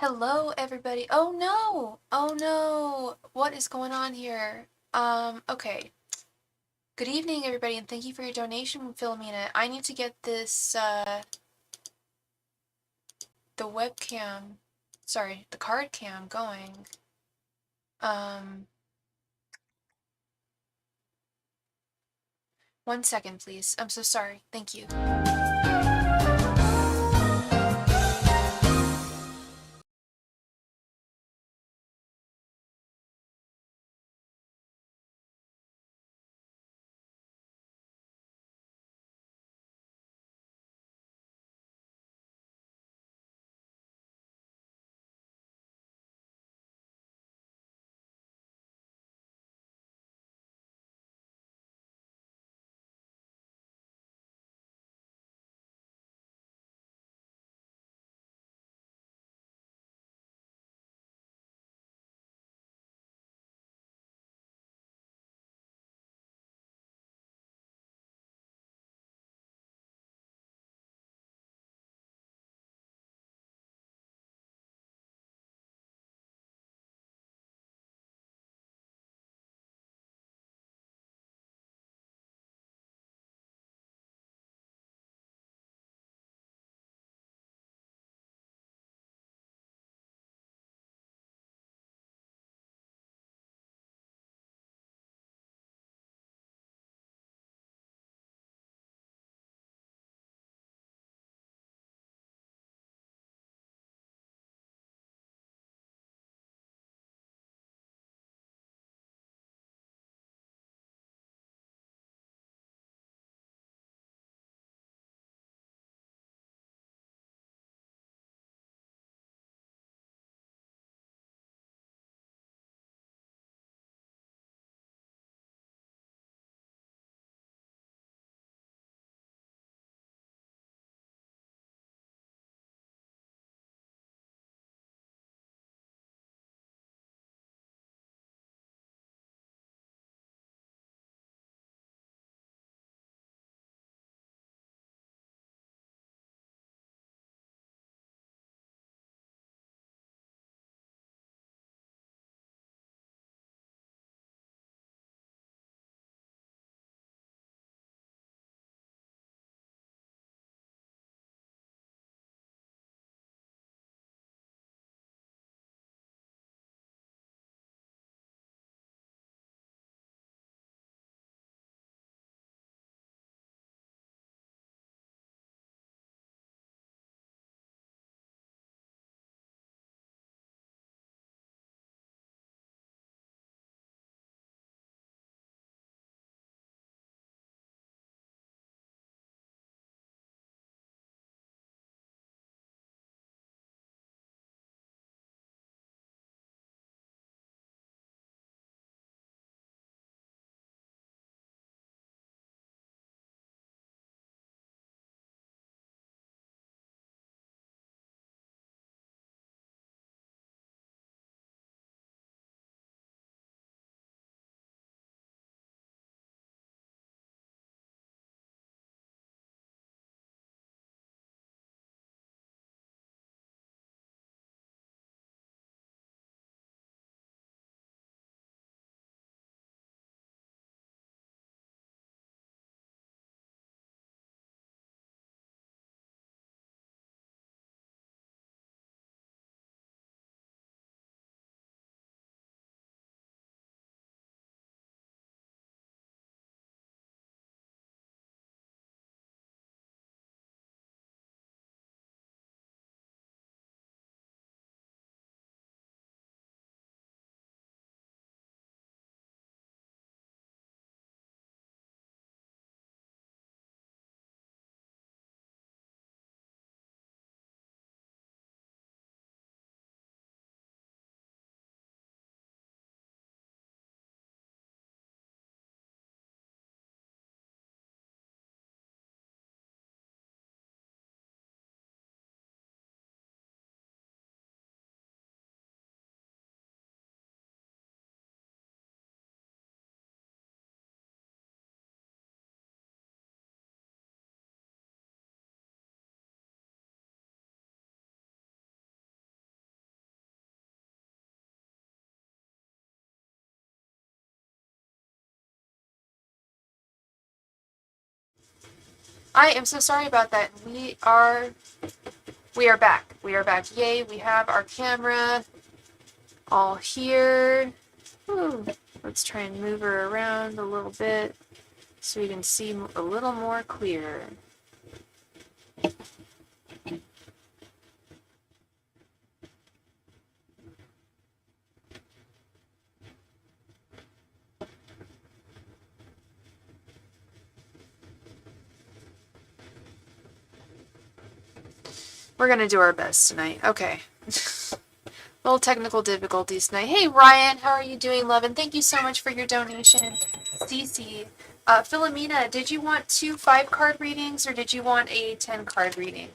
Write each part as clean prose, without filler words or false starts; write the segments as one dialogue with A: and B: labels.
A: Hello, everybody. Oh no! Oh no! What is going on here? Okay. Good evening, everybody, and thank you for your donation, Philomena. I need to get this, the webcam, sorry, the card cam going. Um, 1 second, please. I'm so sorry. Thank you. I am so sorry about that. We are back. We are back. Yay, we have our camera all here. Whew. Let's try and move her around a little bit so we can see a little more clear. We're gonna do our best tonight. Okay. Little technical difficulties tonight. Hey Ryan, how are you doing, love? And thank you so much for your donation. Cece. Philomena, did you want 2 5-card readings or did you want a 10-card reading?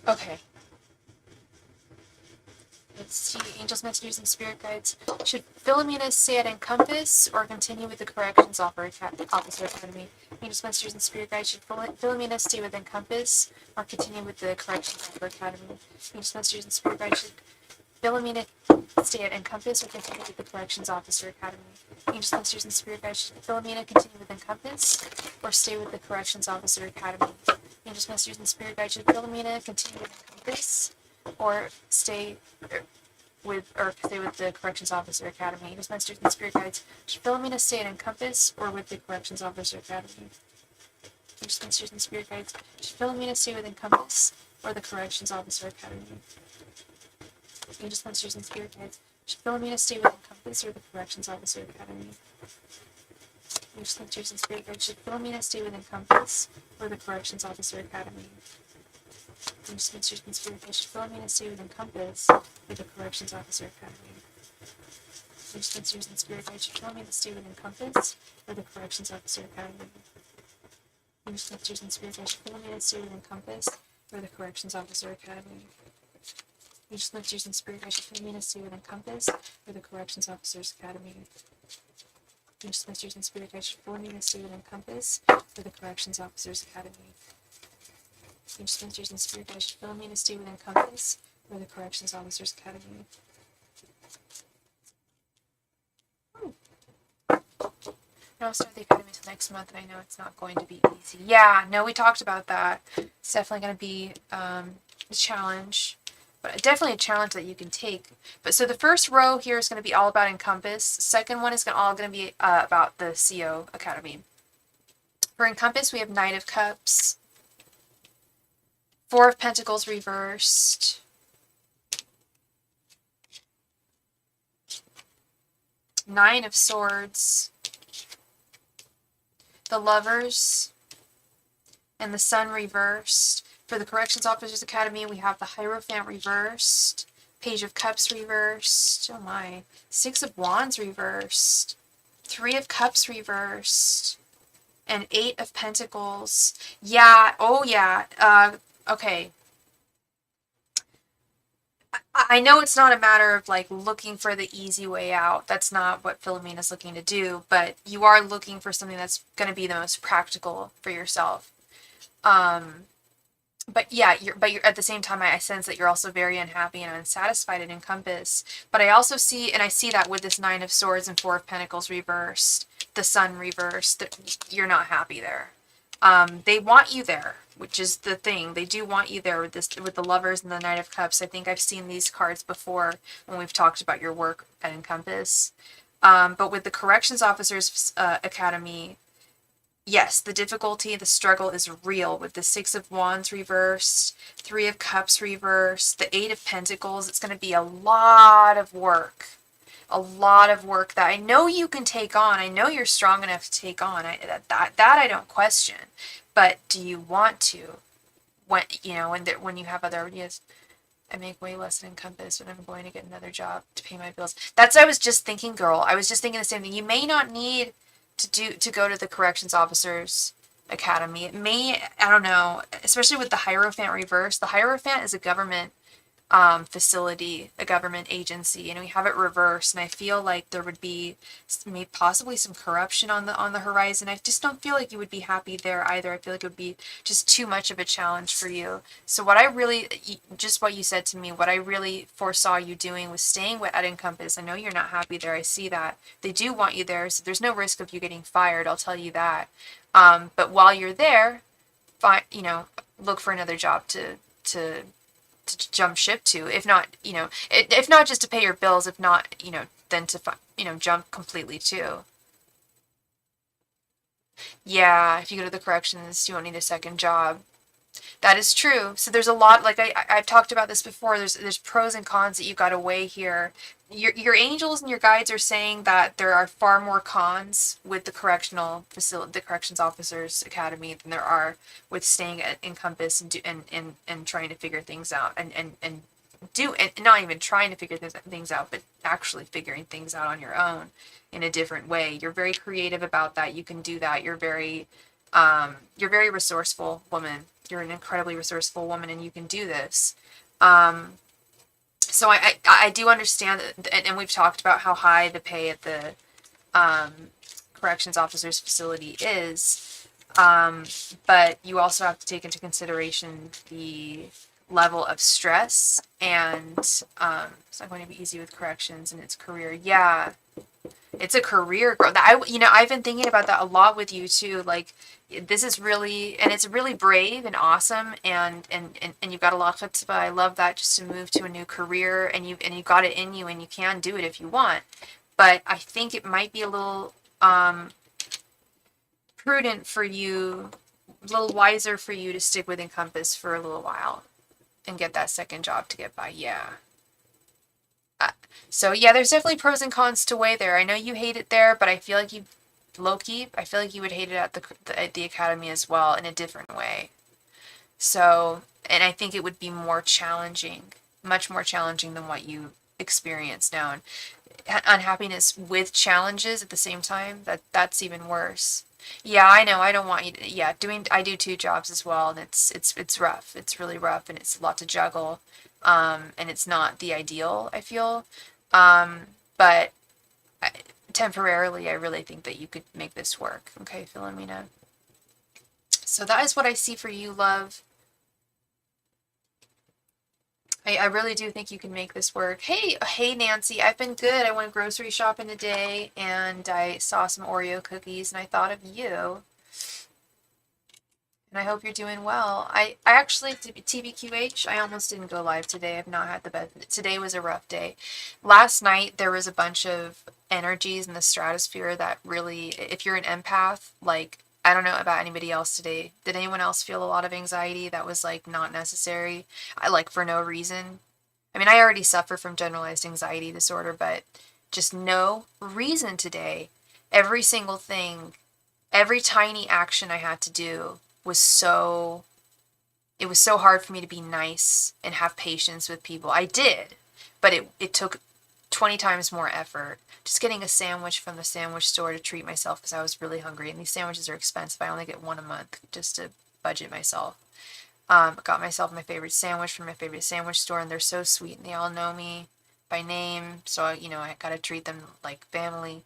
A: Okay. Let's see. Angels, messages, and spirit guides. Should Philomena stay at Encompass or continue with the Corrections Officer Academy? Angels, messages, and spirit guides. Should Philomena stay with Encompass or continue with the Corrections Officer Academy? Angels, messages, and spirit guides. Should Philomena stay at Encompass or continue with the Corrections Officer Academy? Angels, messages, and spirit guides. Should Philomena continue with Encompass or stay with the Corrections Officer Academy? Angels, messages, and spirit guides. Should Philomena continue with Encompass or stay with the Corrections Officer Academy? Angels, messages, and spirit guides. Should Philomena stay at Encompass or with the Corrections Officer Academy? Angels, messages, and spirit guides. Should Philomena stay with Encompass or the Corrections Officer Academy? Angels, messages, and spirit guides. Should Philomena stay with Encompass or the Corrections Officer Academy? Angels, messages, and spirit guides. Should Philomena stay with Encompass or the Corrections Officer Academy? Angels, messages, and spirit guides. Should Philomena stay with Encompass or the Corrections Officer Academy? Angels, messages, and spirit guides. Should Philomena stay with Encompass or the Corrections Officer Academy? Angels, messages, and spirit guides. Should Philomena stay with Encompass or the Corrections Officer Academy? Angels, messages, and spirit guides. Should Philomena stay with Encompass or the Corrections Officers Academy? Angels, messages, and spirit guides. Should Philomena stay with Encompass or the Corrections Officers Academy? Angels, messages, and spirit guides. Should Philomena stay with Encompass or the Corrections Officers Academy? No, I'll start the academy until next month, and I know it's not going to be easy. Yeah, no, we talked about that. It's definitely going to be a challenge, but definitely a challenge that you can take. But so the first row here is going to be all about Encompass. Second one is all going to be about the CO Academy. For Encompass, we have Knight of Cups, 4 of Pentacles reversed, Nine of Swords, the Lovers, and the Sun reversed. For the Corrections Officers Academy, we have the Hierophant reversed, Page of Cups reversed, oh my, 6 of Wands reversed, 3 of Cups reversed, and 8 of Pentacles. Yeah, oh yeah, okay. I know it's not a matter of like looking for the easy way out. That's not what Philomena is looking to do, but you are looking for something that's going to be the most practical for yourself. But yeah, you're at the same time, I sense that you're also very unhappy and unsatisfied at Encompass. But I also see, and I see that with this 9 of Swords and 4 of Pentacles reversed, the Sun reversed, that you're not happy there. They want you there, which is the thing. They do want you there with the Lovers and the Knight of Cups. I think I've seen these cards before when we've talked about your work at Encompass. But with the Corrections Officers Academy, yes, the difficulty, the struggle is real with the 6 of Wands reversed, 3 of Cups reversed, the 8 of Pentacles. It's going to be a lot of work. A lot of work that I know you can take on. I know you're strong enough to take on. That I don't question. But do you want to? When you have other ideas? I make way less than Encompass when I'm going to get another job to pay my bills. That's what I was just thinking, girl. I was just thinking the same thing. You may not need to go to the corrections officers academy. It may, I don't know, especially with the Hierophant reverse. The Hierophant is a government facility, a government agency, and we have it reversed. And I feel like there would be maybe possibly some corruption on the horizon. I just don't feel like you would be happy there either. I feel like it would be just too much of a challenge for you. So what I really, just what you said to me, what I really foresaw you doing was staying at Encompass. I know you're not happy there. I see that. They do want you there, so there's no risk of you getting fired. I'll tell you that. But while you're there, look for another job to jump ship to, if not, if not just to pay your bills, if not, then to, jump completely too. Yeah, if you go to the corrections, you won't need a second job. That is true. So there's a lot, like I've talked about this before. There's pros and cons that you've got to weigh here. Your angels and your guides are saying that there are far more cons with the correctional facility, the corrections officers academy, than there are with staying at Encompass and trying to figure things out and not even trying to figure things out, but actually figuring things out on your own in a different way. You're very creative about that. You can do that. You're very resourceful woman. You're an incredibly resourceful woman, and you can do this. So I do understand that, and we've talked about how high the pay at the corrections officers facility is. But you also have to take into consideration the level of stress, and it's not going to be easy with corrections and its career. Yeah, it's a career growth. I've been thinking about that a lot with you too. Like, this is really, and it's really brave and awesome, and you've got a lot of chutzpah. I love that, just to move to a new career, and you got it in you, and you can do it if you want. But I think it might be a little prudent for you, a little wiser for you to stick with Encompass for a little while and get that second job to get by. Yeah. So yeah, there's definitely pros and cons to weigh there. I know you hate it there, but I feel like I feel like you would hate it at the academy as well, in a different way. So, and I think it would be more challenging, much more challenging than what you experience now. And unhappiness with challenges at the same time, that's even worse. Yeah, I know. I don't want you to, yeah, I do 2 jobs as well, and it's rough. It's really rough, and it's a lot to juggle. And it's not the ideal, I feel. But temporarily, I really think that you could make this work. Okay, Philomena. So that is what I see for you, love. I really do think you can make this work. Hey, Nancy, I've been good. I went grocery shopping today, and I saw some Oreo cookies, and I thought of you. And I hope you're doing well. I actually, TBQH, I almost didn't go live today. I've not had the best. Today was a rough day. Last night, there was a bunch of energies in the stratosphere that really, if you're an empath, like, I don't know about anybody else today. Did anyone else feel a lot of anxiety that was, like, not necessary? For no reason. I mean, I already suffer from generalized anxiety disorder, but just no reason today. Every single thing, every tiny action I had to do was so hard for me to be nice and have patience with people. I did, but it took 20 times more effort. Just getting a sandwich from the sandwich store to treat myself because I was really hungry, and these sandwiches are expensive. I only get one a month just to budget myself. Got myself my favorite sandwich from my favorite sandwich store, and they're so sweet, and they all know me by name, so I gotta treat them like family.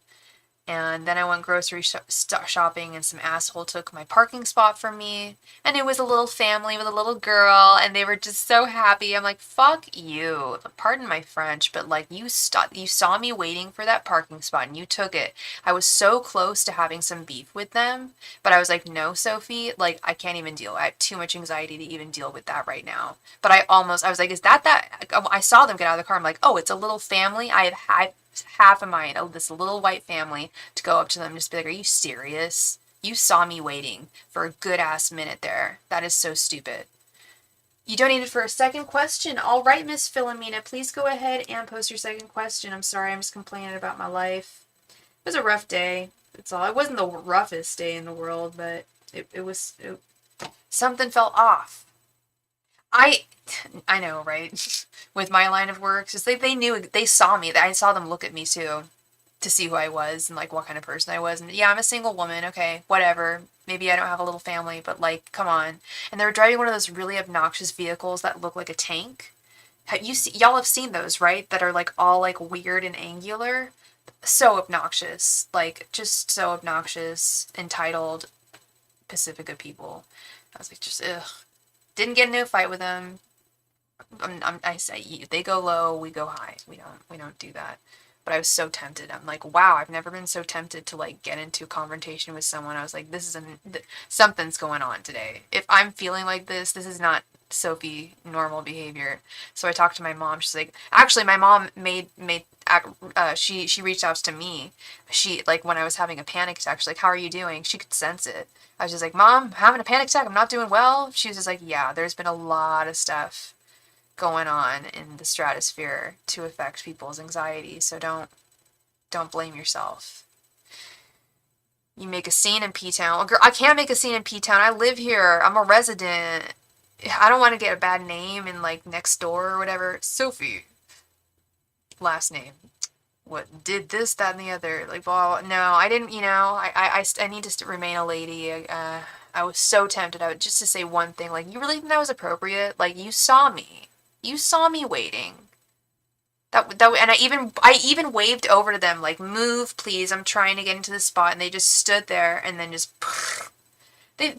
A: And then I went grocery shopping, and some asshole took my parking spot from me. And it was a little family with a little girl, and they were just so happy. I'm like, fuck you. Pardon my French, but like, you saw me waiting for that parking spot, and you took it. I was so close to having some beef with them, but I was like, no, Sophie, like, I can't even deal. I have too much anxiety to even deal with that right now. But I was like, is that? I saw them get out of the car. I'm like, oh, it's a little family. I have had half a mind, this little white family, to go up to them and just be like, are you serious? You saw me waiting for a good ass minute there. That is so stupid. You donated for a second question. All right, Miss Philomena, please go ahead and post your second question. I'm sorry, I'm just complaining about my life. It was a rough day. That's all. It wasn't the roughest day in the world, but something felt off.
B: I know, right? With my line of work, just they knew, they saw me. I saw them look at me too, to see who I was and like what kind of person I was. And yeah, I'm a single woman. Okay, whatever. Maybe I don't have a little family, but like, come on. And they were driving one of those really obnoxious vehicles that look like a tank. Y'all have seen those, right? That are like all like weird and angular. So obnoxious, like just so obnoxious. Entitled Pacifica people. I was like, just ugh. Didn't get into a fight with them. I say they go low, we go high. We don't do that. But I was so tempted. I'm like, wow, I've never been so tempted to like get into a confrontation with someone. I was like, something's going on today. If I'm feeling like this is not Sophie normal behavior. So I talked to my mom. She's like, actually, my mom she reached out to me. She, like, when I was having a panic attack, she's like, how are you doing? She could sense it. I was just like, Mom, I'm having a panic attack. I'm not doing well. She was just like, yeah, there's been a lot of stuff going on in the stratosphere to affect people's anxiety, so don't blame yourself. You make a scene in P-Town. Girl, I can't make a scene in P-Town. I live here. I'm a resident. I don't want to get a bad name in like next door or whatever. Sophie. Last name. What did this, that, and the other? Like, well, no, I didn't. I need to remain a lady. I was so tempted. I would just to say one thing. Like, you really think that was appropriate? Like, you saw me. You saw me waiting. And I even waved over to them like, move, please. I'm trying to get into the spot, and they just stood there and then just.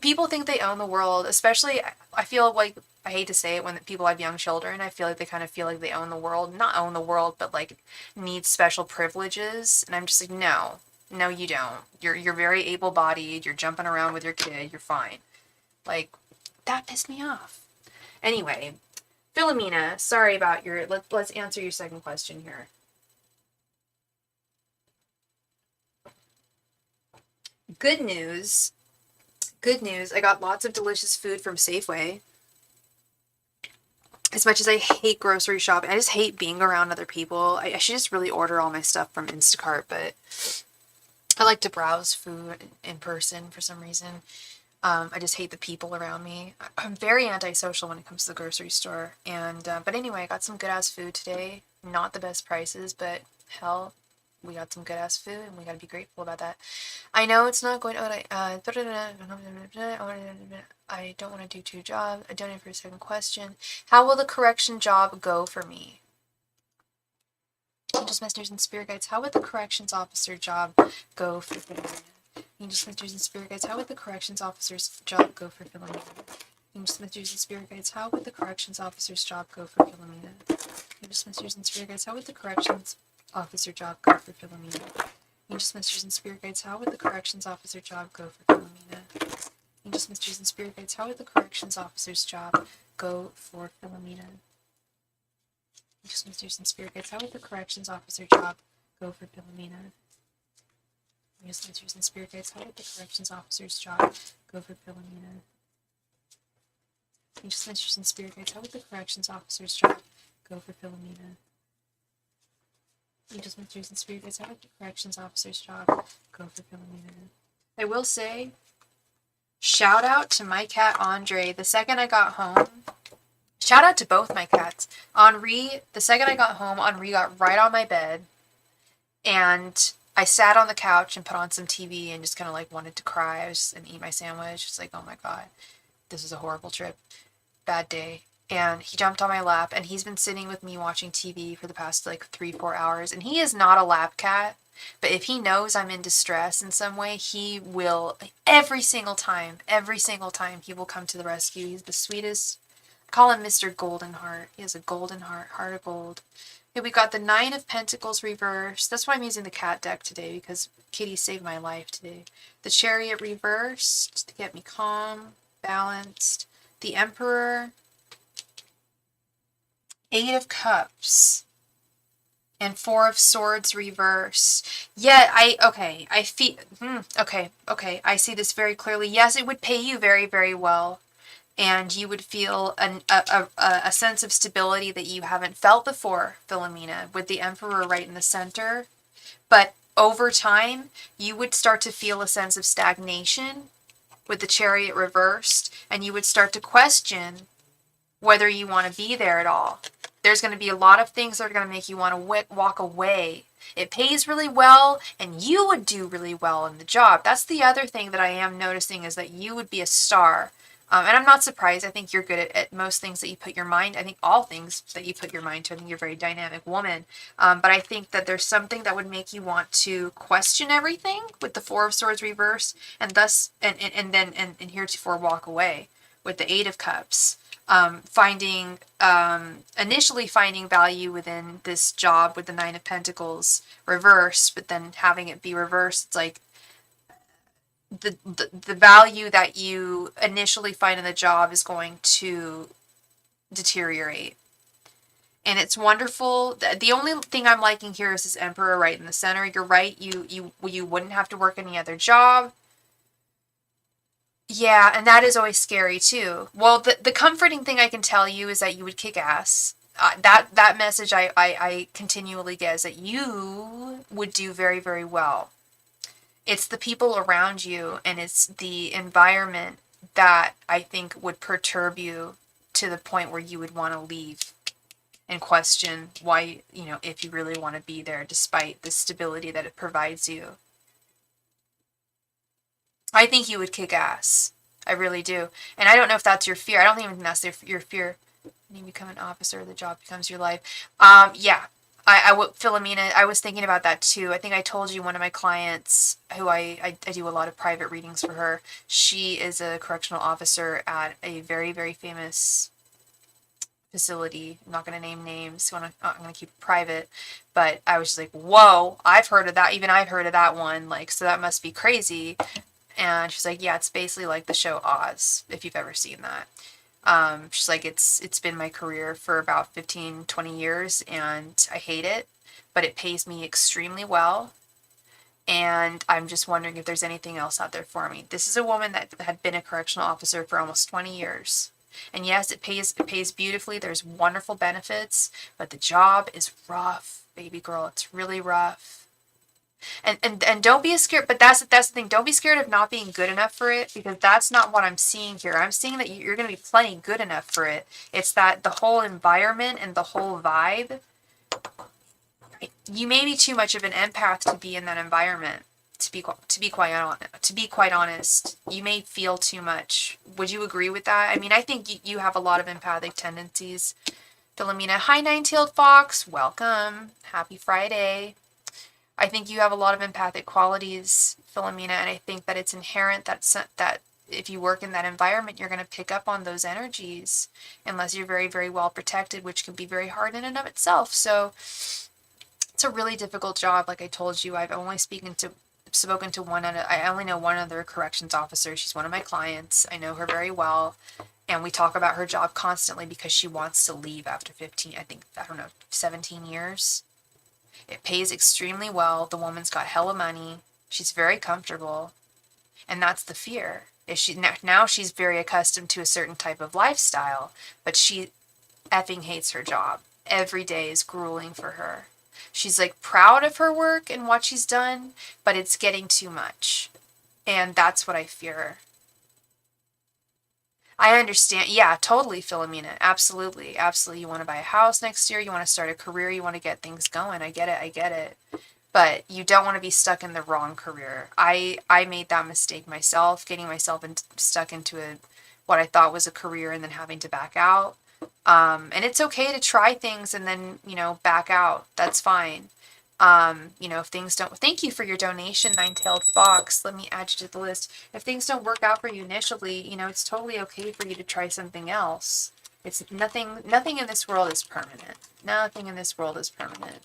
B: People think they own the world, especially. I feel like, I hate to say it, when people have young children, I feel like they kind of feel like they own the world. Not own the world, but like need special privileges. And I'm just like, no, no, you don't. You're very able-bodied. You're jumping around with your kid. You're fine. Like, that pissed me off. Anyway, Philomena, sorry about your. Let's answer your second question here. Good news. Good news. I got lots of delicious food from Safeway. As much as I hate grocery shopping, I just hate being around other people. I should just really order all my stuff from Instacart, but I like to browse food in person for some reason. I just hate the people around me. I'm very antisocial when it comes to the grocery store. And but anyway, I got some good ass food today. Not the best prices, but hell, we got some good ass food, and we gotta be grateful about that. I know it's not going. I don't want to do two jobs. I don't know for a second question. How will the correction job go for me? Angels, messengers, and spirit guides. How would the corrections officer job go for Philomena? Angels, messengers, and spirit guides. How would the corrections officer's job go for Philomena? Angels, messengers, and spirit guides. How would the corrections officer's job go for Philomena? Angels, messengers, and spirit guides. How would the corrections officer job go for Philomena? Angels, messengers, and spirit guides. How would the corrections officer job go for Philomena? Angels, messengers, and spirit guides. How would the corrections officer's job go for Philomena? Angels, messengers, and spirit guides. How would the corrections officer job go for Philomena? Angels, messengers, and spirit guides. How would the corrections officer's job go for Philomena? Angels, messengers, and spirit guides. How would the corrections officer's job go for Philomena? Angels, messengers, and spirit guides. How would the corrections officer's job go for Philomena? I will say, shout out to my cat Andre. The second I got home, shout out to both my cats. Henri, the second I got home, Henri got right on my bed, and I sat on the couch and put on some TV and just kind of like wanted to cry. And eat my sandwich. It's like, oh my god, this is a horrible trip, bad day. And he jumped on my lap, and he's been sitting with me watching TV for the past like 3-4 hours. And he is not a lap cat, but if he knows I'm in distress in some way, he will, every single time, he will come to the rescue. He's the sweetest. I call him Mr. Golden Heart. He has a golden heart of gold. Okay, we got the Nine of Pentacles reversed. That's why I'm using the cat deck today, because Kitty saved my life today. The Chariot reversed to get me calm, balanced. The Emperor. Eight of Cups. And Four of Swords reverse. Yeah, I feel, okay, I see this very clearly. Yes, it would pay you very, very well. And you would feel a sense of stability that you haven't felt before, Philomena, with the Emperor right in the center. But over time, you would start to feel a sense of stagnation with the Chariot reversed, and you would start to question whether you want to be there at all. There's going to be a lot of things that are going to make you want to walk away. It pays really well, and you would do really well in the job. That's the other thing that I am noticing, is that you would be a star. And I'm not surprised. I think you're good at most things that you put your mind. I think all things that you put your mind to. I think you're a very dynamic woman. But I think that there's something that would make you want to question everything with the Four of Swords reverse, and thus, and then heretofore walk away with the Eight of Cups. Initially finding value within this job with the Nine of Pentacles reversed, but then having it be reversed, it's like the value that you initially find in the job is going to deteriorate. And it's wonderful. The only thing I'm liking here is this Emperor right in the center. You're right. You wouldn't have to work any other job. Yeah, and that is always scary too. Well, the comforting thing I can tell you is that you would kick ass. That message I continually get is that you would do very, very well. It's the people around you and it's the environment that I think would perturb you to the point where you would want to leave and question why, if you really want to be there despite the stability that it provides you. I think you would kick ass. I really do. And I don't know if that's your fear. I don't even think that's your fear. You become an officer, the job becomes your life. Yeah. Philomena, I was thinking about that too. I think I told you one of my clients who I do a lot of private readings for her. She is a correctional officer at a very, very famous facility. I'm not going to name names. I'm going to keep it private. But I was just like, whoa, I've heard of that. Even I've heard of that one. Like, so that must be crazy. And she's like, yeah, it's basically like the show Oz, if you've ever seen that. She's like, it's been my career for about 15, 20 years, and I hate it, but it pays me extremely well. And I'm just wondering if there's anything else out there for me. This is a woman that had been a correctional officer for almost 20 years. And yes, it pays beautifully. There's wonderful benefits, but the job is rough, baby girl. It's really rough. And don't be scared, but that's the thing. Don't be scared of not being good enough for it, because that's not what I'm seeing here. I'm seeing that you're going to be plenty good enough for it. It's that the whole environment and the whole vibe, you may be too much of an empath to be in that environment. To be quite honest, you may feel too much. Would you agree with that? I mean, I think you have a lot of empathic tendencies. Philomena, hi, Nine-Tailed Fox. Welcome. Happy Friday. I think you have a lot of empathic qualities, Philomena, and I think that it's inherent that if you work in that environment, you're going to pick up on those energies, unless you're very, very well protected, which can be very hard in and of itself. So it's a really difficult job. Like I told you, I've only spoken to one, I only know one other corrections officer. She's one of my clients. I know her very well, and we talk about her job constantly because she wants to leave after 17 years. It pays extremely well. The woman's got hella money. She's very comfortable. And that's the fear. Now she's very accustomed to a certain type of lifestyle, but she effing hates her job. Every day is grueling for her. She's like proud of her work and what she's done, but it's getting too much. And that's what I fear. I understand. Yeah, totally, Philomena. Absolutely. Absolutely. You want to buy a house next year. You want to start a career. You want to get things going. I get it. But you don't want to be stuck in the wrong career. I made that mistake myself, getting myself stuck into what I thought was a career and then having to back out. And it's okay to try things and then, back out. That's fine. If things don't, thank you for your donation, Nine-Tailed Fox. Let me add you to the list. If things don't work out for you initially, it's totally okay for you to try something else. It's nothing in this world is permanent. Nothing in this world is permanent.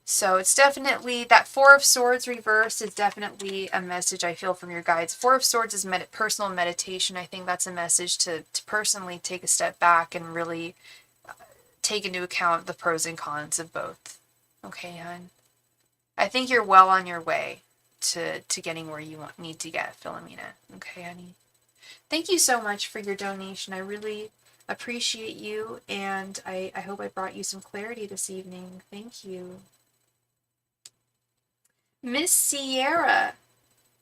B: So it's definitely, that Four of Swords reversed is definitely a message I feel from your guides. Four of Swords is personal meditation. I think that's a message to personally take a step back and really take into account the pros and cons of both. Okay, hon? I think you're well on your way to getting where you need to get, Philomena. Okay, honey? Thank you so much for your donation. I really appreciate you, and I hope I brought you some clarity this evening. Thank you. Miss Sierra,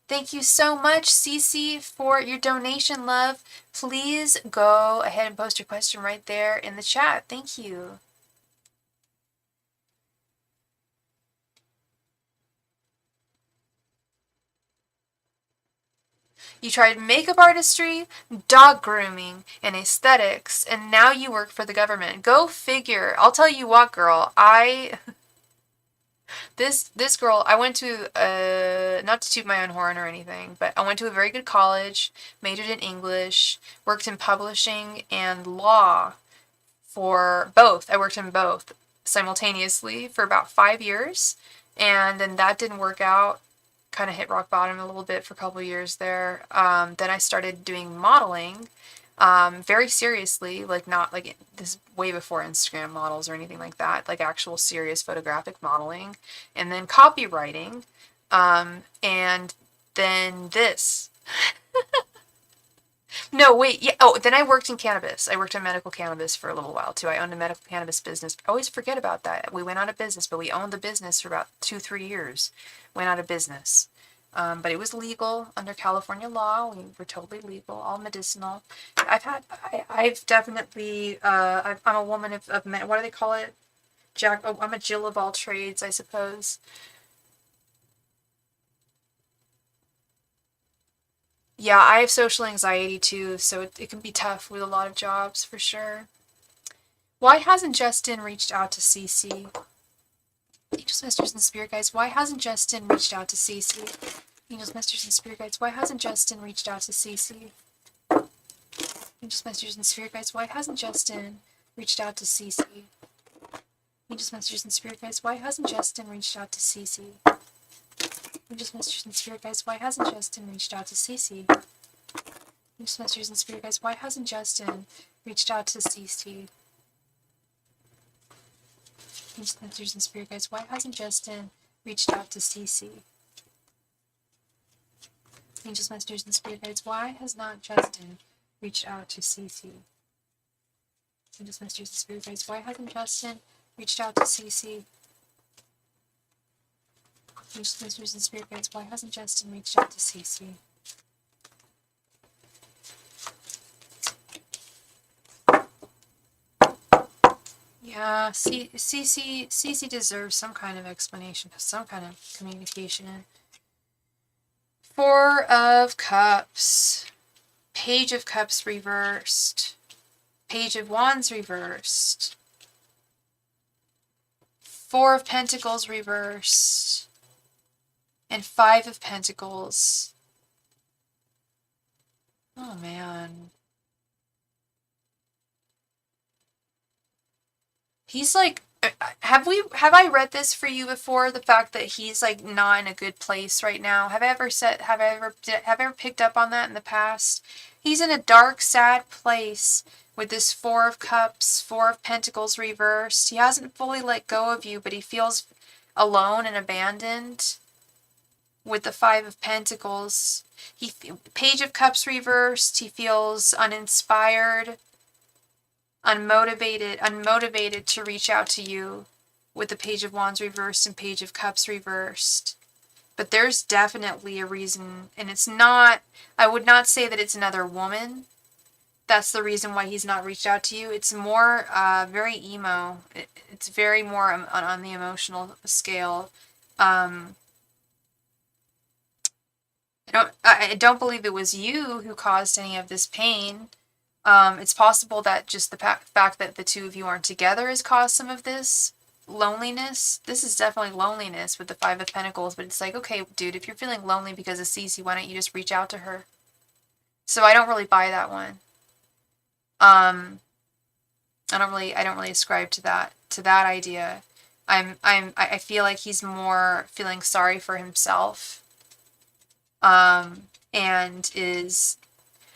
B: Thank you so much, Cece, for your donation, love. Please go ahead and post your question right there in the chat. Thank you. You tried makeup artistry, dog grooming, and aesthetics, and now you work for the government. Go figure. I'll tell you what, girl. This girl, I went to not to toot my own horn or anything, but I went to a very good college, majored in English, worked in publishing and law for both. I worked in both simultaneously for about 5 years, and then that didn't work out. Kind of hit rock bottom a little bit for a couple of years there. Then I started doing modeling, very seriously, like not like this way before Instagram models or anything like that, like actual serious photographic modeling, and then copywriting, and then this. No, wait, yeah. Oh, then I worked in cannabis. I worked in medical cannabis for a little while too. I owned a medical cannabis business. I always forget about that. We went out of business, but we owned the business for about 2-3 years. Went out of business. But it was legal under California law. We were totally legal, all medicinal. I've definitely, I'm a woman of men. What do they call it? I'm a Jill of all trades, I suppose. Yeah, I have social anxiety too, so it can be tough with a lot of jobs for sure. Why hasn't Justin reached out to Cece? Angels, Masters, and Spirit Guides, why hasn't Justin reached out to Cece? Angels, Masters, and Spirit Guides, why hasn't Justin reached out to Cece? Angels, Masters, and Spirit Guides, why hasn't Justin reached out to Cece? Angels, Masters, and Spirit Guides, why hasn't Justin reached out to Cece? Angels, Masters, and Spirit Guides, why hasn't Justin reached out to Cece? Angels, Masters, and Spirit Guides, why hasn't Justin reached out to Cece? Angels, Masters, and Spirit Guides, why hasn't Justin reached out to Cece? Angels, Masters, and Spirit Guides, why has not Justin reached out to Cece? Angels, Masters, and Spirit Guides, why hasn't Justin reached out to Cece? Angels, Masters, and Spirit Guides, why hasn't Justin reached out to Cece? Yeah, Cece deserves some kind of explanation, some kind of communication. Four of Cups, Page of Cups reversed, Page of Wands reversed, Four of Pentacles reversed, and Five of Pentacles. Oh man. He's like, have I read this for you before? The fact that he's like not in a good place right now. Have I ever picked up on that in the past? He's in a dark, sad place with this Four of Cups, Four of Pentacles reversed. He hasn't fully let go of you, but he feels alone and abandoned with the Five of Pentacles. Page of Cups reversed. He feels uninspired, unmotivated to reach out to you with the Page of Wands reversed and Page of Cups reversed. But there's definitely a reason, and it's not, I would not say that it's another woman. That's the reason why he's not reached out to you. It's more very emo. It's very more on the emotional scale. I don't believe it was you who caused any of this pain. It's possible that just the fact that the two of you aren't together has caused some of this loneliness. This is definitely loneliness with the Five of Pentacles, but it's like, okay, dude, if you're feeling lonely because of Cece, why don't you just reach out to her? So I don't really buy that one. I don't really ascribe to that idea. I feel like he's more feeling sorry for himself. And there's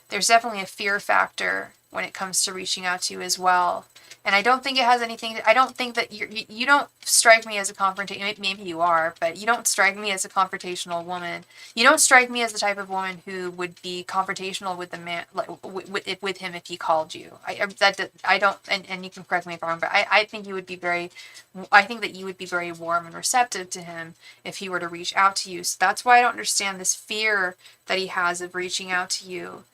B: definitely a fear factor when it comes to reaching out to you as well. And I don't think it has anything. I don't think that you don't strike me as a confrontation. Maybe you are, but you don't strike me as a confrontational woman. You don't strike me as the type of woman who would be confrontational with the man, like with him if he called you. I don't. And you can correct me if I'm wrong, but I think you would be very. I think that you would be very warm and receptive to him if he were to reach out to you. So that's why I don't understand this fear that he has of reaching out to you.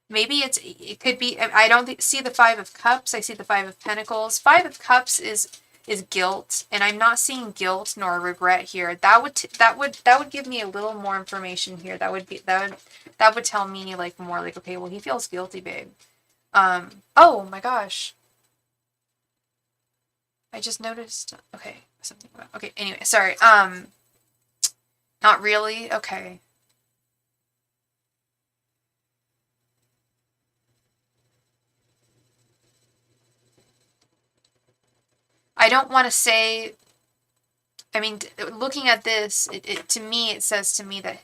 B: Maybe it could be. I don't see the Five of Cups. I see the Five of Pentacles. Five of Cups is guilt, and I'm not seeing guilt nor regret here. That would give me a little more information here. That would tell me like more like, okay, well, he feels guilty, babe. Oh my gosh, I just noticed. Okay, something about. Okay, anyway, sorry. Not really. Okay. I don't want to say, I mean, looking at this, to me, it says to me that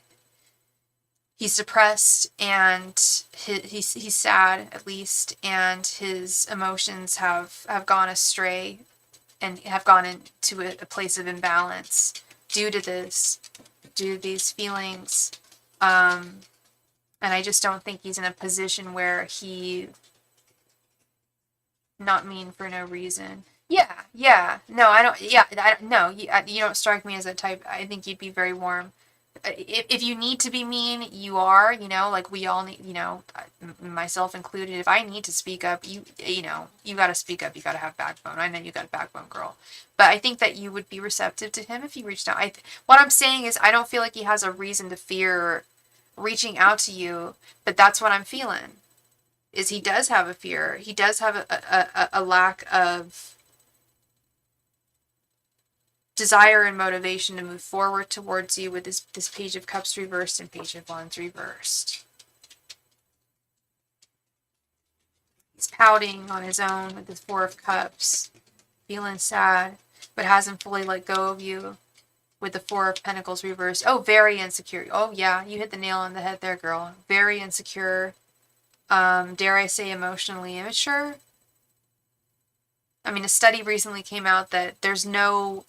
B: he's depressed and he's sad, at least, and his emotions have gone astray and have gone into a place of imbalance due to these feelings. And I just don't think he's in a position where he not mean for no reason. Yeah. No, I don't. Yeah, no. You don't strike me as that type. I think you'd be very warm. If you need to be mean, you are. Like we all need. Myself included. If I need to speak up, you got to speak up. You got to have backbone. I know you got a backbone, girl. But I think that you would be receptive to him if he reached out. What I'm saying is, I don't feel like he has a reason to fear reaching out to you. But that's what I'm feeling. Is he does have a fear. He does have a lack of desire and motivation to move forward towards you with this Page of Cups reversed and Page of Wands reversed. He's pouting on his own with his Four of Cups, feeling sad, but hasn't fully let go of you with the Four of Pentacles reversed. Oh, very insecure. Oh, yeah, you hit the nail on the head there, girl. Very insecure. Dare I say emotionally immature? I mean, a study recently came out that there's no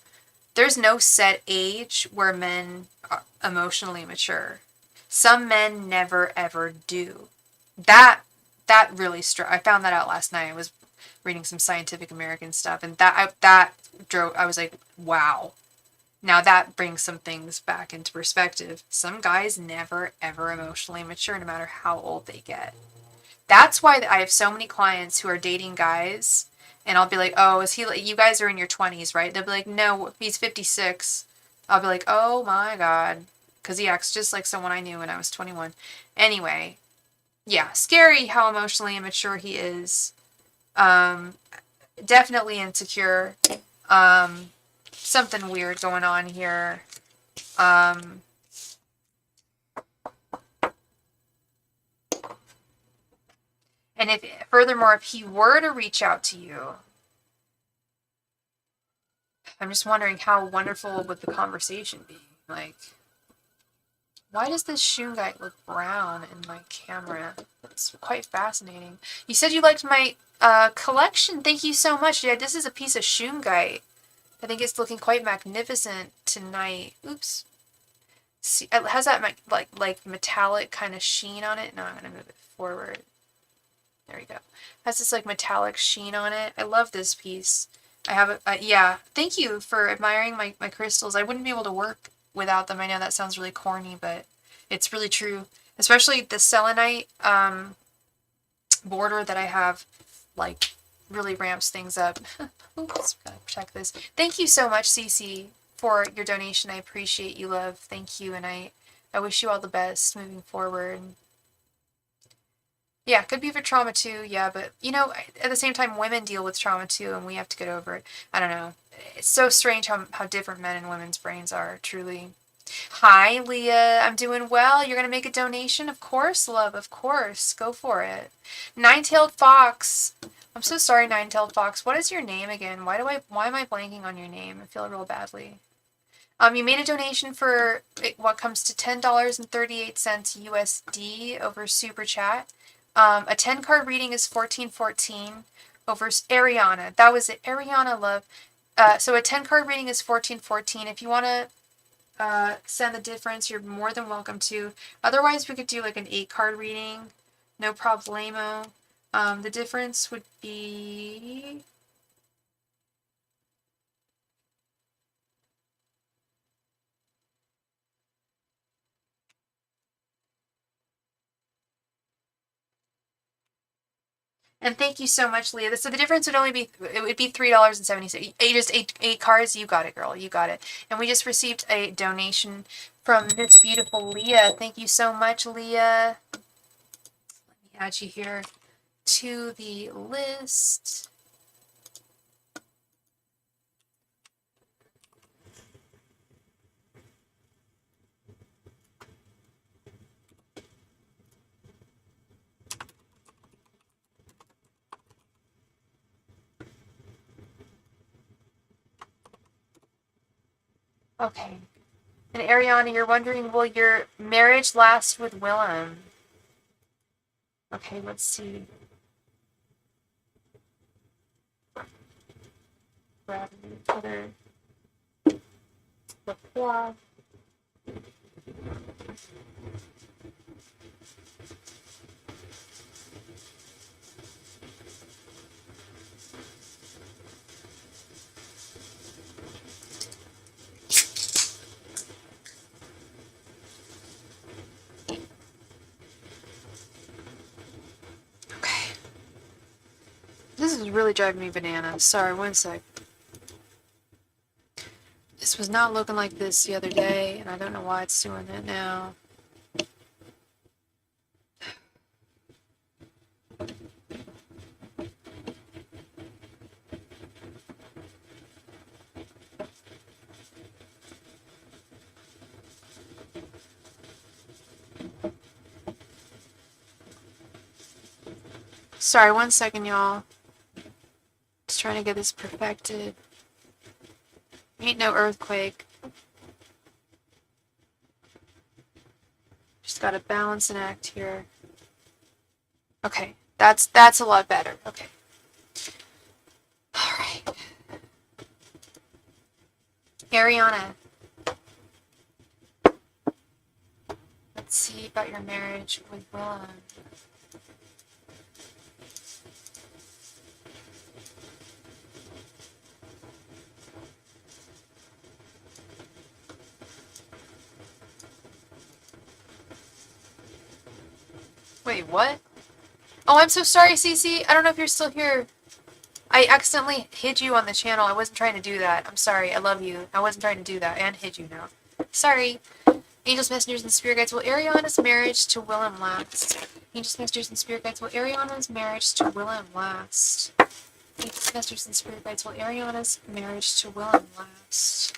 B: set age where men are emotionally mature. Some men never ever do. That really struck. I found that out last night. I was reading some Scientific American stuff, and that drove. I was like, wow. Now that brings some things back into perspective. Some guys never ever emotionally mature, no matter how old they get. That's why I have so many clients who are dating guys. And I'll be like, oh, is he, you guys are in your 20s, right? They'll be like, no, he's 56. I'll be like, oh my God. Because he acts just like someone I knew when I was 21. Anyway, yeah, scary how emotionally immature he is. Definitely insecure. Something weird going on here. And furthermore, if he were to reach out to you, I'm just wondering how wonderful would the conversation be? Like, why does this shungite look brown in my camera? It's quite fascinating. You said you liked my collection. Thank you so much. Yeah, this is a piece of shungite. I think it's looking quite magnificent tonight. Oops. See, it has that like metallic kind of sheen on it. No, I'm gonna move it forward. There we go. Has this like metallic sheen on it. I love this piece. I have yeah. Thank you for admiring my crystals. I wouldn't be able to work without them. I know that sounds really corny, but it's really true. Especially the selenite border that I have, like, really ramps things up. Oops, gotta protect this. Thank you so much, Cece, for your donation. I appreciate you, love. Thank you, and I wish you all the best moving forward. Yeah, could be for trauma too, yeah, but, at the same time, women deal with trauma too, and we have to get over it. I don't know. It's so strange how different men and women's brains are, truly. Hi, Leah. I'm doing well. You're going to make a donation? Of course, love. Of course. Go for it. Nine-tailed fox. I'm so sorry, Nine-tailed fox. What is your name again? Why am I blanking on your name? I feel real badly. You made a donation for what comes to $10.38 USD over SuperChat. A 10-card reading is $14.14 over Ariana. That was it. Ariana, love. So a 10-card reading is $14.14. If you want to send the difference, you're more than welcome to. Otherwise, we could do like an 8-card reading. No problemo. The difference would be... And thank you so much, Leah. So the difference would only be, it would be $3.70. Just eight cards. You got it, girl. You got it. And we just received a donation from this beautiful Leah. Thank you so much, Leah. Let me add you here to the list. Okay. And Ariana, you're wondering, will your marriage last with Willem? Okay, let's see. Grab another. Yeah. Okay. This is really driving me bananas. Sorry, one sec. This was not looking like this the other day, and I don't know why it's doing that now. Sorry, one second, y'all. Just trying to get this perfected. Ain't no earthquake. Just gotta balance and act here. Okay, that's a lot better. Okay. Alright. Ariana. Let's see about your marriage with Willem. Wait, what? Oh, I'm so sorry, Cece. I don't know if you're still here. I accidentally hid you on the channel. I wasn't trying to do that. I'm sorry. I love you. I wasn't trying to do that and hid you now. Sorry. Angels, messengers, and spirit guides. Will Ariana's marriage to Willem last? Angels, messengers, and spirit guides. Will Ariana's marriage to Willem last? Angels, messengers, and spirit guides. Will Ariana's marriage to Willem last?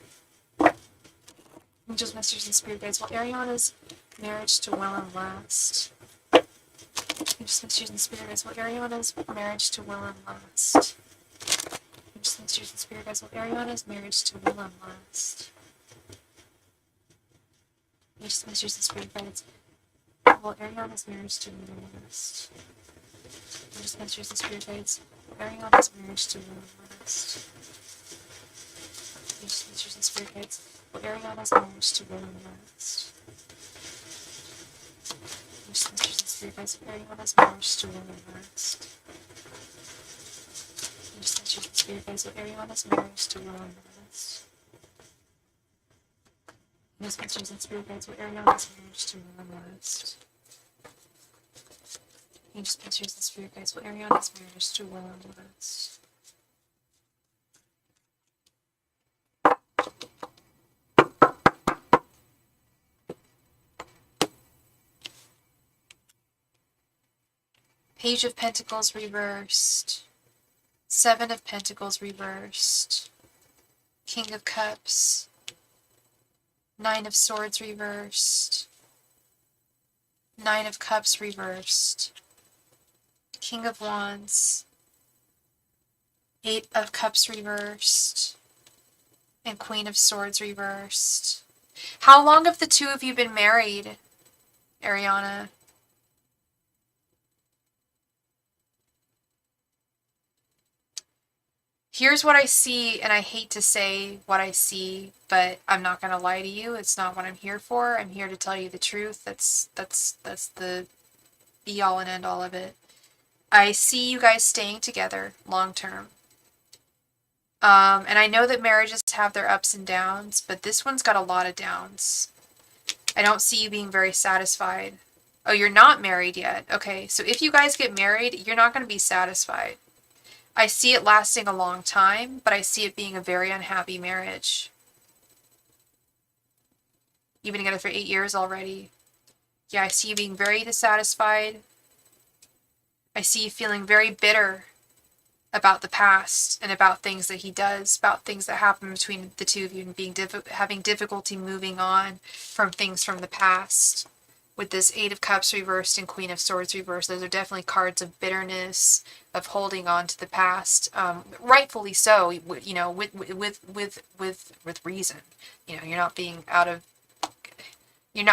B: Angels, messengers, and spirit guides. Will Ariana's marriage to Willem last? Angels, messengers, and spirit guides. Will Ariana's marriage to Willem last? Angels, messengers, and spirit guides. Will Ariana's marriage to Willem last? Angels, messengers, and spirit guides. Will Ariana's marriage to Willem last? Angels, messengers, and spirit guides. Will Ariana's marriage to Willem last? Angels, messengers, and spirit guides. Will Ariana's marriage to Willem last? Angels, messengers, and spirit guides. Will Ariana's marriage to Willem last? Angels, messengers, and spirit guides. Will Ariana's marriage to Willem last? Angels, messengers, and spirit guides. Will Ariana's marriage to Willem last? Angels, messengers, and spirit guides. Will Ariana's marriage to Willem last? Page of Pentacles reversed. Seven of Pentacles reversed. King of Cups. Nine of Swords reversed. Nine of Cups reversed. King of Wands. Eight of Cups reversed.
A: and Queen of Swords reversed. How long have the two of you been married, Ariana? Here's what I see, and I hate to say what I see, but I'm not going to lie to you. It's not what I'm here for. I'm here to tell you the truth. That's the be all and end all of it. I see you guys staying together long term. And I know that marriages have their ups and downs, but this one's got a lot of downs. I don't see you being very satisfied. Oh, you're not married yet. Okay, so if you guys get married, you're not going to be satisfied. I see it lasting a long time, but I see it being a very unhappy marriage. You've been together for 8 years already. Yeah, I see you being very dissatisfied. I see you feeling very bitter about the past and about things that he does, about things that happen between the two of you, and having difficulty moving on from things from the past. With this Eight of Cups reversed and Queen of Swords reversed, those are definitely cards of bitterness, of holding on to the past, rightfully so. You know, with reason. You know, you're not being out of. You're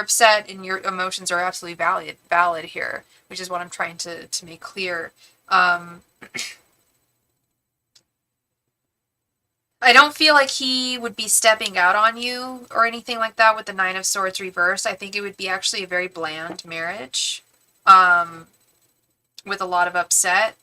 A: upset, and your emotions are absolutely valid here, which is what I'm trying to make clear. I don't feel like he would be stepping out on you or anything like that with the Nine of Swords reversed. I think it would be actually a very bland marriage, with a lot of upset.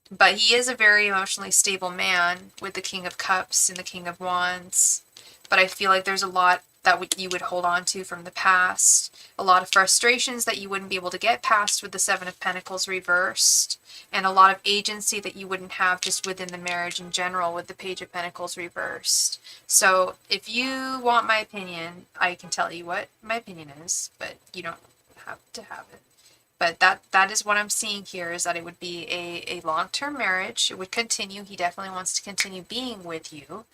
A: But he is a very emotionally stable man with the King of Cups and the King of Wands. But I feel like there's a lot that you would hold on to from the past. A lot of frustrations that you wouldn't be able to get past with the Seven of Pentacles reversed. And a lot of agency that you wouldn't have just within the marriage in general with the Page of Pentacles reversed. So if you want my opinion, I can tell you what my opinion is, but you don't have to have it. But that is what I'm seeing here, is that it would be a long-term marriage. It would continue. He definitely wants to continue being with you.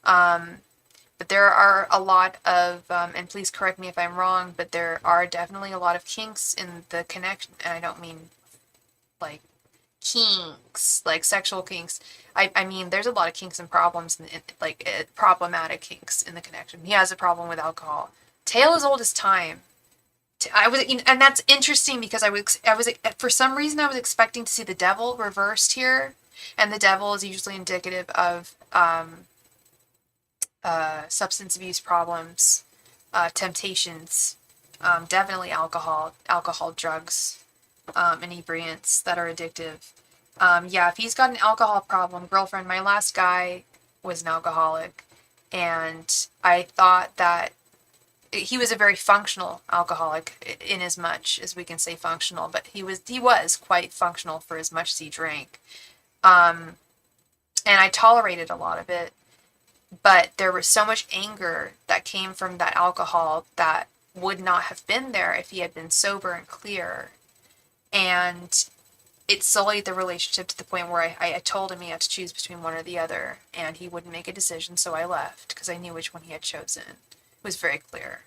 A: But there are a lot of, and please correct me if I'm wrong, but there are definitely a lot of kinks in the connection. And I don't mean like kinks, like sexual kinks. I mean, there's a lot of kinks and problems, problematic kinks in the connection. He has a problem with alcohol. Tale as old as time. And that's interesting because I was for some reason I was expecting to see the devil reversed here, and the devil is usually indicative of substance abuse problems, temptations, definitely alcohol, drugs, inebriants that are addictive. Yeah, if he's got an alcohol problem, girlfriend, my last guy was an alcoholic, and I thought that he was a very functional alcoholic, in as much as we can say functional, but he was quite functional for as much as he drank. And I tolerated a lot of it, but there was so much anger that came from that alcohol that would not have been there if he had been sober and clear. And it sullied the relationship to the point where I told him he had to choose between one or the other, and he wouldn't make a decision, so I left because I knew which one he had chosen. It was very clear.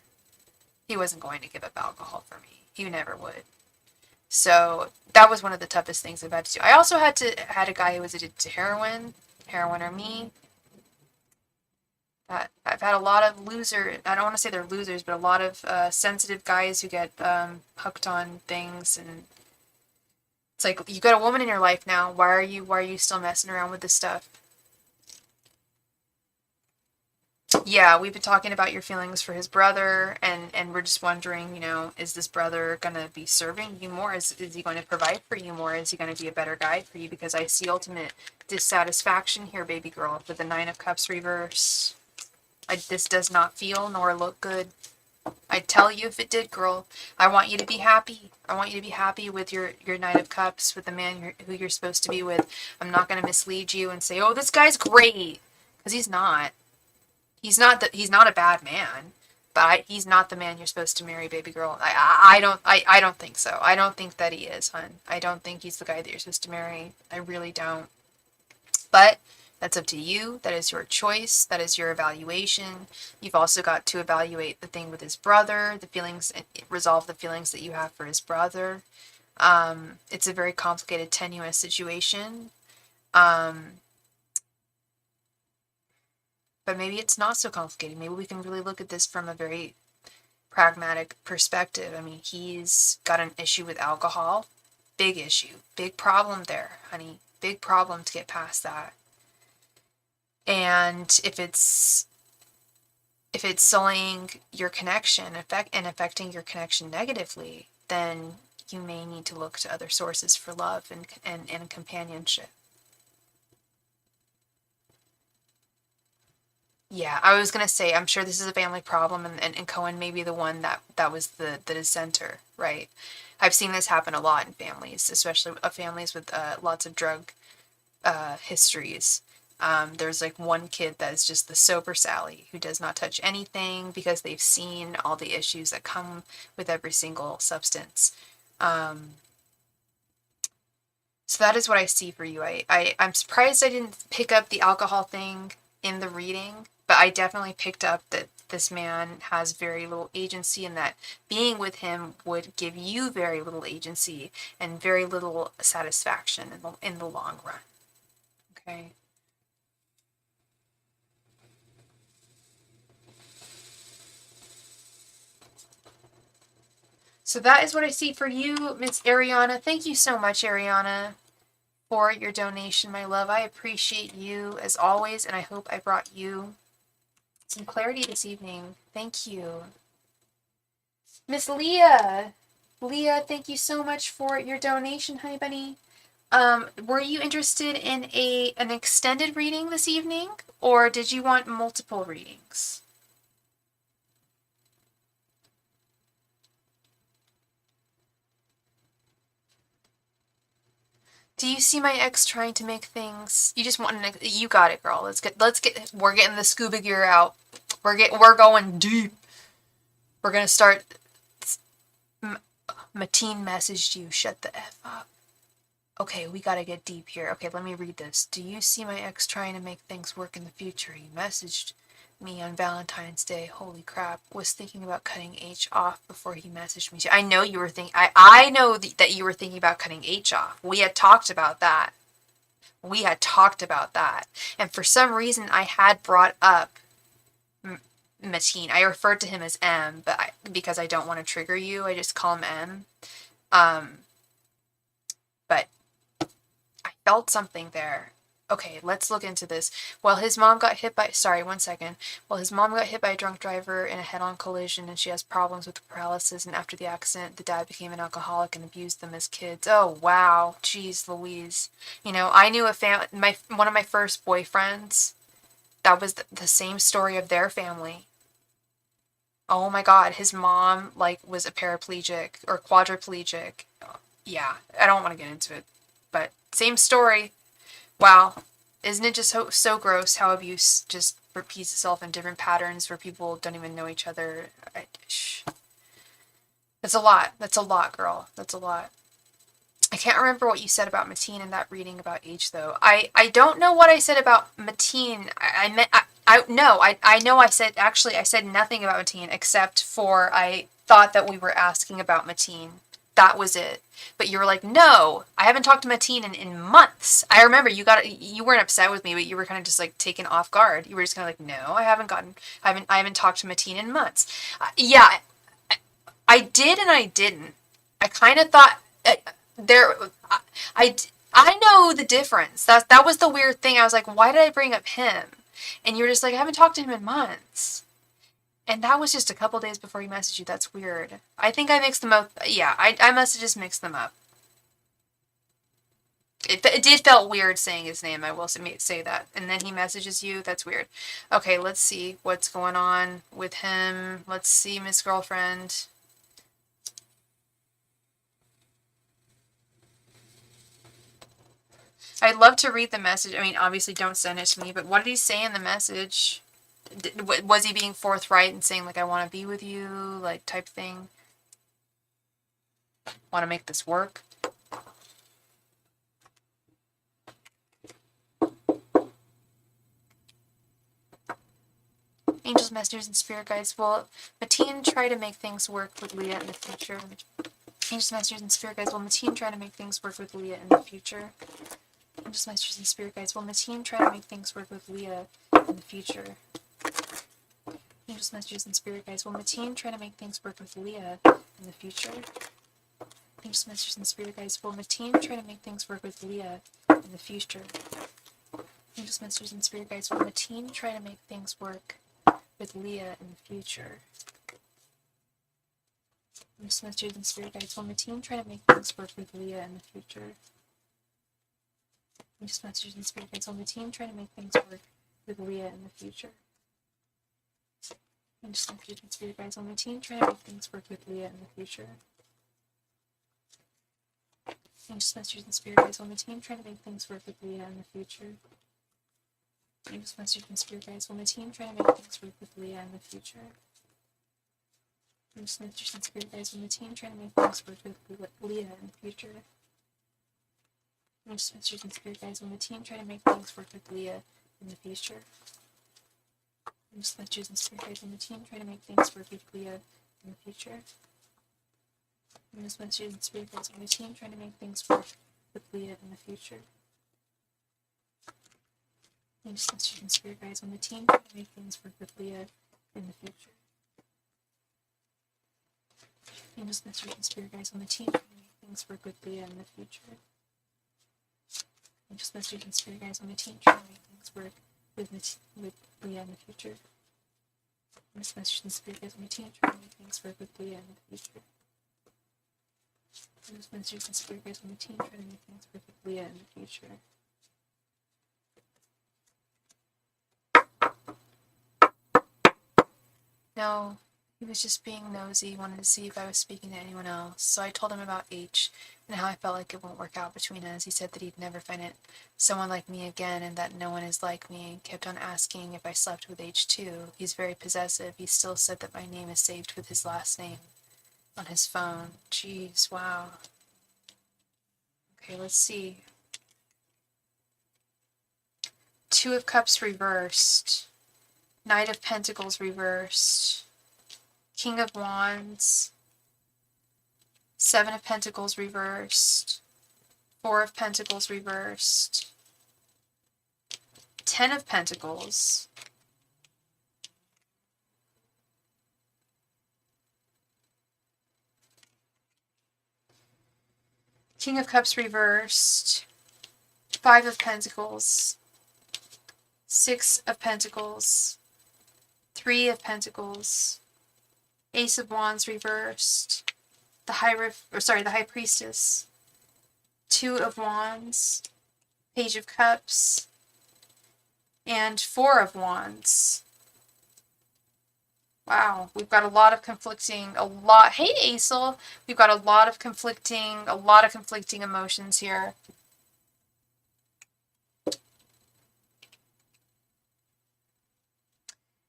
A: He wasn't going to give up alcohol for me. He never would. So that was one of the toughest things I've had to do. I also had a guy who was addicted to heroin or me. I've had a lot of I don't want to say they're losers, but a lot of sensitive guys who get hooked on things, and it's like, you got a woman in your life now. Why are you still messing around with this stuff? Yeah, we've been talking about your feelings for his brother, and we're just wondering, is this brother going to be serving you more? Is he going to provide for you more? Is he going to be a better guide for you? Because I see ultimate dissatisfaction here, baby girl, with the Nine of Cups reverse. This does not feel nor look good. I'd tell you if it did, girl. I want you to be happy. I want you to be happy with your Knight of Cups, with the man who you're supposed to be with. I'm not going to mislead you and say, oh, this guy's great, because he's not. He's not a bad man, but he's not the man you're supposed to marry, baby girl. I don't think so. I don't think that he is, hun. I don't think he's the guy that you're supposed to marry. I really don't. But that's up to you. That is your choice. That is your evaluation. You've also got to evaluate the thing with his brother, the feelings, resolve the feelings that you have for his brother. It's a very complicated, tenuous situation.
B: But maybe it's not so complicated. Maybe we can really look at this from a very pragmatic perspective. I mean, he's got an issue with alcohol. Big issue. Big problem there, honey. Big problem to get past that. And if it's sullying your connection and affecting your connection negatively, then you may need to look to other sources for love and companionship. Yeah, I was going to say, I'm sure this is a family problem, and Cohen may be the one that was the dissenter, right? I've seen this happen a lot in families, especially families with lots of drug histories. There's like one kid that is just the sober Sally who does not touch anything because they've seen all the issues that come with every single substance. So that is what I see for you. I'm surprised I didn't pick up the alcohol thing in the reading, but I definitely picked up that this man has very little agency and that being with him would give you very little agency and very little satisfaction in the long run. Okay. So that is what I see for you, Miss Ariana. Thank you so much, Ariana, for your donation, my love. I appreciate you as always, and I hope I brought you some clarity this evening. Thank you. Miss Leah. Leah, thank you so much for your donation, honey bunny. Were you interested in an extended reading this evening, or did you want multiple readings? Do you see my ex trying to make things? You just want you got it, girl. We're getting the scuba gear out. We're going deep. We're gonna start. Mateen messaged you. Shut the F up. Okay, we gotta get deep here. Okay, let me read this. Do you see my ex trying to make things work in the future? He messaged me on Valentine's Day. Holy crap. Was thinking about cutting H off before he messaged me. I know you were thinking, I know that you were thinking about cutting H off. We had talked about that. And for some reason, I had brought up Mateen. I referred to him as M, but because I don't want to trigger you, I just call him M. But I felt something there. Okay, let's look into this. Well, his mom got hit by... Sorry, one second. Well, his mom got hit by a drunk driver in a head-on collision, and she has problems with paralysis, and after the accident, the dad became an alcoholic and abused them as kids. Oh, wow. Jeez Louise. You know, I knew one of my first boyfriends, that was the same story of their family. Oh my god, his mom, like, was a paraplegic, or quadriplegic. Yeah, I don't want to get into it, but same story. Wow. Isn't it just so gross how abuse just repeats itself in different patterns where people don't even know each other? That's a lot. That's a lot, girl. That's a lot. I can't remember what you said about Mateen in that reading about age, though. I don't know what I said about Mateen. I know I said nothing about Mateen except for I thought that we were asking about Mateen. That was it. But you were like, no, I haven't talked to Mateen in months. I remember you weren't upset with me, but you were kind of just like taken off guard. You were just kind of like, no, I haven't talked to Mateen in months. Yeah, I did and I didn't. I kind of thought I know the difference. That was the weird thing. I was like, why did I bring up him? And you were just like, I haven't talked to him in months. And that was just a couple days before he messaged you. That's weird. I think I mixed them up. Yeah, I must have just mixed them up. It did felt weird saying his name. I will say that. And then he messages you. That's weird. Okay, let's see what's going on with him. Let's see, Miss Girlfriend. I'd love to read the message. I mean, obviously don't send it to me, but what did he say in the message? Was he being forthright and saying, like, I want to be with you, like, type thing? Want to make this work? Angels, messengers, and spirit guides. Will Mateen try to make things work with Leah in the future? Angels, messengers, and spirit guides. Will Mateen try to make things work with Leah in the future?
A: Angels, messages, and spirit guides, will Mateen try to make things work with Leah in the future? Angels, messages, and spirit guides, will Mateen try to make things work with Leah in the future? Angels, messages, and spirit guides, will Mateen try to make things work with Leah in the future? Angels, messages, and spirit guides, will Mateen try to make things work with Leah in the future? Angels, messages, and spirit guides, will Mateen try to make things work with Leah in the future? Angels, messages, and spirit guides, will Mateen try to make things work with Leah in the future? Angels, messages, and spirit guides, will Mateen try to make things work with Leah in the future? Angels, messages, and spirit guides, will Mateen try to make things work with Leah in the future? Angels, messages, and spirit guides, will Mateen try to make things work with Leah in the future? Angels, messages, and spirit guides, will Mateen try to make things work with Leah in the future? Angels, messages, and spirit guides, will Mateen try to make things work with Leah in the future? Angels, messages, and spirit guides, will Mateen try to make things work with Leah in the future? Angels, messages, and spirit guides, will Mateen try to make things work with Leah in the future? Angels, messages, and spirit guides, will Mateen try to make things work with Leah in the future? Angels, messages, and spirit guides, will Mateen try to make things work with Leah in the future? Angels, messages, and spirit guides, will Mateen try to make things work with Leah in the future? Angels, messages, and spirit guides, will Mateen try to make things work with Leah in the future? Angels, messages, and spirit guides, will Mateen try to make things work with Leah in the future? No, he was just being nosy, wanted to see if I was speaking to anyone else. So I told him about H and how I felt like it won't work out between us. He said that he'd never find someone like me again and that no one is like me, and kept on asking if I slept with H too. He's very possessive. He still said that my name is saved with his last name on his phone. Jeez, wow. Okay, let's see. Two of Cups reversed. Knight of Pentacles reversed. King of Wands. Seven of Pentacles reversed. Four of Pentacles reversed. 10 of Pentacles. King of Cups reversed. 5 of Pentacles. 6 of Pentacles. 3 of Pentacles. Ace of Wands reversed. The High Priestess. 2 of Wands. Page of Cups. And 4 of Wands. Wow, we've got a lot of conflicting, hey Aesel! We've got a lot of conflicting emotions here.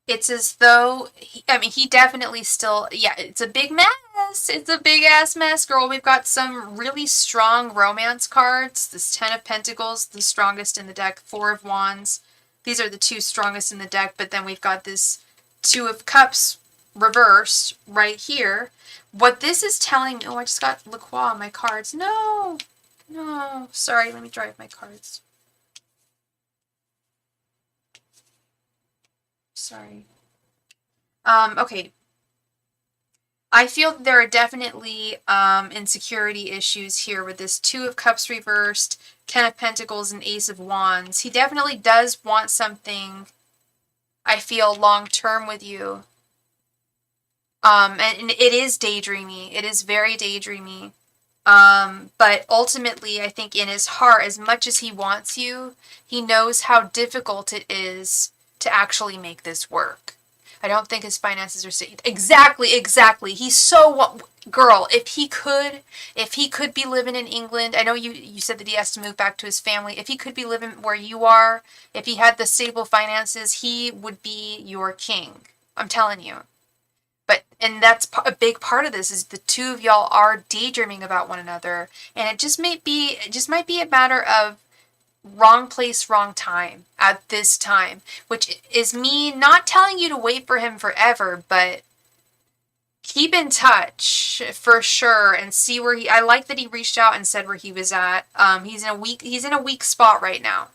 A: It's as though, he definitely still, yeah, it's a big mess. It's a big ass mess, girl. We've got some really strong romance cards. This 10 of Pentacles, the strongest in the deck. 4 of Wands. These are the two strongest in the deck, but then we've got this 2 of Cups reversed right here. What this is telling me, oh, I just got La Croix on my cards. No, sorry, let me drive my cards. Sorry. Okay. I feel there are definitely insecurity issues here with this 2 of Cups reversed, 10 of Pentacles, and Ace of Wands. He definitely does want something, I feel, long-term with you. And it is daydreamy. It is very daydreamy. But ultimately, I think in his heart, as much as he wants you, he knows how difficult it is to actually make this work. I don't think his finances are safe. Exactly. He's so, girl, if he could be living in England, I know you said that he has to move back to his family. If he could be living where you are, if he had the stable finances, he would be your king. I'm telling you. And that's a big part of this, is the two of y'all are daydreaming about one another, and it just might be a matter of wrong place, wrong time at this time, which is me not telling you to wait for him forever, but
B: keep in touch for sure and see where I like that he reached out and said where he was at. He's in a weak spot right now.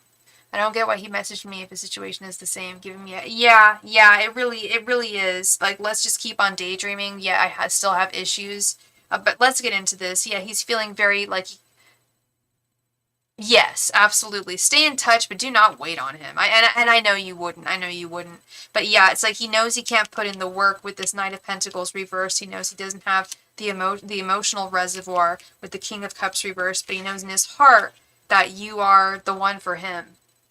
B: I don't get why he messaged me if the situation is the same, giving me it really is. Like, let's just keep on daydreaming. Yeah, still have issues. But let's get into this. Yeah, he's feeling very, like, yes, absolutely. Stay in touch, but do not wait on him. I know you wouldn't. I know you wouldn't. But yeah, it's like he knows he can't put in the work with this Knight of Pentacles reversed. He knows he doesn't have the emotional reservoir with the King of Cups reversed, but he knows in his heart that you are the one for him.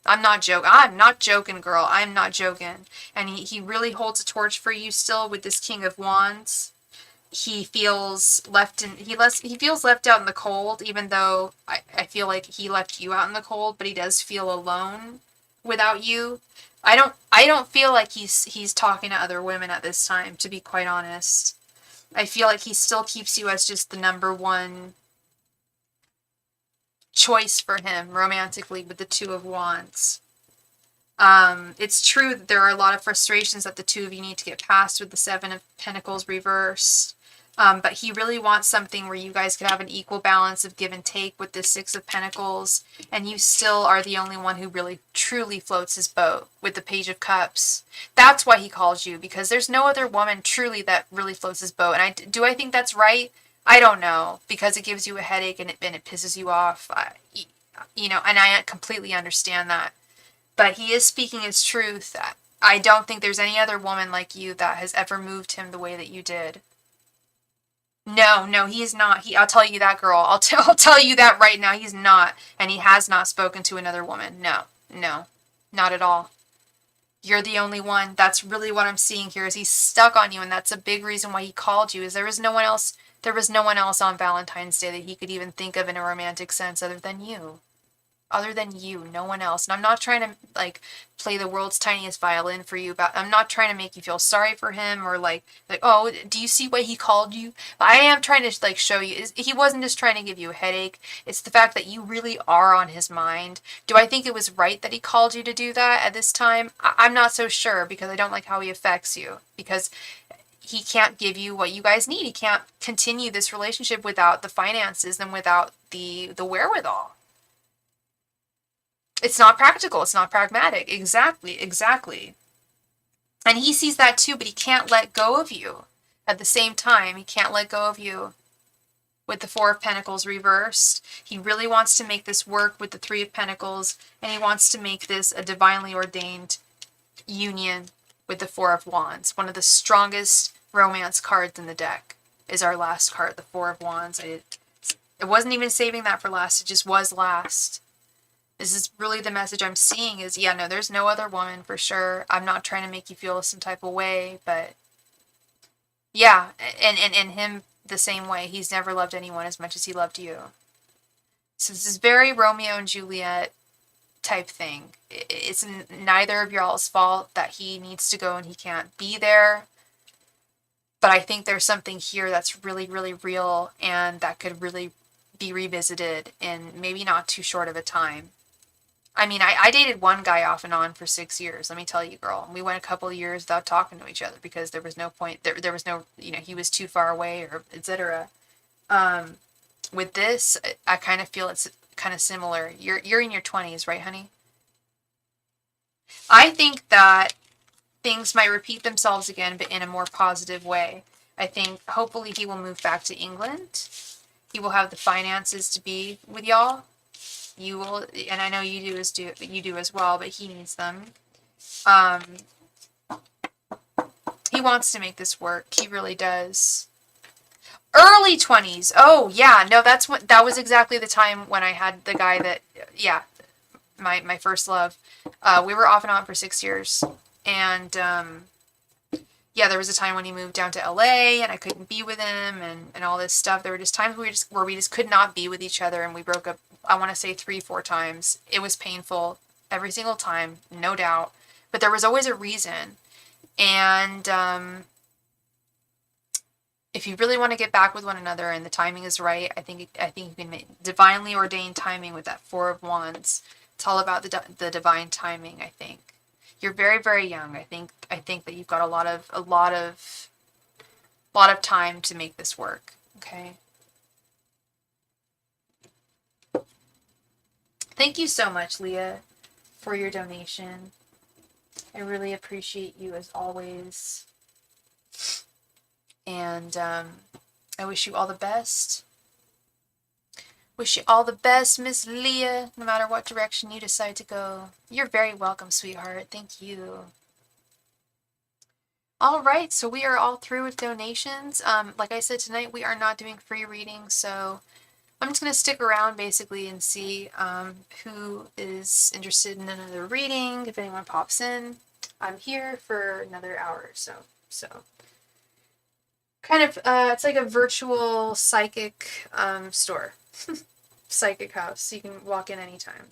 B: I'm not joking, girl. I'm not joking. And he really holds a torch for you still with this King of Wands. He feels he feels left out in the cold, even though I feel like he left you out in the cold, but he does feel alone without you. I don't feel like he's talking to other women at this time, to be quite honest. I feel like he still keeps you as just the number one choice for him romantically with the Two of Wands. It's true that there are a lot of frustrations that the two of you need to get past with the Seven of Pentacles reversed. But he really wants something where you guys could have an equal balance of give and take with the Six of Pentacles, and you still are the only one who really truly floats his boat with the Page of Cups. That's why he calls you, because there's no other woman truly that really floats his boat. And I think that's right? I don't know, because it gives you a headache and it pisses you off. And I completely understand that. But he is speaking his truth. I don't think there's any other woman like you that has ever moved him the way that you did. No, he is not. I'll tell you that, girl. I'll tell you that right now. He's not. And he has not spoken to another woman. No, not at all. You're the only one. That's really what I'm seeing here, is he's stuck on you, and that's a big reason why he called you, is there was no one else on Valentine's Day that he could even think of in a romantic sense other than you. No one else. And I'm not trying to, like, play the world's tiniest violin for you, but I'm not trying to make you feel sorry for him or like, oh, do you see why he called you? But I am trying to, like, show you, he wasn't just trying to give you a headache. It's the fact that you really are on his mind. Do I think it was right that he called you to do that at this time? I'm not so sure, because I don't like how he affects you, because he can't give you what you guys need. He can't continue this relationship without the finances and without the wherewithal. It's not practical. It's not pragmatic. Exactly. And he sees that too, but he can't let go of you. At the same time, he can't let go of you with the Four of Pentacles reversed. He really wants to make this work with the Three of Pentacles, and he wants to make this a divinely ordained union with the Four of Wands. One of the strongest romance cards in the deck is our last card, the Four of Wands. It wasn't even saving that for last. It just was last. This is really the message I'm seeing is, yeah, no, there's no other woman for sure. I'm not trying to make you feel some type of way, but yeah, and him the same way. He's never loved anyone as much as he loved you. So this is very Romeo and Juliet type thing. It's neither of y'all's fault that he needs to go and he can't be there. But I think there's something here that's really, really real, and that could really be revisited in maybe not too short of a time. I mean, I dated one guy off and on for 6 years. Let me tell you, girl. We went a couple of years without talking to each other because there was no point. There was no, he was too far away or etc. With this, I kind of feel it's kind of similar. You're in your 20s, right, honey? I think that things might repeat themselves again, but in a more positive way. I think hopefully he will move back to England. He will have the finances to be with y'all. You will, and I know you do as well, but he needs them. He wants to make this work. He really does. Early 20s. Oh, yeah. No, that was exactly the time when I had the guy that, yeah, my first love. We were off and on for 6 years. And, yeah, there was a time when he moved down to LA and I couldn't be with him and all this stuff. There were just times where we just could not be with each other, and we broke up, I want to say 3-4 times. It was painful every single time, no doubt. But there was always a reason. And if you really want to get back with one another and the timing is right, I think you can make divinely ordained timing with that Four of Wands. It's all about the divine timing, I think. You're very, very young. I think that you've got a lot of a lot of time to make this work. Okay. Thank you so much, Leah, for your donation. I really appreciate you as always. And I wish you all the best. Wish you all the best, Miss Leah, no matter what direction you decide to go. You're very welcome, sweetheart. Thank you. All right, so we are all through with donations. Like I said, tonight we are not doing free readings, so I'm just going to stick around basically and see who is interested in another reading, if anyone pops in. I'm here for another hour or so. So, kind of, it's like a virtual psychic store. Psychic house. You can walk in anytime.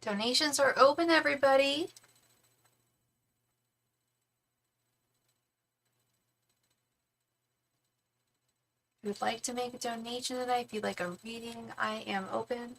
B: Donations are open, everybody. If you would like to make a donation tonight, if you'd like a reading, I am open.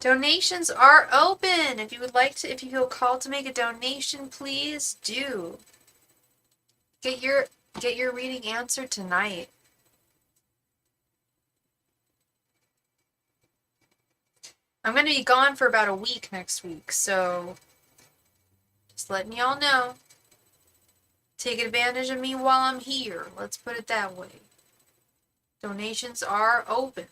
B: Donations are open. If you would like to, if you feel called to make a donation, please do. Get your reading answered tonight. I'm going to be gone for about a week next week, so just letting y'all know. Take advantage of me while I'm here. Let's put it that way. Donations are open.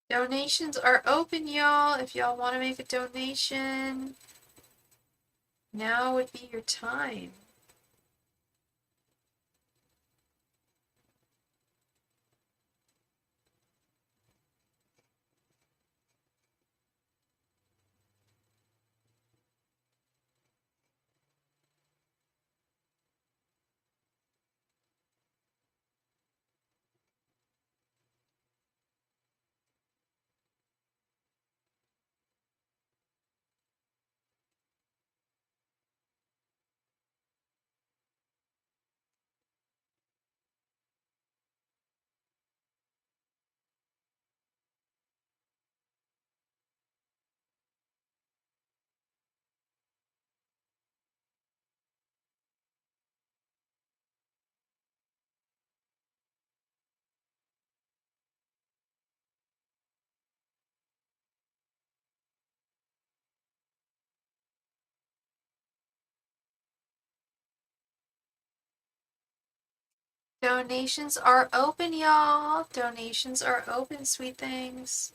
B: Donations are open, y'all. If y'all want to make a donation, now would be your time. Donations are open, y'all. Donations are open, sweet things.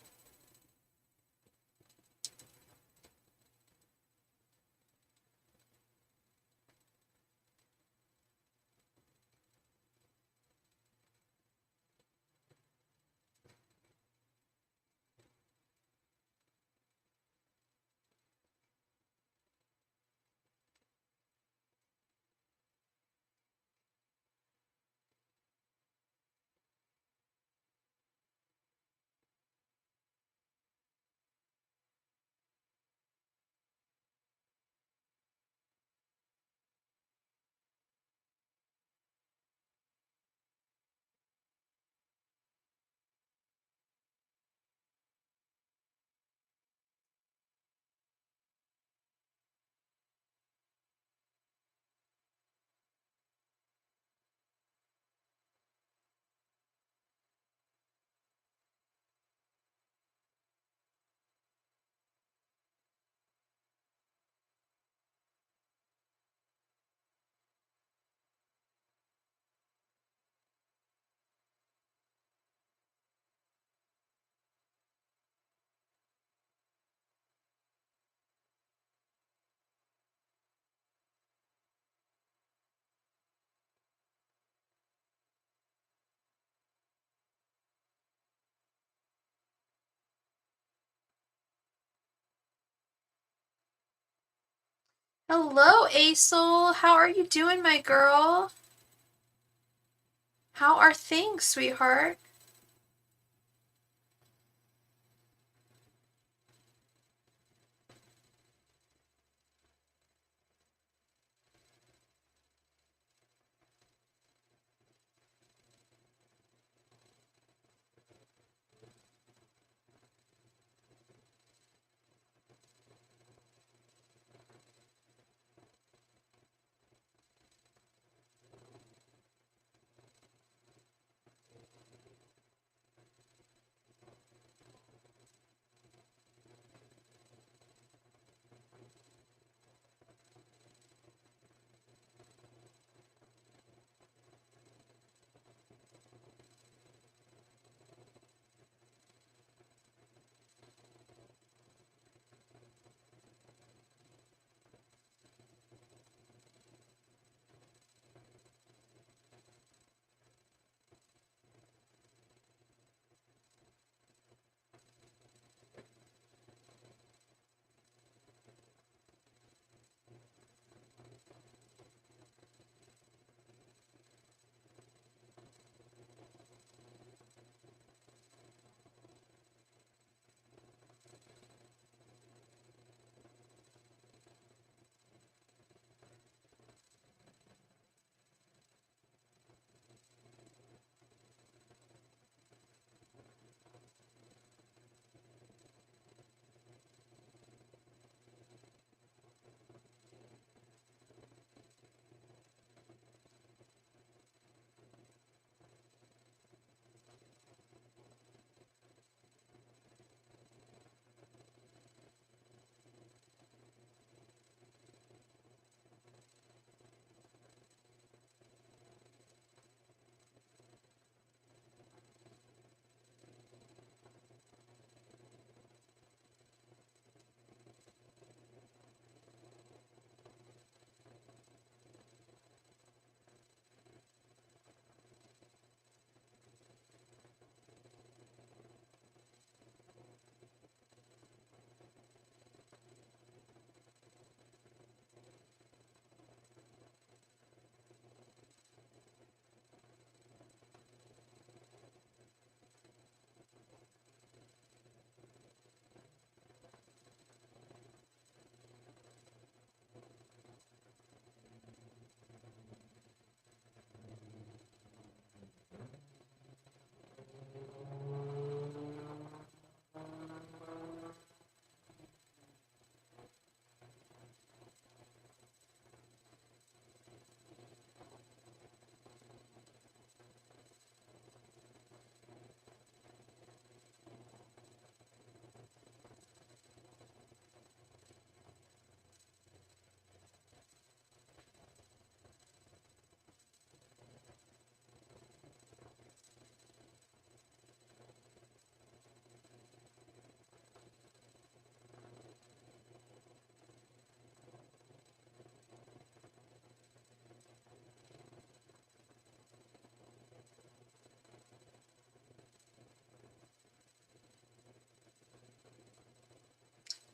B: Hello, Aisel. How are you doing, my girl? How are things, sweetheart?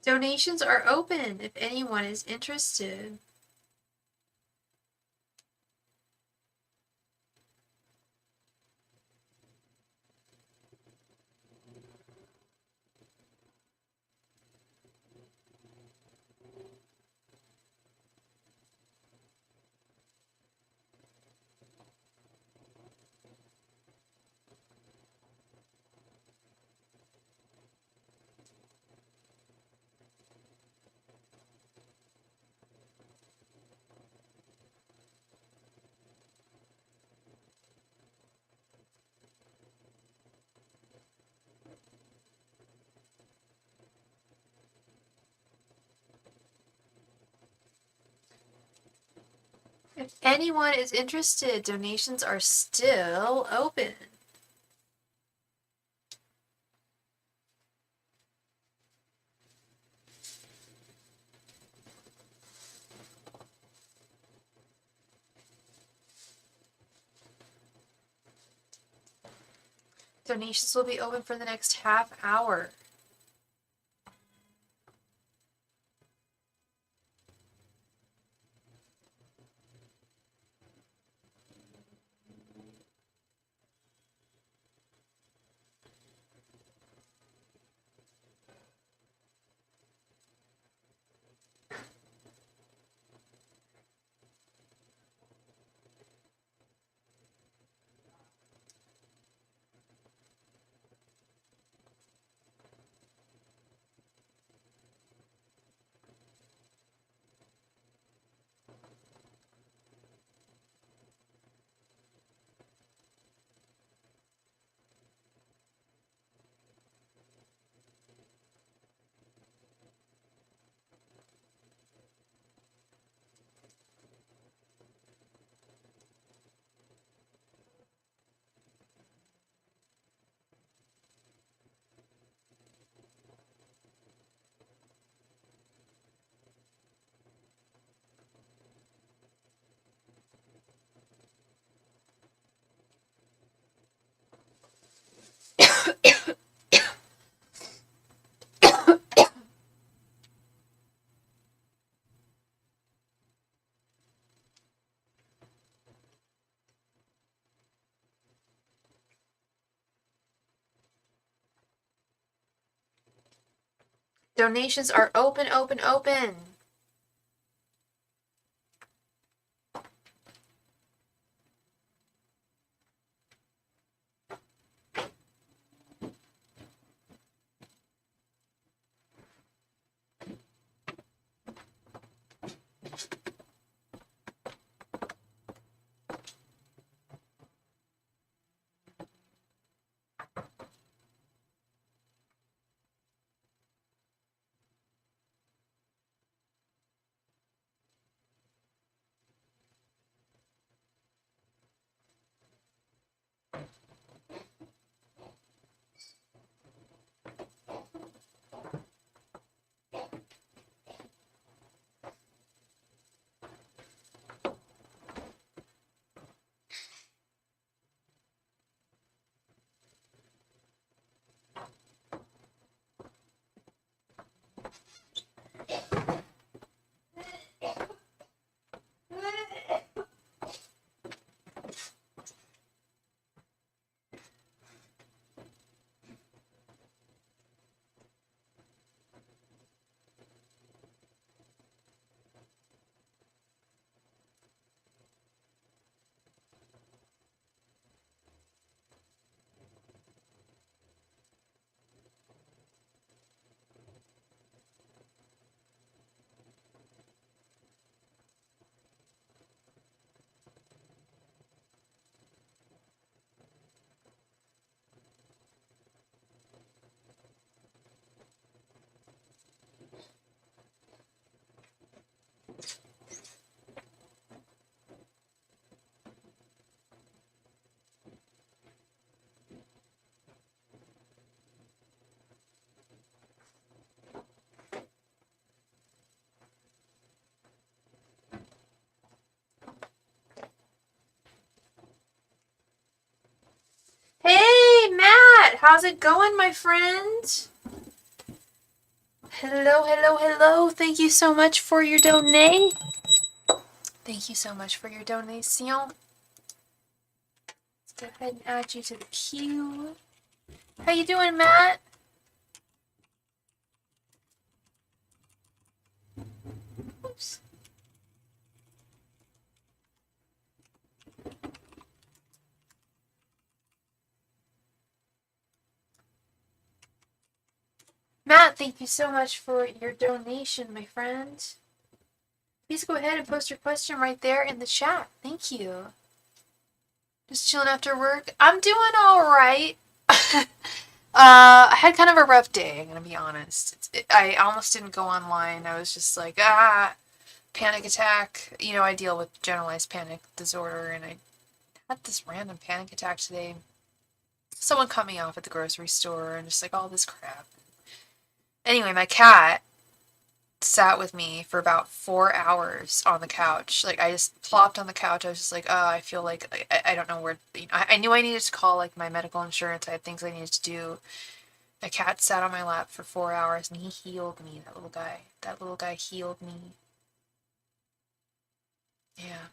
B: Donations are open if anyone is interested. If anyone is interested, donations are still open. Donations will be open for the next half hour. Donations are open, open, open. Hey, Matt! How's it going, my friend? Hello, hello, hello. Thank you so much for your donate. Thank you so much for your donation. Let's go ahead and add you to the queue. How you doing, Matt? Oops. Matt, thank you so much for your donation, my friend. Please go ahead and post your question right there in the chat. Thank you. Just chilling after work. I'm doing all right. I had kind of a rough day, I'm gonna be honest. I almost didn't go online. I was just like, panic attack. You know, I deal with generalized panic disorder, and I had this random panic attack today. Someone cut me off at the grocery store, and just like all this crap. Anyway, my cat sat with me for about 4 hours on the couch. Like, I just plopped on the couch. I was just like, oh, I feel like I don't know where. You know, I knew I needed to call like my medical insurance. I had things I needed to do. My cat sat on my lap for 4 hours, and he healed me. That little guy. That little guy healed me. Yeah.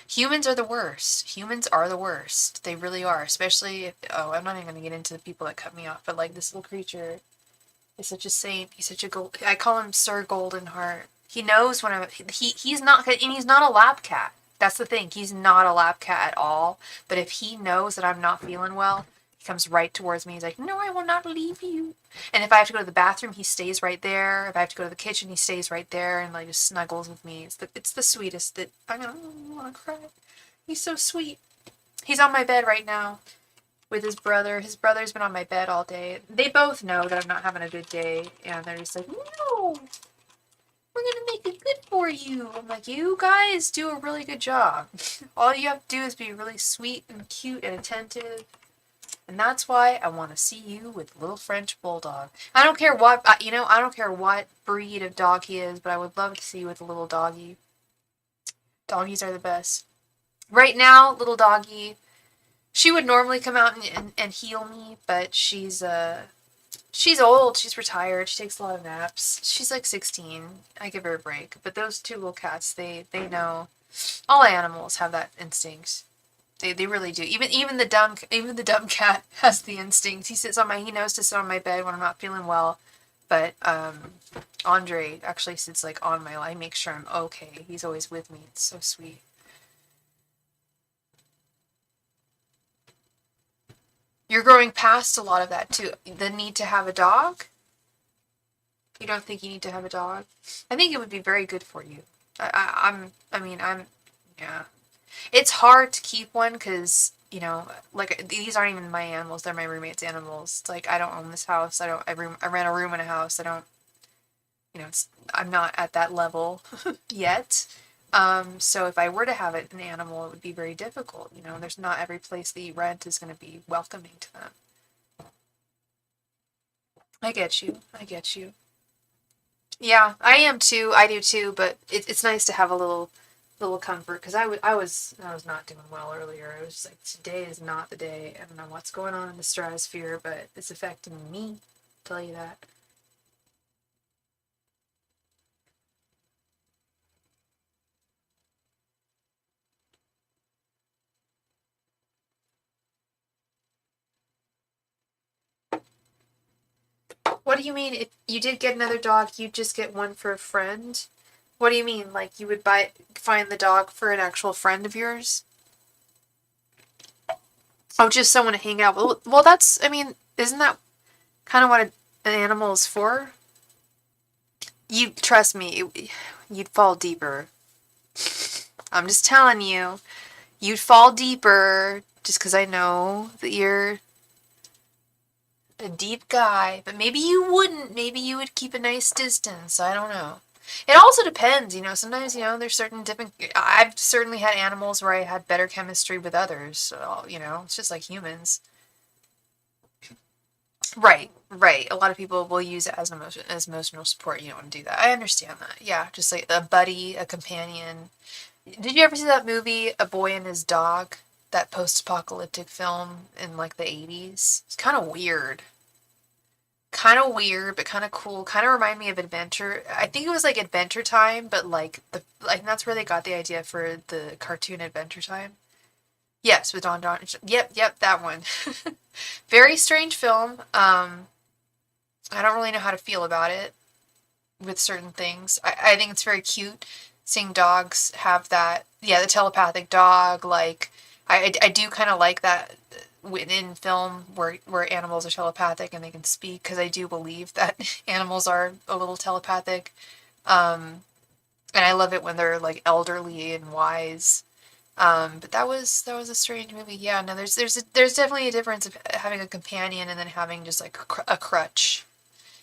B: Humans are the worst. Humans are the worst. They really are. Especially if, oh, I'm not even going to get into the people that cut me off, but like this little creature is such a saint. He's such a gold. I call him Sir Golden Heart. He knows when I'm. He's not, and he's not a lap cat. That's the thing. He's not a lap cat at all. But if he knows that I'm not feeling well, he comes right towards me. He's like, "No, I will not leave you." And if I have to go to the bathroom, he stays right there. If I have to go to the kitchen, he stays right there and like just snuggles with me. It's the sweetest. That I'm gonna want to cry. He's so sweet. He's on my bed right now with his brother. His brother's been on my bed all day. They both know that I'm not having a good day, and they're just like, "No, we're gonna make it good for you." I'm like, "You guys do a really good job. All you have to do is be really sweet and cute and attentive." And that's why I want to see you with little French bulldog. I don't care what, I don't care what breed of dog he is, but I would love to see you with a little doggy. Doggies are the best. Right now, little doggy, She would normally come out and heal me, but she's old. She's retired. She takes a lot of naps. She's like 16. I give her a break. But those two little cats, they know. All animals have that instinct. They really do. Even the dumb cat has the instinct. He knows to sit on my bed when I'm not feeling well. But Andre actually sits like on my lap. He makes sure I'm okay. He's always with me. It's so sweet. You're growing past a lot of that too. The need to have a dog. You don't think you need to have a dog? I think it would be very good for you. Yeah. It's hard to keep one because, like, these aren't even my animals. They're my roommate's animals. It's like, I don't own this house. I rent a room in a house. I don't, I'm not at that level yet. So if I were to have an animal, it would be very difficult. There's not every place that you rent is going to be welcoming to them. I get you. Yeah, I am too. I do too. But it's nice to have a little comfort because I was not doing well earlier. I was just like, today is not the day. I don't know what's going on in the stratosphere, but it's affecting me. I'll tell you that. What do you mean? If you did get another dog, you'd just get one for a friend? What do you mean? Like you would find the dog for an actual friend of yours? Oh, just someone to hang out with. Well, isn't that kind of what an animal is for? You trust me, you'd fall deeper. I'm just telling you, you'd fall deeper just because I know that you're a deep guy. But maybe you wouldn't. Maybe you would keep a nice distance. I don't know. It also depends, sometimes, there's certain different, I've certainly had animals where I had better chemistry with others, so, it's just like humans. Right. A lot of people will use it as emotional support. You don't want to do that. I understand that. Yeah, just like a buddy, a companion. Did you ever see that movie, A Boy and His Dog? That post-apocalyptic film in like the 80s? It's kind of weird. Kind of weird, but kind of cool. Kind of remind me of Adventure. I think it was like Adventure Time, but like that's where they got the idea for the cartoon Adventure Time. Yes, with Don. Yep, that one. Very strange film. I don't really know how to feel about it with certain things. I think it's very cute seeing dogs have that. Yeah, the telepathic dog. Like, I do kind of like that in film where animals are telepathic and they can speak because I do believe that animals are a little telepathic. And I love it when they're like elderly and wise. But that was a strange movie. Yeah, no, there's definitely a difference of having a companion and then having just like a crutch.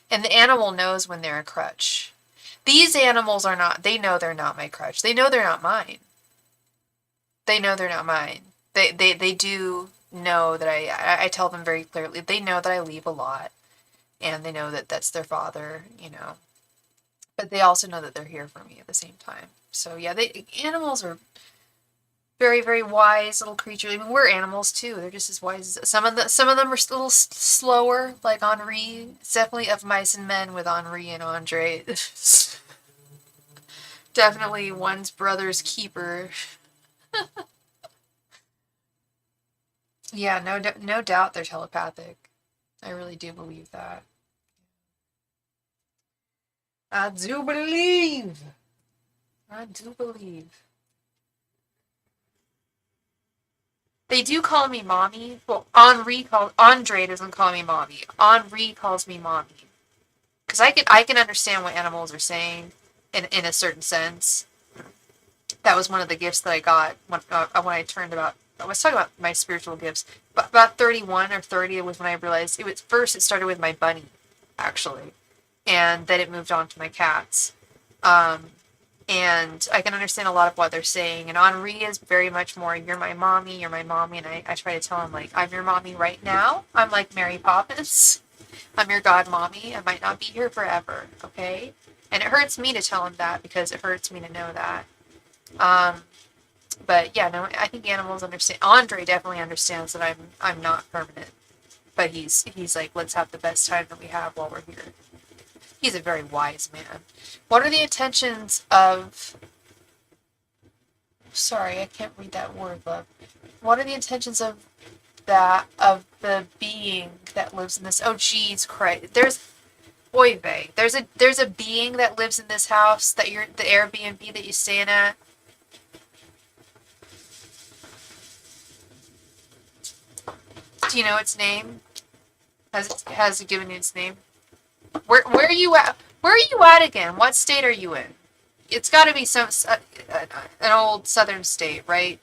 B: And the animal knows when they're a crutch. These animals are not. They know they're not my crutch. They know they're not mine. They know they're not mine. They do know that I tell them very clearly. They know that I leave a lot, and they know that that's their father. But they also know that they're here for me at the same time. So yeah, animals are very, very wise little creatures. I mean, we're animals too. They're just as wise as some of them are a little slower, like Henri. It's definitely of mice and men with Henri and Andre. Definitely one's brother's keeper. Yeah, no doubt they're telepathic. I really do believe that. I do believe. I do believe. They do call me mommy. Well, Andre doesn't call me mommy. Henri calls me mommy. Because I can understand what animals are saying in a certain sense. That was one of the gifts that I got when I turned about. I was talking about my spiritual gifts. But about 31 or 30 was when I realized it started with my bunny, actually, and then it moved on to my cats. Um, and I can understand a lot of what they're saying. And Henri is very much more, you're my mommy, and I try to tell him, like, I'm your mommy right now. I'm like Mary Poppins. I'm your god mommy. I might not be here forever, okay? And it hurts me to tell him that because it hurts me to know that. Um, But yeah, no, I think animals understand. Andre definitely understands that I'm not permanent. But he's like, let's have the best time that we have while we're here. He's a very wise man. What are the intentions of... Sorry, I can't read that word, love. What are the intentions of the being that lives in this? Oh, jeez, Christ. Oy vey. There's a being that lives in this house that you're, the Airbnb that you're staying at. Do you know its name? Has it given you its name? Where are you at? Where are you at again? What state are you in? It's got to be an old southern state, right?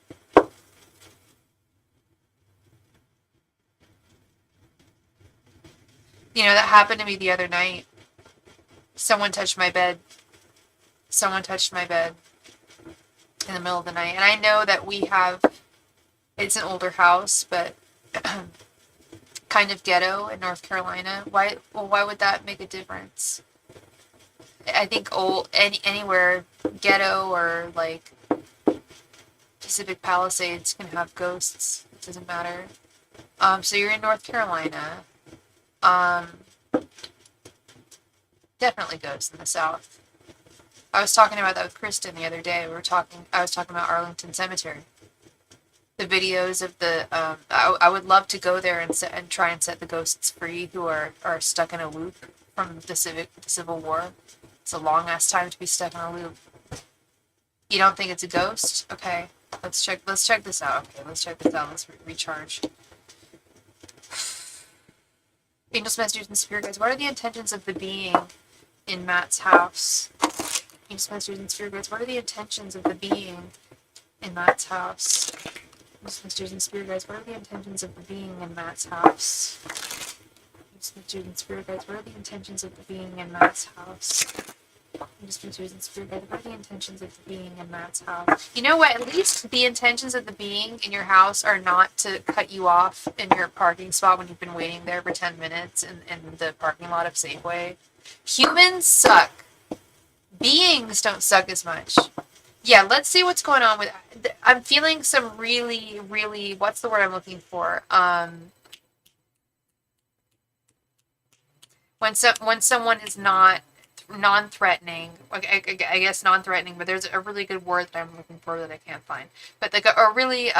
B: You know, that happened to me the other night. Someone touched my bed. Someone touched my bed in the middle of the night. And I know that it's an older house, but kind of ghetto in North Carolina. Why would that make a difference? I think anywhere ghetto or like Pacific Palisades can have ghosts. It doesn't matter. So you're in North Carolina. Definitely ghosts in the South. I was talking about that with Kristen the other day. I was talking about Arlington Cemetery. The videos of the, I would love to go there and try and set the ghosts free who are stuck in a loop from the Civil War. It's a long ass time to be stuck in a loop. You don't think it's a ghost? Okay, let's check this out. Okay, let's check this out. Let's recharge. Angels, messengers, and spirit guides. What are the intentions of the being in Matt's house? Angels, messengers, and spirit guides. What are the intentions of the being in Matt's house? Angels, messengers, and spirit guides. What are the intentions of the being in Matt's house? Angels, messengers, and spirit guides. What are the intentions of the being in Matt's house? Angels, messengers, and spirit guides. What are the intentions of the being in Matt's house? You know what? At least the intentions of the being in your house are not to cut you off in your parking spot when you've been waiting there for 10 minutes in the parking lot of Safeway. Humans suck. Beings don't suck as much. Yeah, let's see what's going on with... I'm feeling some really, really... What's the word I'm looking for? When someone is not non-threatening, I guess non-threatening, but there's a really good word that I'm looking for that I can't find. But like a really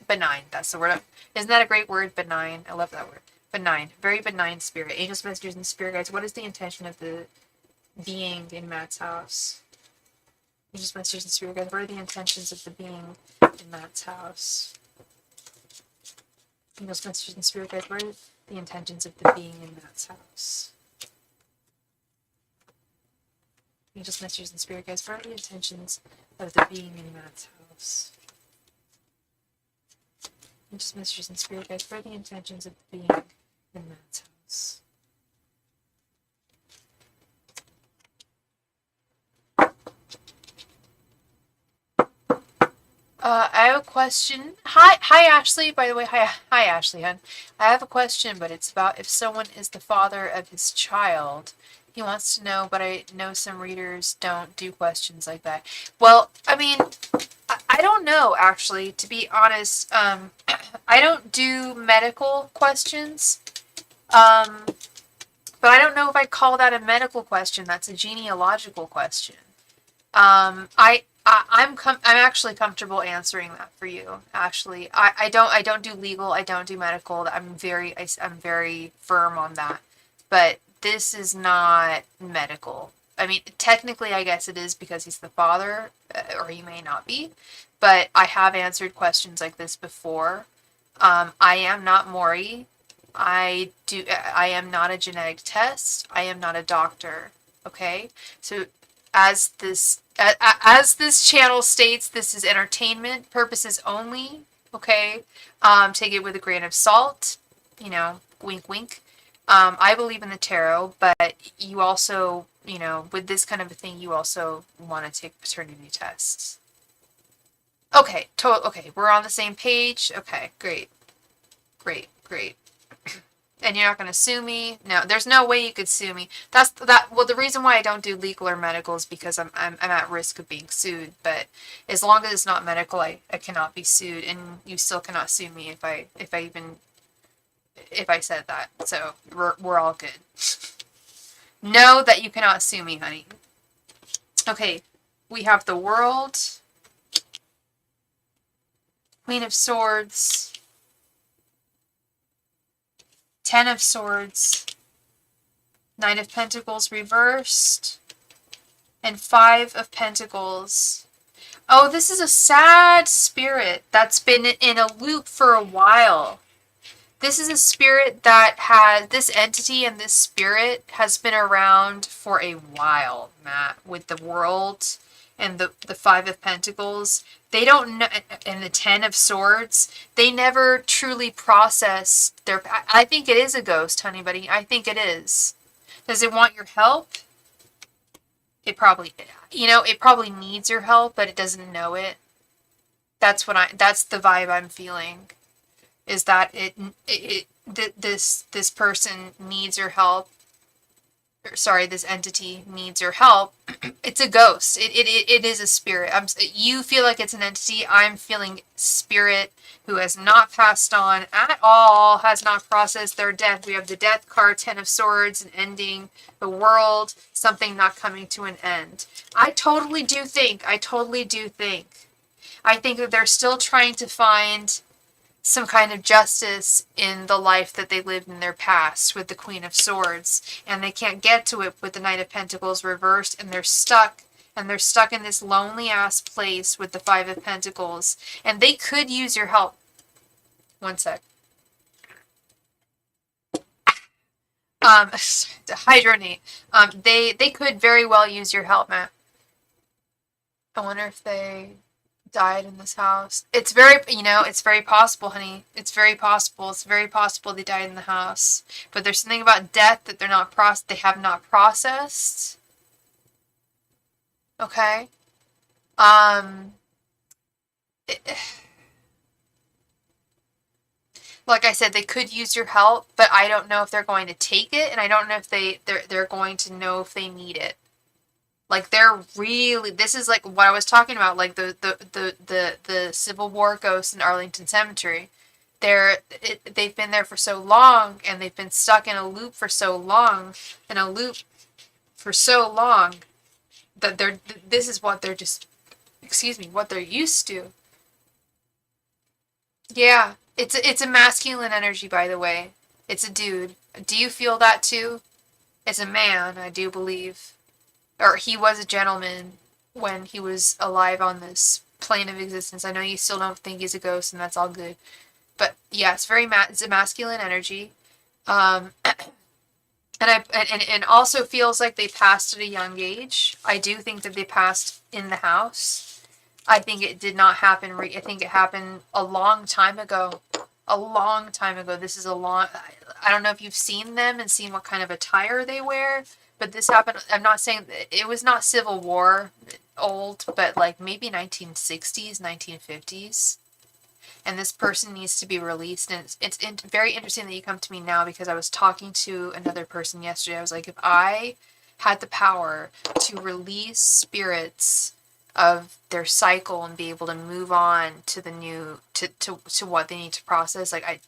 B: benign, that's the word. Isn't that a great word? Benign. I love that word. Benign. Very benign spirit. Angels, messengers, and spirit guides. What is the intention of the being in Matt's house? Angels, messengers, and spirit guides. What are the intentions of the being in Matt's house? Angels, messengers, and spirit guides. What are the intentions of the being in Matt's house? Angels, messengers, and spirit guides. What are the intentions of the being in Matt's house? Angels, messengers, and spirit guides. What are the intentions of the being in Matt's house? I have a question. Hi, Ashley. By the way, hi, Ashley, hon. I have a question, but it's about if someone is the father of his child. He wants to know, but I know some readers don't do questions like that. Well, I mean, I don't know, actually, to be honest. I don't do medical questions. But I don't know if I call that a medical question. That's a genealogical question. I'm actually comfortable answering that for you, Ashley. I don't do legal. I don't do medical. I'm very firm on that. But this is not medical. I mean, technically, I guess it is because he's the father, or he may not be. But I have answered questions like this before. I am not Maury. I am not a genetic test. I am not a doctor. Okay? So as this channel states, this is entertainment purposes only. Okay? Take it with a grain of salt. You know, wink wink. I believe in the tarot, but you also, you know, with this kind of a thing, you also want to take paternity tests. Okay, okay, we're on the same page. Okay, great. Great, great. And you're not going to sue me? No, there's no way you could sue me. Well, the reason why I don't do legal or medical is because I'm at risk of being sued. But as long as it's not medical, I cannot be sued, and you still cannot sue me if I said that. So we're all good. Know that you cannot sue me, honey. Okay, we have the World, Queen of Swords, Ten of Swords, Knight of Pentacles reversed, and Five of Pentacles. Oh, this is a sad spirit that's been in a loop for a while. This is a spirit that this entity and this spirit has been around for a while, Matt, with the World and the Five of Pentacles. They don't know, and the Ten of Swords, they never truly process their, I think it is a ghost, honey buddy. I think it is. Does it want your help? It probably, it probably needs your help, but it doesn't know it. That's the vibe I'm feeling. Is that this person needs your help. Sorry, this entity needs your help. It's a ghost. It is a spirit. You feel like it's an entity. I'm feeling spirit who has not passed on at all, has not processed their death. We have the Death card, Ten of Swords, an ending, the World, something not coming to an end. I totally do think that they're still trying to find some kind of justice in the life that they lived in their past with the Queen of Swords, and they can't get to it with the Knight of Pentacles reversed, and they're stuck in this lonely ass place with the Five of Pentacles, and they could use your help. One sec. Hydronate. They could very well use your help, Matt. I wonder if they died in this house. It's very possible, honey. It's very possible. It's very possible they died in the house. But there's something about death that they have not processed. Okay? Like I said, they could use your help, but I don't know if they're going to take it, and I don't know if they're going to know if they need it. Like, this is like what I was talking about, like the Civil War ghosts in Arlington Cemetery. They've been there for so long, and they've been stuck in a loop for so long, that this is what they're what they're used to. Yeah, it's a masculine energy, by the way. It's a dude. Do you feel that too? It's a man, I do believe. Or he was a gentleman when he was alive on this plane of existence. I know you still don't think he's a ghost, and that's all good. But yeah, it's it's a masculine energy. And also feels like they passed at a young age. I do think that they passed in the house. I think it did not happen. I think it happened a long time ago. A long time ago. I don't know if you've seen them and seen what kind of attire they wear. But this happened, I'm not saying, it was not Civil War old, but like maybe 1960s, 1950s. And this person needs to be released. And it's very interesting that you come to me now, because I was talking to another person yesterday. I was like, if I had the power to release spirits of their cycle and be able to move on to the new, to what they need to process, I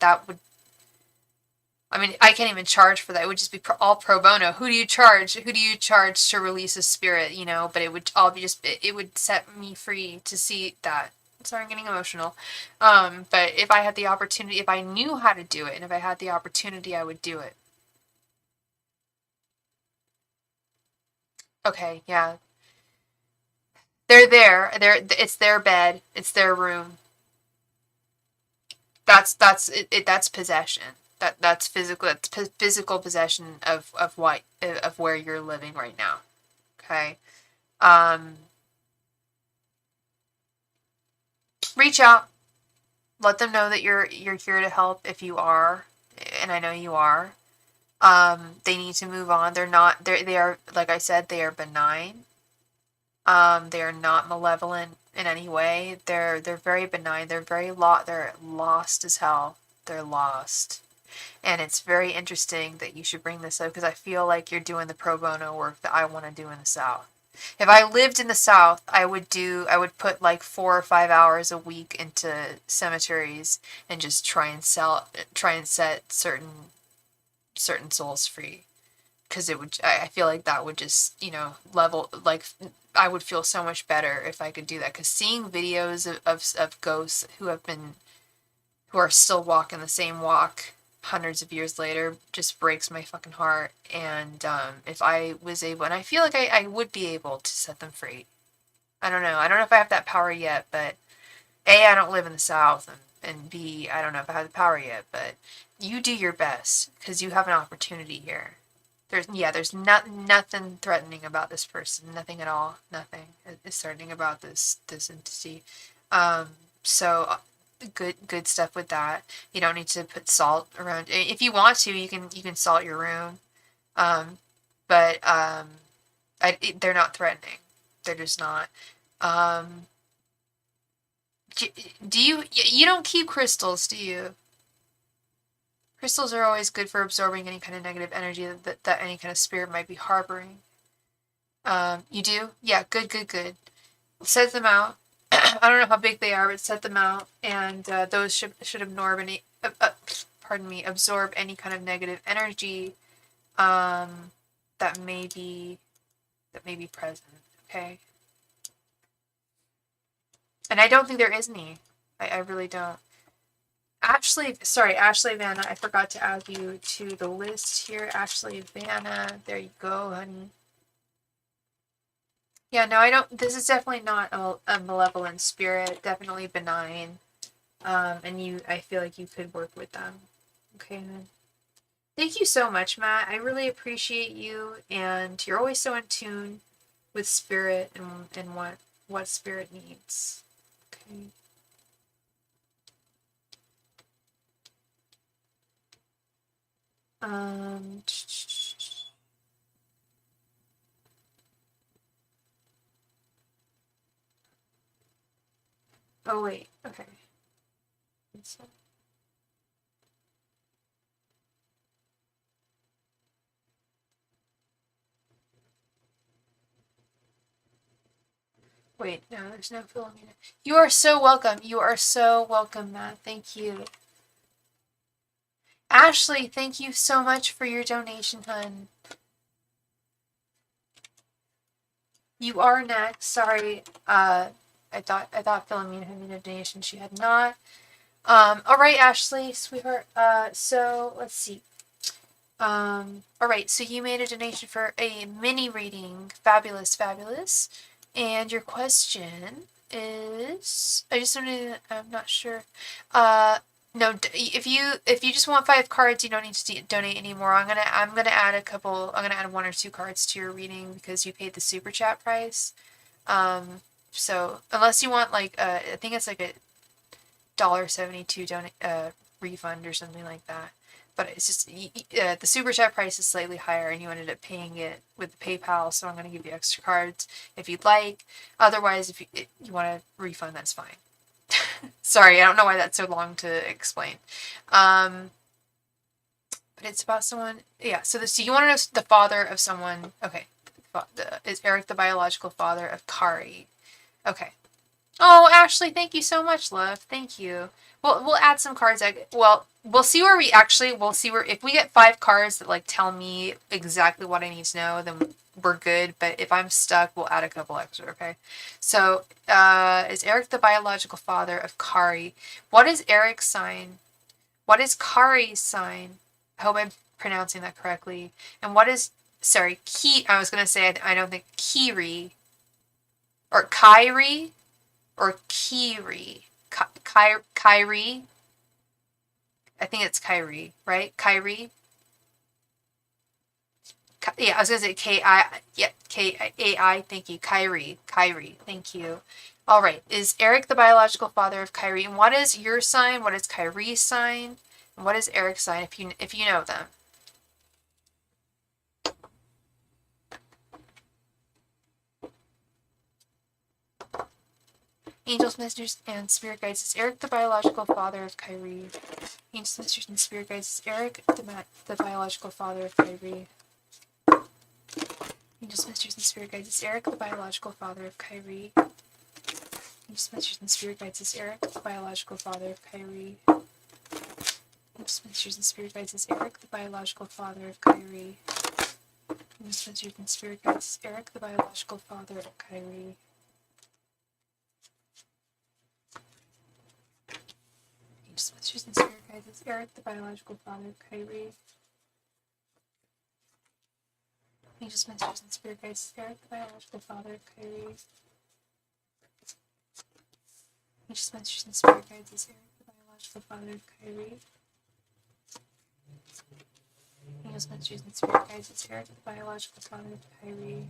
B: can't even charge for that. It would just be all pro bono. Who do you charge? Who do you charge to release a spirit? But it would all be it would set me free to see that. Sorry, I'm getting emotional. But if I had the opportunity, if I knew how to do it, and if I had the opportunity, I would do it. Okay, yeah. They're there. It's their bed. It's their room. That's possession. That's physical. That's physical possession of where you're living right now. Okay. Reach out. Let them know that you're here to help if you are, and I know you are. They need to move on. They are, like I said, they are benign. They are not malevolent in any way. They're very benign. They're lost as hell. They're lost. And it's very interesting that you should bring this up because I feel like you're doing the pro bono work that I want to do in the South. If I lived in the South, I would put like 4 or 5 hours a week into cemeteries and just try and set certain souls free. Because I feel like that would just, level, like, I would feel so much better if I could do that. Because seeing videos of ghosts who are still walking the same walk hundreds of years later just breaks my fucking heart. And if I was able, and I feel like I would be able to set them free. I don't know if I have that power yet, but A, I don't live in the South, and B, I don't know if I have the power yet, but you do your best because you have an opportunity here. There's nothing threatening about this person, nothing at all, nothing is threatening about this entity. So good stuff with that. You don't need to put salt around. If you want to, you can salt your room. But they're not threatening. They're just not. Do you don't keep crystals, do you? Crystals are always good for absorbing any kind of negative energy that any kind of spirit might be harboring. You do? Yeah, good. Set them out. I don't know how big they are, but set them out, and those should absorb any kind of negative energy that may be present. Okay. And I don't think there is any. I really don't. Ashley Vanna, I forgot to add you to the list here. Ashley Vanna, there you go, honey. Yeah, no, I don't. This is definitely not a malevolent spirit. Definitely benign. And I feel like you could work with them. Okay, then. Thank you so much, Matt. I really appreciate you, and you're always so in tune with spirit and what spirit needs. Okay. Oh wait, okay. Wait, no, there's no Philomena. You are so welcome. You are so welcome, Matt. Thank you. Ashley, thank you so much for your donation, hun. You are next. Sorry, I thought Philomena had made a donation. She had not. All right, Ashley, sweetheart. So let's see. All right. So you made a donation for a mini reading. Fabulous. And your question is, I'm not sure. No, if you just want 5 cards, you don't need to donate anymore. I'm gonna add a couple. I'm gonna add 1 or 2 cards to your reading because you paid the SuperChat price. So unless you want like I think it's like a $1.72 refund or something like that. But it's just the SuperChat price is slightly higher, and you ended up paying it with PayPal. So I'm going to give you extra cards if you'd like. Otherwise, if you want to refund, that's fine. Sorry, I don't know why that's so long to explain. But it's about someone. Yeah. So you want to know the father of someone? Okay. Is Eric the biological father of Kari? Okay. Oh, Ashley, thank you so much, love. Thank you. We'll add some cards. We'll see where if we get 5 cards that like tell me exactly what I need to know, then we're good. But if I'm stuck, we'll add a couple extra. Okay. So, is Eric the biological father of Kari? What is Eric's sign? What is Kari's sign? I hope I'm pronouncing that correctly. And what is I was gonna say I don't think Kiri or Kyrie. Or Kiri. Kyrie. I think it's Kyrie, right? Kyrie. Yeah, I was going to say K-I. Yeah, K-A-I. Thank you. Kyrie. Thank you. All right. Is Eric the biological father of Kyrie? And what is your sign? What is Kyrie's sign? And what is Eric's sign if you know them?
A: Angels, messengers, and spirit guides, is Eric the biological father of Kyrie? Angels, messengers, and spirit guides, is Eric the biological father of Kyrie? Angels, messengers, and spirit guides, is Eric the biological father of Kyrie? Angels, messengers, and spirit guides, is Eric the biological father of Kyrie? Angels, messengers, and spirit guides, is Eric the biological father of Kyrie? Angels, messengers, and spirit guides, is Eric the biological father of Kyrie? Angels, messengers, and spirit guides, is Eric the biological father of Kyrie? Angels, messengers, and spirit guides, is Eric the biological father of Kyrie? Angels, messengers, and spirit guides, is Eric the biological father of Kyrie? Angels, messengers, and spirit guides, is Eric the biological father of Kyrie?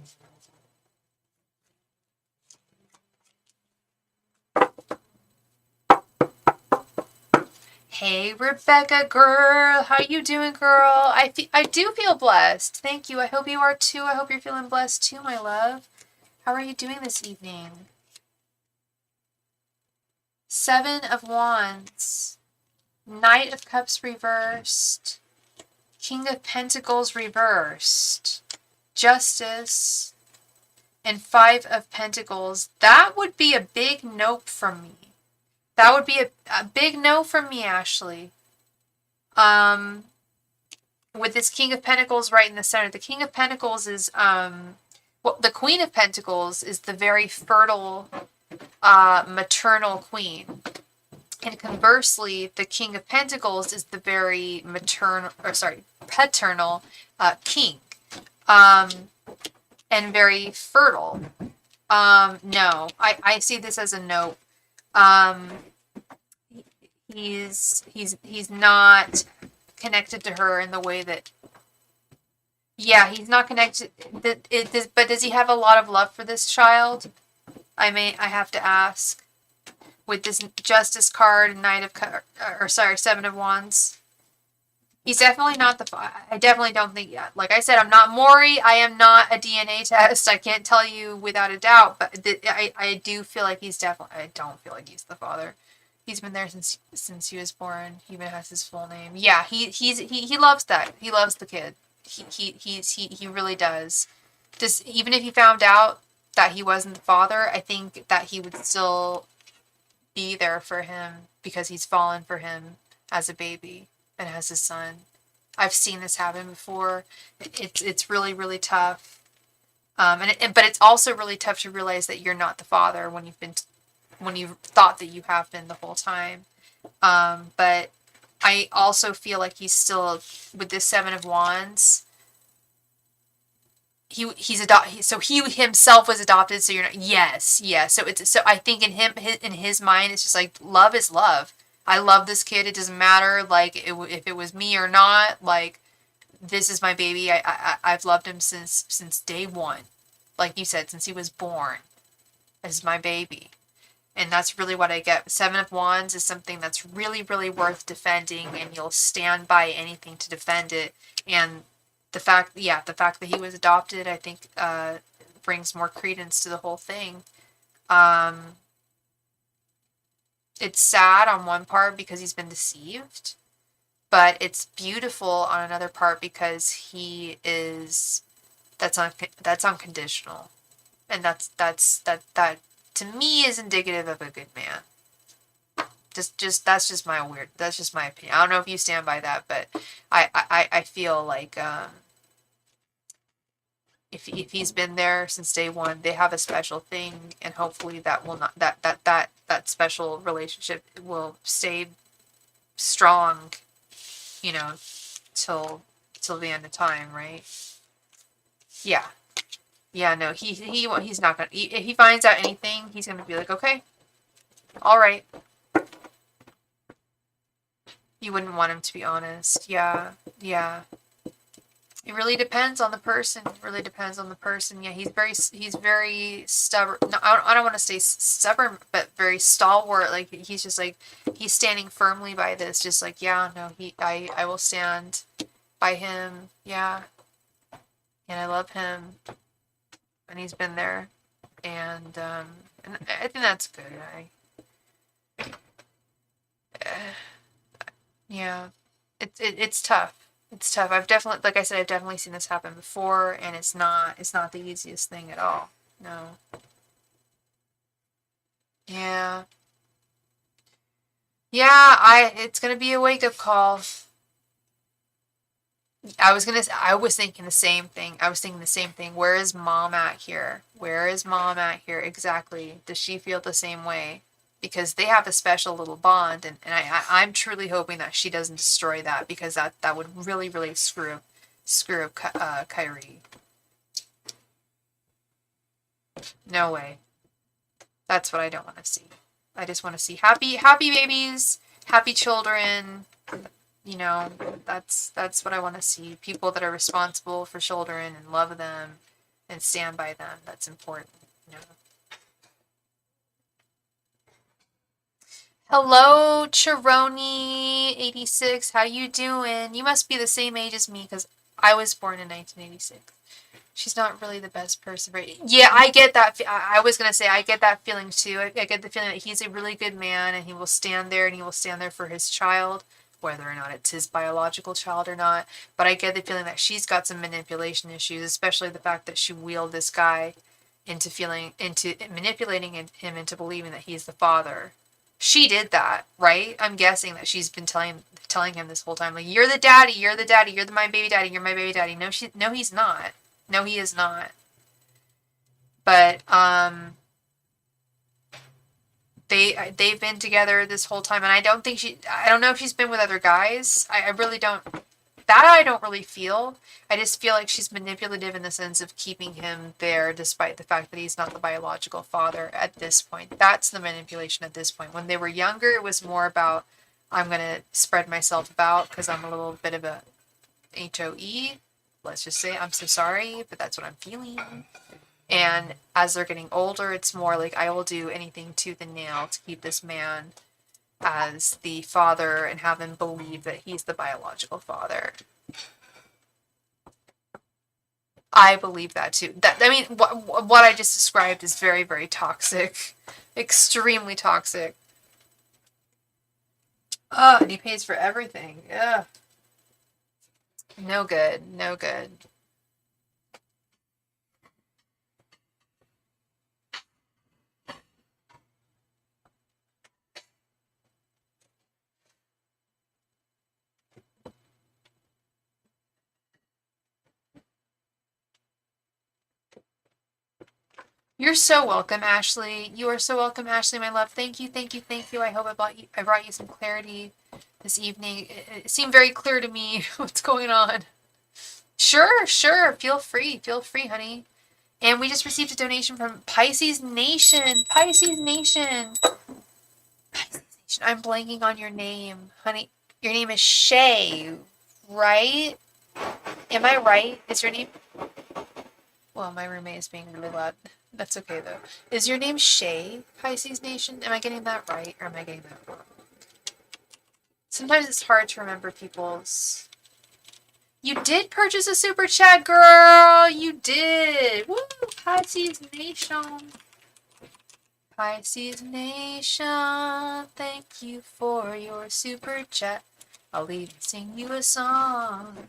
A: Hey, Rebecca, girl, how you doing, girl? I do feel blessed. Thank you. I hope you are too. I hope you're feeling blessed too, my love. How are you doing this evening? 7 of Wands, Knight of Cups reversed, King of Pentacles reversed, Justice, and 5 of Pentacles. That would be a big nope from me. That would be a big no from me, Ashley. With this King of Pentacles right in the center. The King of Pentacles is, the Queen of Pentacles is the very fertile, maternal queen. And conversely, the King of Pentacles is the very paternal, king. And very fertile. No, I see this as a no. He's not connected to her in the way that, yeah, he's not connected. But does he have a lot of love for this child? I have to ask. With this Justice card and 7 of Wands, he's definitely not I definitely don't think, yeah. Like I said, I'm not Maury. I am not a DNA test. I can't tell you without a doubt, but I do feel like he's definitely. I don't feel like he's the father. He's been there since he was born. He even has his full name. Yeah, he loves that. He loves the kid. He really does. Just even if he found out that he wasn't the father, I think that he would still be there for him because he's fallen for him as a baby and as his son. I've seen this happen before. It's really, really tough. But it's also really tough to realize that you're not the father when you've thought that you have been the whole time. But I also feel like he's still, with this 7 of Wands, he's adopted. So he himself was adopted. So you're not. Yes. So I think in his mind, it's just like, love is love. I love this kid. It doesn't matter if it was me or not. Like, this is my baby. I've loved him since day one. Like you said, since he was born. This is my baby. And that's really what I get. 7 of Wands is something that's really, really worth defending, and you'll stand by anything to defend it. And the fact that he was adopted, I think, brings more credence to the whole thing. It's sad on one part because he's been deceived, but it's beautiful on another part because that's unconditional, and that to me is indicative of a good man. That's just my opinion. I don't know if you stand by that, but I feel like if he's been there since day one, they have a special thing, and hopefully that will not that special relationship will stay strong, till the end of time, right? Yeah. Yeah, no, he's not gonna. If he finds out anything, he's gonna be like, okay, all right. You wouldn't want him to be honest. Yeah. It really depends on the person. Yeah, he's very stubborn. No, I don't want to say stubborn, but very stalwart. Like, he's just like, he's standing firmly by this. Just like, yeah, no, I will stand by him. Yeah, and I love him. And he's been there
B: And I think that's good. Yeah, it's tough. It's tough. I've definitely, like I said, I've definitely seen this happen before, and it's not the easiest thing at all. No. Yeah. Yeah, it's gonna be a wake up call. I was thinking the same thing. I was thinking the same thing. Where is mom at here? Where is mom at here? Exactly. Does she feel the same way? Because they have a special little bond, and I'm truly hoping that she doesn't destroy that, because that would really, really screw up Kyrie. No way. That's what I don't want to see. I just want to see happy babies, happy children. You know, that's what I want to see. People that are responsible for children and love them and stand by them. That's important. You know. Hello, Chironi86. How you doing? You must be the same age as me, because I was born in 1986. She's not really the best person. Yeah, I get that. I was going to say, I get that feeling too. I get the feeling that he's a really good man, and he will stand there, and he will stand there for his child, whether or not it's his biological child or not. But I get the feeling that she's got some manipulation issues, especially the fact that she wheeled this guy into manipulating him into believing that he's the father. She did that, right? I'm guessing that she's been telling him this whole time, like, you're the daddy, you're the daddy, you're my baby daddy, you're my baby daddy. No, he's not. No, he is not. But they've been together this whole time, and I don't know if she's been with other guys. I really don't. That I don't really feel. I just feel like she's manipulative in the sense of keeping him there, despite the fact that he's not the biological father at this point. That's the manipulation at this point. When they were younger, it was more about, I'm gonna spread myself about because I'm a little bit of a HOE. Let's just say, I'm so sorry, but that's what I'm feeling. And as they're getting older, it's more like, I will do anything tooth and nail to keep this man as the father and have him believe that he's the biological father. I believe that too. What I just described is very, very toxic. Extremely toxic. And he pays for everything. Ugh. No good. No good. You're so welcome, Ashley. You are so welcome, Ashley, my love. Thank you, thank you, thank you. I hope I brought you some clarity this evening. It seemed very clear to me what's going on. Sure, sure. Feel free, honey. And we just received a donation from Pisces Nation. Pisces Nation. Pisces Nation. I'm blanking on your name, honey. Your name is Shay, right? Am I right? Is your name? Well, my roommate is being really loud. That's okay, though. Is your name Shay, Pisces Nation? Am I getting that right, or am I getting that wrong? Sometimes it's hard to remember people's... You did purchase a super chat, girl! You did! Woo! Pisces Nation! Pisces Nation, thank you for your super chat. I'll even sing you a song.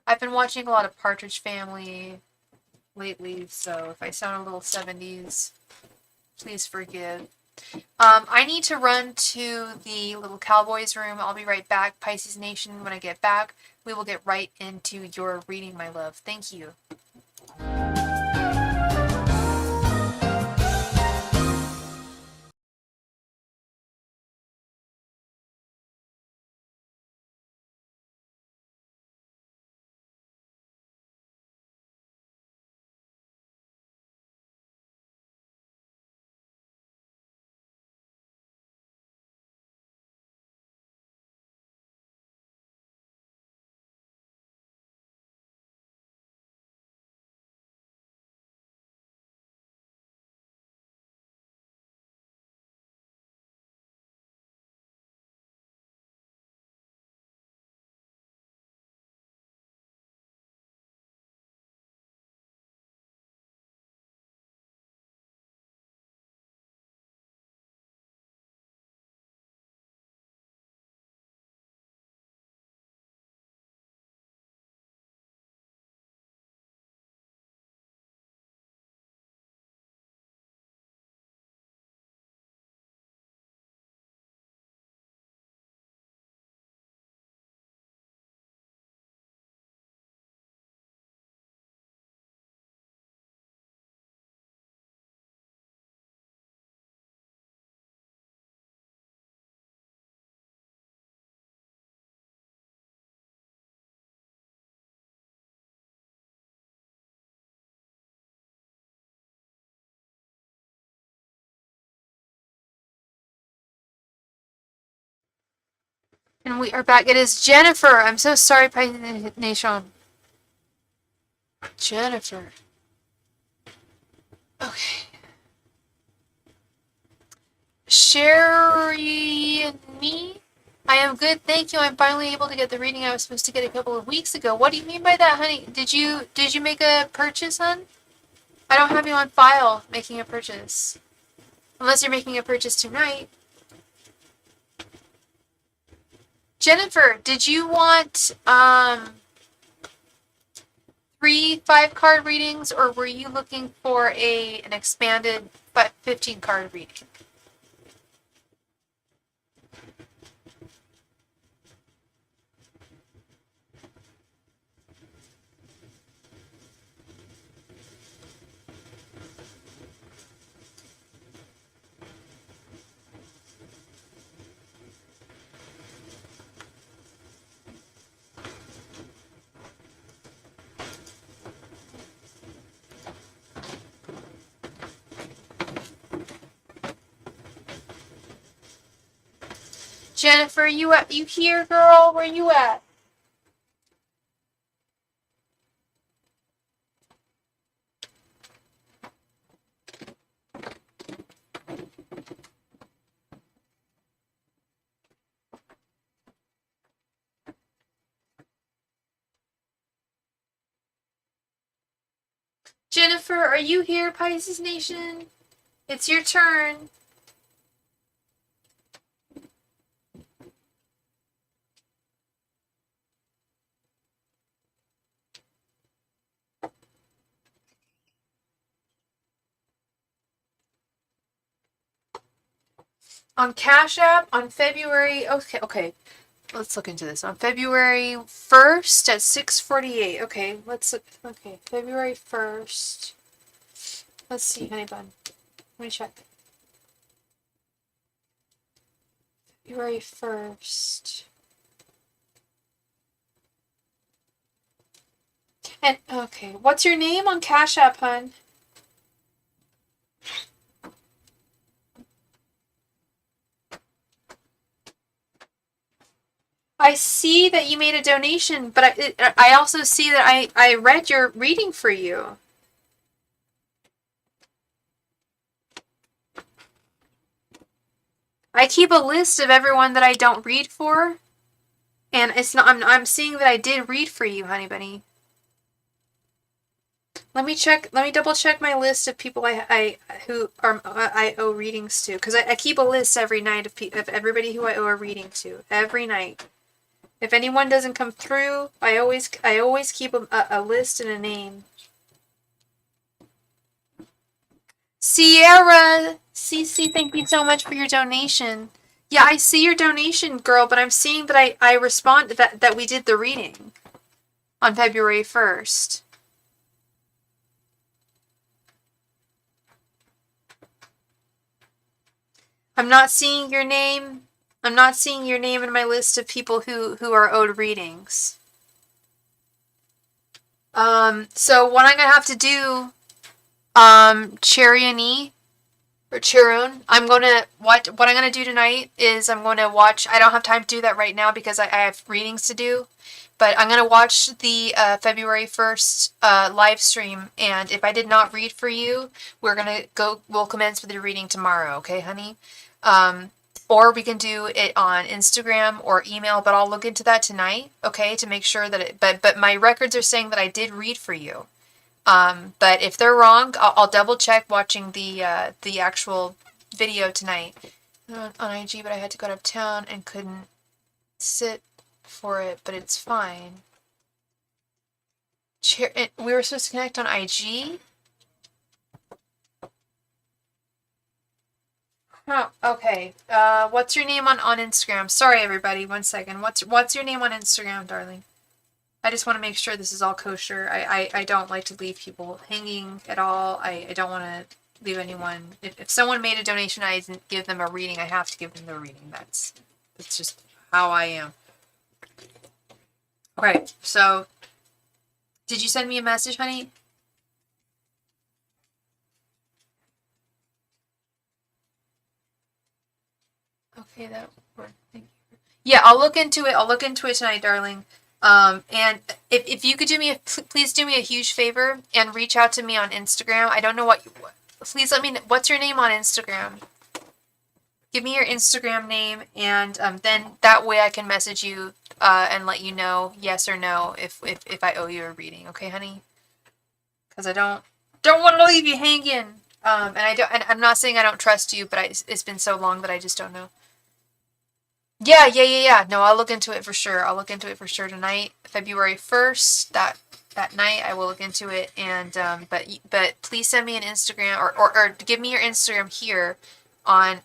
B: I've been watching a lot of Partridge Family lately, so if I sound a little 70s, please forgive. I need to run to the little Cowboys room. I'll be right back. Pisces Nation, when I get back, we will get right into your reading, my love. Thank you.
A: And we are back. It is Jennifer. I'm so sorry, Python Nation. Jennifer. Okay. Sherry and me? I am good, thank you. I'm finally able to get the reading I was supposed to get a couple of weeks ago. What do you mean by that, honey? Did you make a purchase, hon? I don't have you on file making a purchase. Unless you're making a purchase tonight. Jennifer, did you want 3 5-card readings, or were you looking for an expanded but 15-card reading? Jennifer, you here, girl? Where you at? Jennifer, are you here, Pisces Nation? It's your turn. On Cash App, on February... Okay. Let's look into this. On February 1st at 6:48. Okay, let's look. Okay, February 1st. Let's see, honey bun. Let me check. February 1st. And, okay, what's your name on Cash App, hun? I see that you made a donation, but I also see that I read your reading for you. I keep a list of everyone that I don't read for, and it's not. I'm seeing that I did read for you, honey bunny. Let me check. Let me double check my list of people I owe readings to, because I keep a list every night of everybody who I owe a reading to every night. If anyone doesn't come through, I always keep a list and a name. Sierra, CC, thank you so much for your donation. Yeah, I see your donation, girl, but I'm seeing that I respond that we did the reading on February 1st. I'm not seeing your name. I'm not seeing your name in my list of people who are owed readings. So what I'm gonna have to do, Cherry and E, or Chiron, what I'm gonna do tonight is I'm gonna watch. I don't have time to do that right now because I have readings to do, but I'm gonna watch the February 1st live stream, and if I did not read for you, we'll commence with the reading tomorrow. Okay, honey? Or we can do it on Instagram or email, but I'll look into that tonight, okay, to make sure that but my records are saying that I did read for you. But if they're wrong, I'll double check watching the actual video tonight on IG, but I had to go out of town and couldn't sit for it, but it's fine. We were supposed to connect on IG? Oh, okay. What's your name on Instagram? Sorry, everybody. 1 second. What's your name on Instagram, darling? I just want to make sure this is all kosher. I don't like to leave people hanging at all. I don't want to leave anyone. If someone made a donation, I didn't give them a reading. I have to give them the reading. That's just how I am. Okay, so did you send me a message, honey? Okay, that worked. Thank you.
B: Yeah, I'll look into it. I'll look into it tonight, darling. And if you could do me please do me a huge favor and reach out to me on Instagram. I don't know please let me know, what's your name on Instagram? Give me your Instagram name, and then that way I can message you and let you know yes or no if I owe you a reading. Okay, honey? Because I don't want to leave you hanging. And I'm not saying I don't trust you, but it's been so long that I just don't know. Yeah. No, I'll look into it for sure. I'll look into it for sure tonight, February 1st. That night I will look into it, and but please send me an Instagram or give me your Instagram here on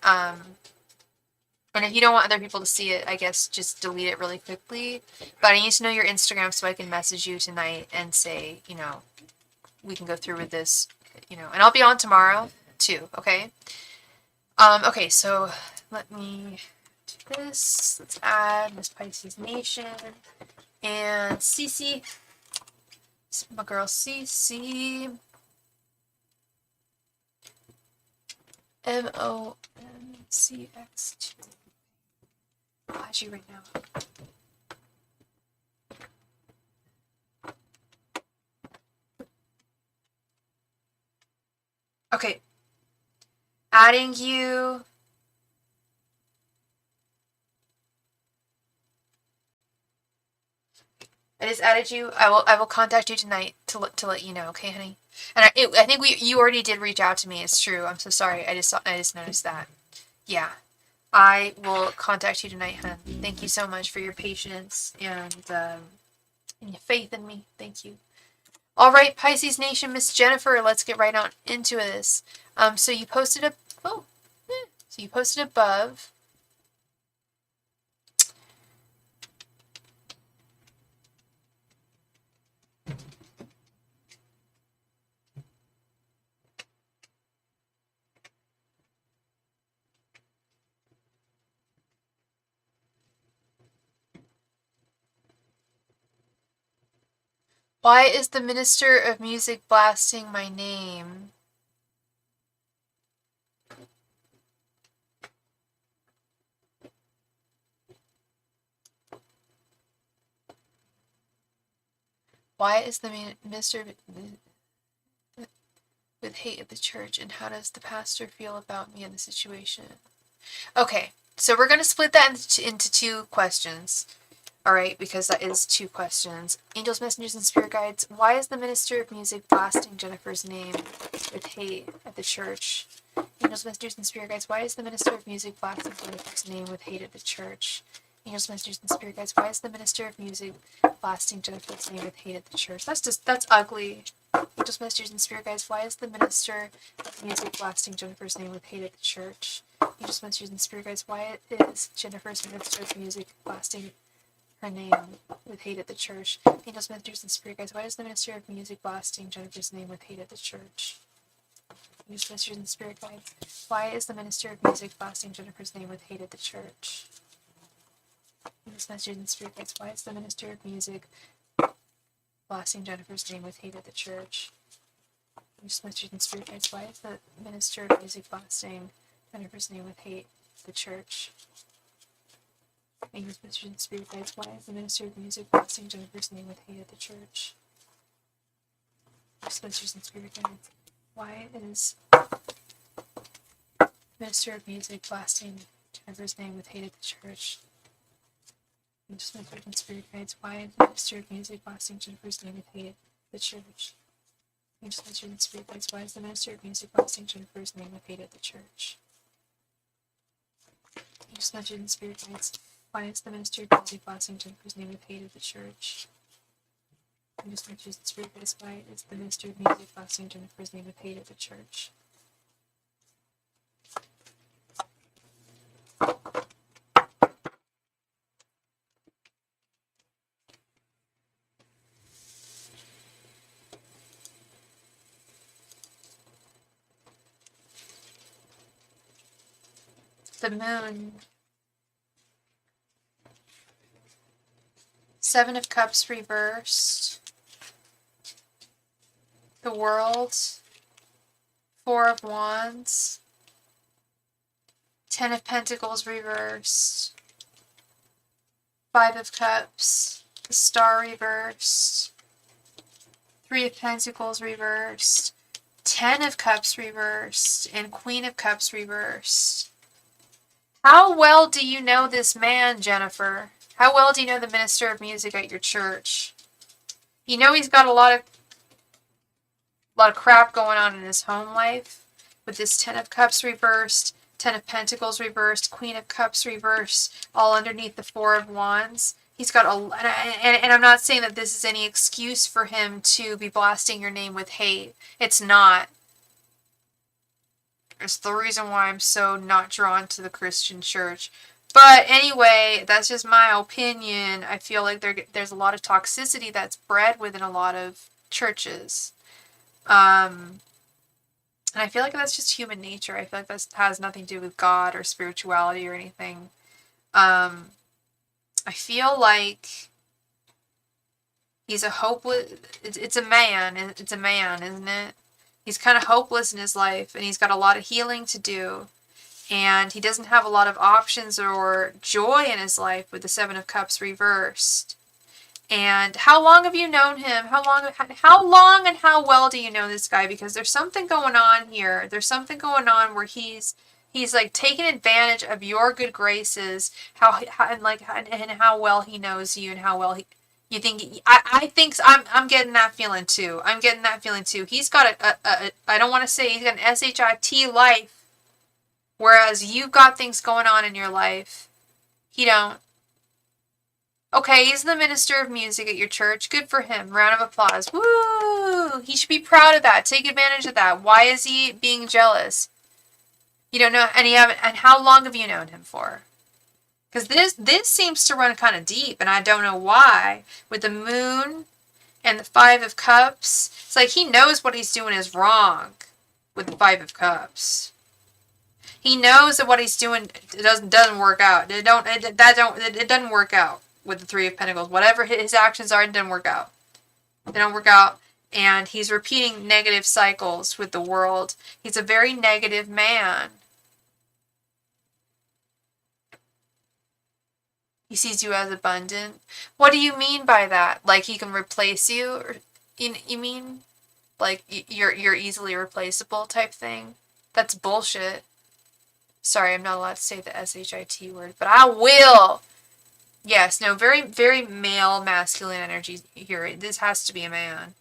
B: and if you don't want other people to see it, I guess just delete it really quickly. But I need to know your Instagram so I can message you tonight and say, we can go through with this, and I'll be on tomorrow too, okay? Okay, so let me do this. Let's add Miss Pisces Nation and Cece. My girl Cece. MONCX2. I'll add you right now. Okay. Adding you. I just added you. I will contact you tonight to let you know, okay, honey? And I think you already did reach out to me. It's true. I'm so sorry. I just noticed that. Yeah. I will contact you tonight, hon. Thank you so much for your patience and your faith in me. Thank you. All right, Pisces Nation, Miss Jennifer, let's get right on into this. So you posted so you posted above. Why is the Minister of Music blasting my name? Why is the minister with hate of the church, and how does the pastor feel about me in the situation? Okay, so we're going to split that into two questions. All right, because that is two questions. Angels, messengers, and spirit guides. Why is the minister of music blasting Jennifer's name with hate at the church? Angels, messengers, and spirit guides. Why is the minister of music blasting Jennifer's name with hate at the church? Angels, messengers, and spirit guides. Why is the minister of music blasting Jennifer's name with hate at the church? That's ugly. Angels, messengers, and spirit guides. Why is the minister of music blasting Jennifer's name with hate at the church? Angels, messengers, and spirit guides. Why is Jennifer's minister of music blasting her name with hate at the church? Angels, messengers, and spirit guides. Why is the minister of music blasting Jennifer's name with hate at the church? Angels, messengers, and spirit guides. Why is the minister of music blasting Jennifer's name with hate at the church? Angels, messengers, and spirit guides. Why is the minister of music blasting Jennifer's name with hate at the church? Angels, messengers, and spirit guides. Why is the minister of music blasting Jennifer's name with hate at the church? Angels, messengers, and spirit guides. Why is the minister of music blasting Jennifer's name with hate at the church? Angels, messengers, and spirit guides. Why is minister of music blasting Jennifer's name with hate at the church? Angels, messengers, and spirit guides. Why is the minister of music blasting Jennifer's name with hate at the church? Angels, messengers, and spirit guides. Why is the minister of music blasting Jennifer's name with hate at the church? Angels, messengers, and spirit guides. Why is the minister of music blasting Jennifer's name with hate at the church? Angels, messengers, and spirit guides. Why is the minister of music blasting Jennifer's name with hate at the church? The moon. Seven of Cups reversed. The World. Four of Wands. Ten of Pentacles reversed.
A: Five of Cups, the Star reversed, Three of Pentacles reversed, Ten of Cups reversed, and Queen of Cups reversed. How well do you know this man, Jennifer? How well do you know the minister of music at your church? You know he's got a lot of crap going on in his home life with this Ten of Cups reversed, Ten of Pentacles reversed, Queen of Cups reversed, all underneath the Four of Wands. He's got and I'm not saying that this is any excuse for him to be blasting your name with hate. It's not. It's the reason why I'm so not drawn to the Christian church. But anyway, that's just my opinion. I feel like there's a lot of toxicity that's bred within a lot of churches. And I feel like that's just human nature. I feel like that has nothing to do with God or spirituality or anything. I feel like he's a hopeless... It's a man. It's a man, isn't it? He's kind of hopeless in his life, and he's got a lot of healing to do. And he doesn't have a lot of options or joy in his life with the Seven of Cups reversed. And how long have you known him? How long and how well do you know this guy? Because there's something going on here. There's something going on where he's like taking advantage of your good graces, and how well he knows you and how well you think. I think I'm getting that feeling too. I'm getting that feeling too. He's got I don't want to say he's got an SHIT life, whereas you've got things going on in your life. He don't. Okay, he's the minister of music at your church. Good for him. Round of applause. Woo! He should be proud of that. Take advantage of that. Why is he being jealous? You don't know, and how long have you known him for? Because this seems to run kind of deep, and I don't know why. With the Moon and the Five of Cups, it's like he knows what he's doing is wrong with the Five of Cups. He knows that what he's doing doesn't work out. It doesn't work out with the Three of Pentacles. Whatever his actions are, it doesn't work out. They don't work out. And he's repeating negative cycles with the world. He's a very negative man. He sees you as abundant. What do you mean by that? Like he can replace you? Or you mean like you're easily replaceable type thing? That's bullshit. Sorry, I'm not allowed to say the SHIT word, but I will. Yes, no, very, very male, masculine energy here. This has to be a man.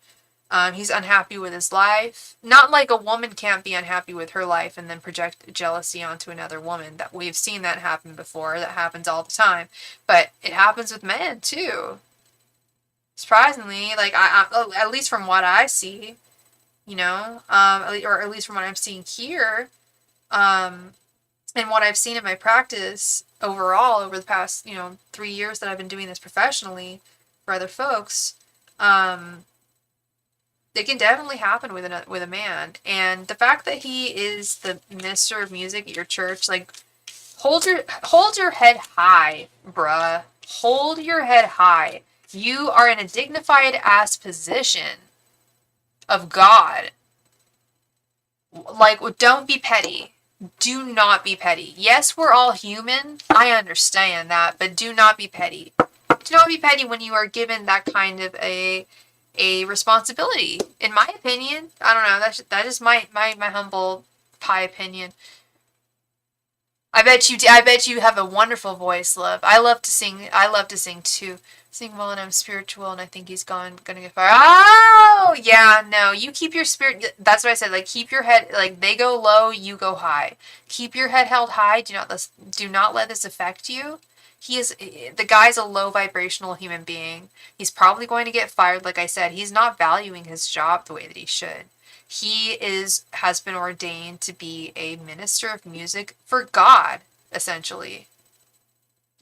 A: He's unhappy with his life. Not like a woman can't be unhappy with her life and then project jealousy onto another woman. That we've seen that happen before. That happens all the time. But it happens with men too. Surprisingly, like at least from what I see, you know, or at least from what I'm seeing here, and what I've seen in my practice overall over the past, 3 years that I've been doing this professionally for other folks, it can definitely happen with a man. And the fact that he is the minister of music at your church, like, hold your head high, bruh. Hold your head high. You are in a dignified ass position of God. Like, don't be petty. Do not be petty. Yes, we're all human. I understand that, but do not be petty. Do not be petty when you are given that kind of a responsibility. In my opinion, I don't know. That is my humble pie opinion. I bet you have a wonderful voice, love. I love to sing too. Sing well and I'm spiritual, and I think he's gonna get fired. Oh yeah, no. You keep your spirit. That's what I said. Like, keep your head. Like, they go low, you go high. Keep your head held high. Do not let this affect you. The guy's a low vibrational human being. He's probably going to get fired. Like I said, he's not valuing his job the way that he should. He has been ordained to be a minister of music for God, essentially.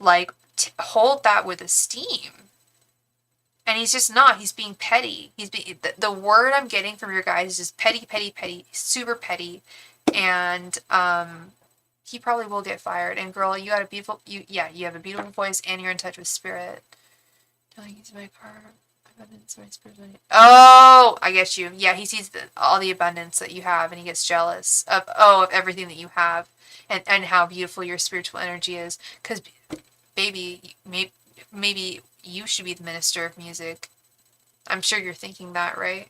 A: Like, hold that with esteem. And he's just not. He's being petty. The word I'm getting from your guys is just petty, petty, petty, super petty. And he probably will get fired. And girl, you have a beautiful voice, and you're in touch with spirit. Telling you to my part. Oh, I get you. Yeah, he sees all the abundance that you have, and he gets jealous of everything that you have, and how beautiful your spiritual energy is. Because, baby,
B: maybe you should be the minister of music. I'm sure you're thinking that, right?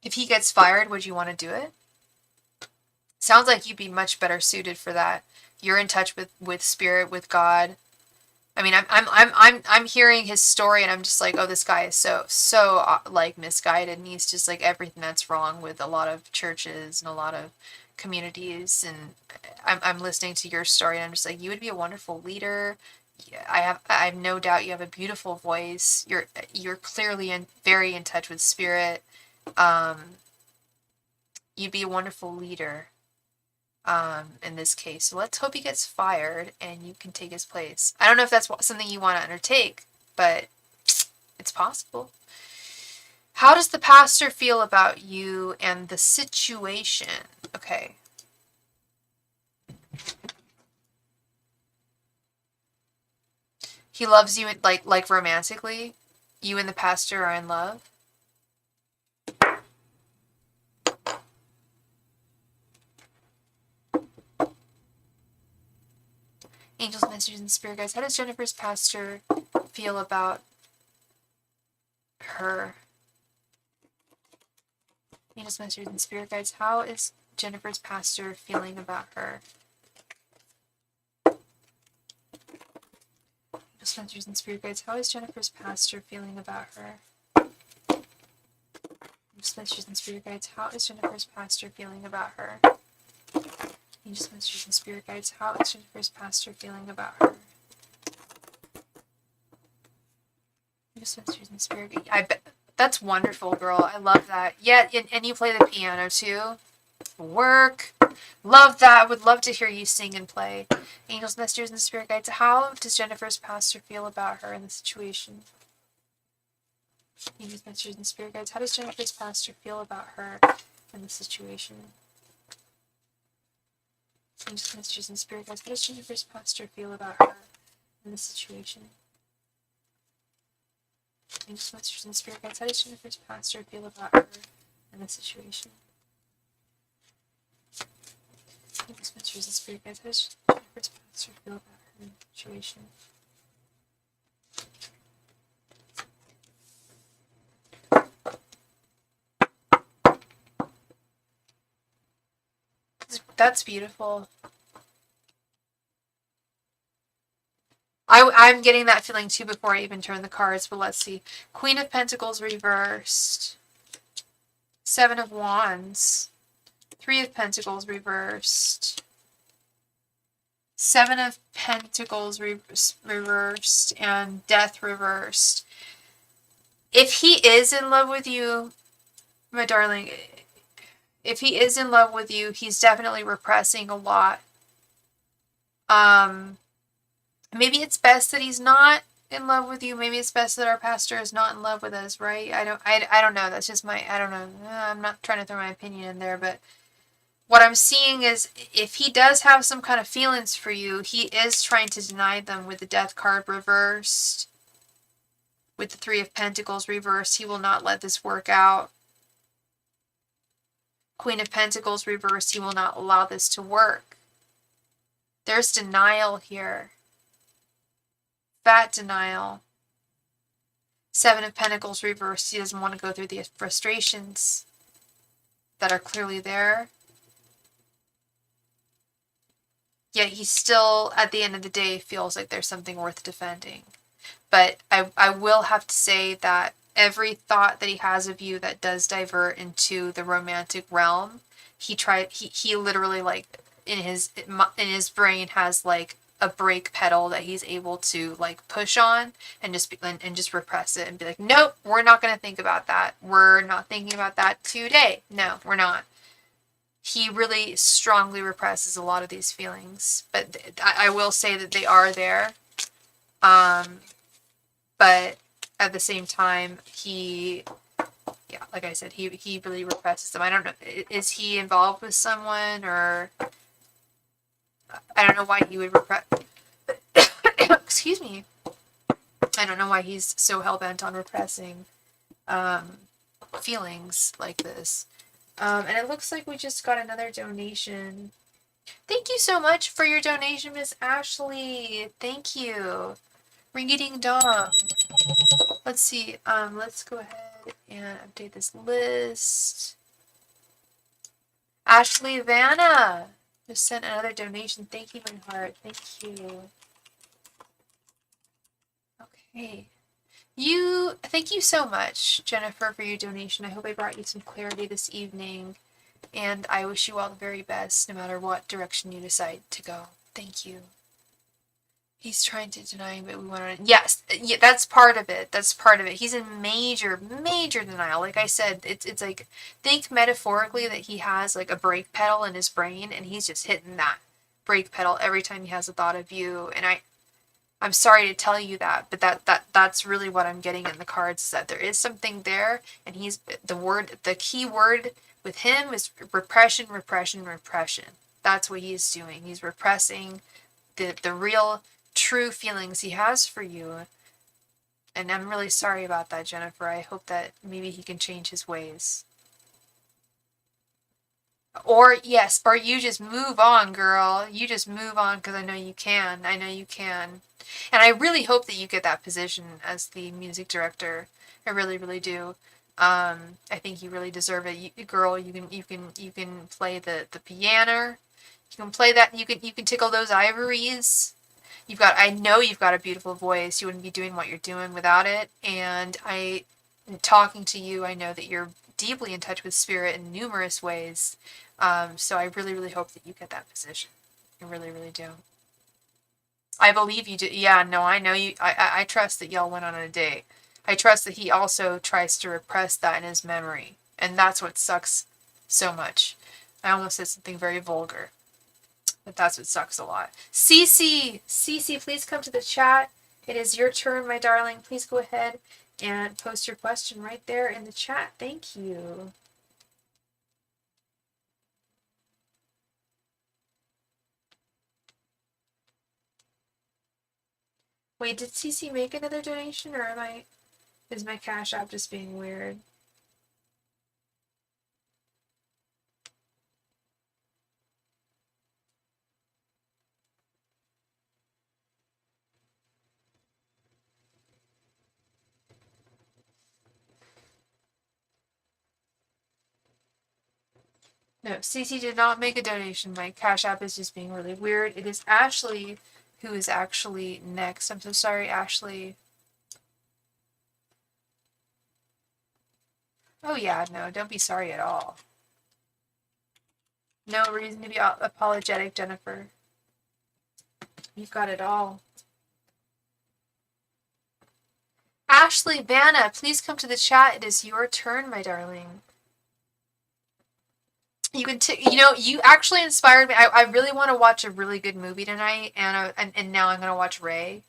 B: If he gets fired, would you want to do it? Sounds like you'd be much better suited for that. You're in touch with spirit, with God. I mean, I'm hearing his story, and I'm just like, oh, this guy is so like misguided, and he's just like everything that's wrong with a lot of churches and a lot of communities. And I'm listening to your story, and I'm just like, you would be a wonderful leader. I have no doubt you have a beautiful voice. You're clearly very in touch with spirit. You'd be a wonderful leader. In this case. So let's hope he gets fired and you can take his place. I don't know if that's something you want to undertake, but it's possible. How does the pastor feel about you and the situation? Okay. He loves you like romantically. You and the pastor are in love. Angels, messages, and spirit guides. How does Jennifer's pastor feel about her? Angels, messages, and spirit guides. How is Jennifer's pastor feeling about her? Angels, messages, and spirit guides. How is Jennifer's pastor feeling about her? Angels, messages, and spirit guides. How is Jennifer's pastor feeling about her? Angels, messages, and spirit guides. How is Jennifer's pastor feeling about her? Angels, messages, and spirit guides. I bet that's wonderful, girl. I love that. Yeah, and you play the piano too. Work. Love that. Would love to hear you sing and play. Angels, messengers, and spirit guides. How does Jennifer's pastor feel about her in the situation? Angels, messengers, and spirit guides. How does Jennifer's pastor feel about her in the situation? Angels, messengers, and spirit guides. How does Jennifer's pastor feel about her in the situation? Angels, messengers, and spirit guides. How does Jennifer's pastor feel about her in the situation? Angels, messengers, and spirit guides. How does Jennifer's pastor feel about her in the situation? That's beautiful. I'm getting that feeling too before I even turn the cards, but let's see. Queen of Pentacles reversed. 7 of Wands. 3 of Pentacles reversed. 7 of Pentacles reversed. And Death reversed. If he is in love with you, my darling, if he is in love with you, he's definitely repressing a lot. Maybe it's best that he's not in love with you. Maybe it's best that our pastor is not in love with us, right? I don't know. That's just I don't know. I'm not trying to throw my opinion in there, but what I'm seeing is if he does have some kind of feelings for you, he is trying to deny them with the Death card reversed. With the 3 of Pentacles reversed, he will not let this work out. Queen of Pentacles reversed, he will not allow this to work. There's denial here. Fat denial. 7 of Pentacles reversed. He doesn't want to go through the frustrations that are clearly there. Yet he still, at the end of the day, feels like there's something worth defending. But I will have to say that every thought that he has of you that does divert into the romantic realm, he literally like in his brain has like a brake pedal that he's able to like push on and just repress it and be like, nope, we're not going to think about that. We're not thinking about that today. No, we're not. He really strongly represses a lot of these feelings, but I will say that they are there. But at the same time, like I said, he really represses them. I don't know, is he involved with someone, or I don't know why he would repress. Excuse me. I don't know why he's so hell-bent on repressing feelings like this. And it looks like we just got another donation. Thank you so much for your donation, Miss Ashley. Thank you. Reading Dom. Let's see. Let's go ahead and update this list. Ashley Vanna just sent another donation. Thank you, my heart. Thank you. Okay. Thank you so much, Jennifer, for your donation. I hope I brought you some clarity this evening, and I wish you all the very best, no matter what direction you decide to go. Thank you. He's trying to deny, but we want to. Yes, yeah, that's part of it. That's part of it. He's in major, major denial. Like I said, it's like, think metaphorically that he has like a brake pedal in his brain, and he's just hitting that brake pedal every time he has a thought of you. And I'm sorry to tell you that, but that's really what I'm getting in the cards, is that there is something there, and the key word with him is repression, repression, repression. That's what he's doing. He's repressing the real true feelings he has for you. And I'm really sorry about that, Jennifer. I hope that maybe he can change his ways. Or, yes, or you just move on, girl. You just move on, because I know you can. I know you can. And I really hope that you get that position as the music director. I really, really do. I think you really deserve it. Girl, you can play the piano. You can play that. You can tickle those ivories. I know you've got a beautiful voice. You wouldn't be doing what you're doing without it. And talking to you, I know that you're deeply in touch with spirit in numerous ways. So I really, really hope that you get that position. I really, really do. I believe you do. Yeah, no, I know you. I trust that y'all went on a date. I trust that he also tries to repress that in his memory. And that's what sucks so much. I almost said something very vulgar. But that's what sucks a lot. Cece, please come to the chat. It is your turn, my darling. Please go ahead and post your question right there in the chat. Thank you. Wait, did Cece make another donation, or is my Cash App just being weird? No, Cece did not make a donation. My Cash App is just being really weird. It is Ashley who is actually next. I'm so sorry, Ashley. Oh yeah, no, don't be sorry at all. No reason to be apologetic, Jennifer. You've got it all. Ashley, Vanna, please come to the chat. It is your turn, my darling. You can, you actually inspired me. I really want to watch a really good movie tonight, and now I'm gonna watch Ray.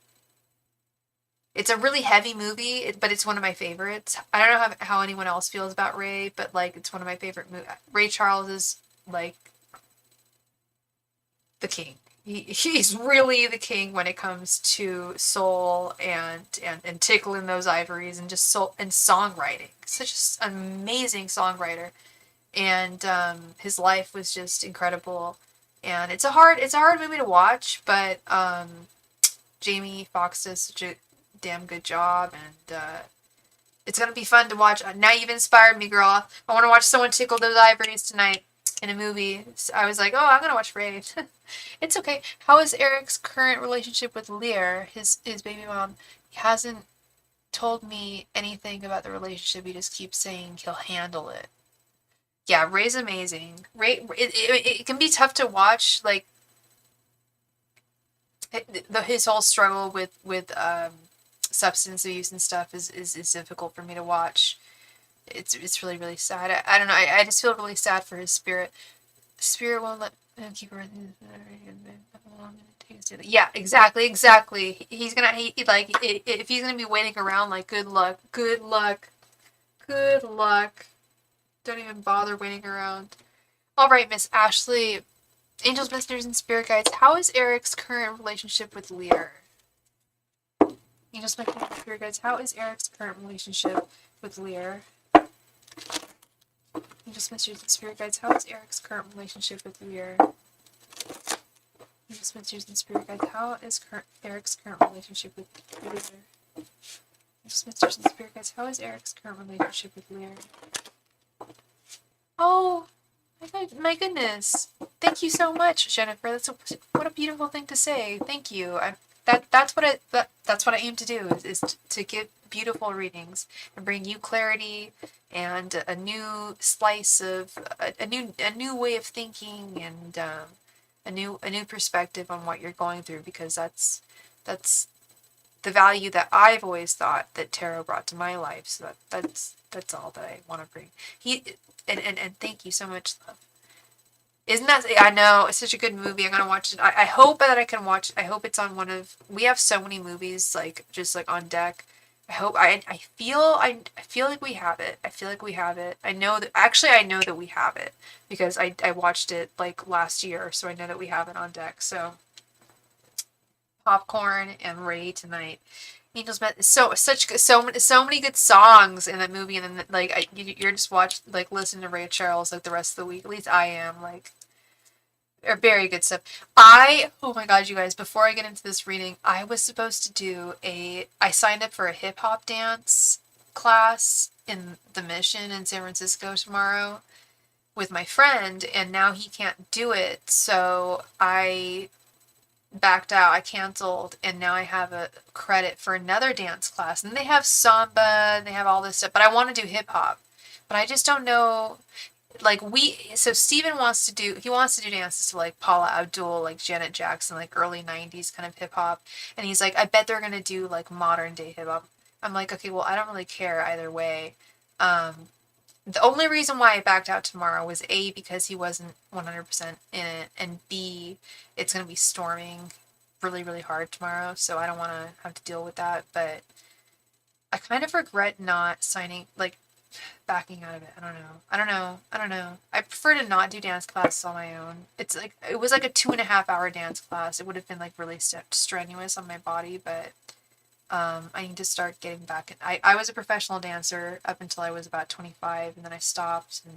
B: It's a really heavy movie, but it's one of my favorites. I don't know how anyone else feels about Ray, but like it's one of my favorite movies. Ray Charles is like the king. He's really the king when it comes to soul and tickling those ivories and just soul and songwriting. Such an amazing songwriter, and his life was just incredible. And it's a hard movie to watch, but Jamie Foxx does such a damn good job, and it's gonna be fun to watch. Now you've inspired me, girl. I want to watch someone tickle those ivories tonight in a movie. So I was like, oh, I'm gonna watch Ray. It's okay. How is Eric's current relationship with Lear, his baby mom? He hasn't told me anything about the relationship. He just keeps saying he'll handle it. Yeah, Ray's amazing. Ray, it can be tough to watch, like his whole struggle with substance abuse and stuff is difficult for me to watch. It's really, really sad. I don't know. I just feel really sad for his spirit. Spirit won't let him keep her. Yeah, exactly. He's gonna like if he's gonna be waiting around, like good luck. Don't even bother waiting around. All right, Miss Ashley, angels, messengers, and spirit guides. How is Eric's current relationship with Lear? Angels, messengers, and spirit guides. How is Eric's current relationship with Lear? Angels, messengers, and spirit guides. How is Eric's current relationship with Lear?
A: Angels, Masters, and Spirit Guides, how is Eric's current relationship with Lear? Angels, Masters, and Spirit Guides, how is Eric's current relationship with Lear? Oh, my goodness! Thank you so much, Jennifer. What a beautiful thing to say. Thank you. That's what I aim to do is to give beautiful readings and bring you clarity and a new slice of a new way of thinking and a new perspective on what you're going through, because that's the value that I've always thought that tarot brought to my life. So that's all that I want to bring. And thank you so much, love. Isn't that, I know, it's such a good movie. I'm gonna watch it. I hope that I can watch, I hope it's on one of, we have so many movies, like, just, like, on deck. I feel like we have it. I feel like we have it. I know that we have it, because I watched it, like, last year, so I know that we have it on deck, so. Popcorn and ready tonight. Angels Met, so many good songs in that movie, and then, like, you're just listening to Ray Charles, like, the rest of the week. At least I am, like, are very good stuff. Oh my god, you guys, before I get into this reading, I was supposed to do I signed up for a hip hop dance class in the Mission in San Francisco tomorrow with my friend, and now he can't do it, so I backed out. I canceled, and now I have a credit for another dance class, and they have samba and they have all this stuff, but I want to do hip hop, but I just don't know. Like, so Steven wants to do dances to, like, Paula Abdul, like Janet Jackson, like early 90s kind of hip hop, and he's like, I bet they're gonna do, like, modern day hip hop. I'm like, okay, well, I don't really care either way. The only reason why I backed out tomorrow was A, because he wasn't 100% in it, and B, it's going to be storming really, really hard tomorrow, so I don't want to have to deal with that, but I kind of regret not signing, like, backing out of it. I don't know. I prefer to not do dance classes on my own. It was like a 2.5 hour dance class. It would have been, like, really strenuous on my body, but I need to start getting back. I was a professional dancer up until I was about 25, and then I stopped and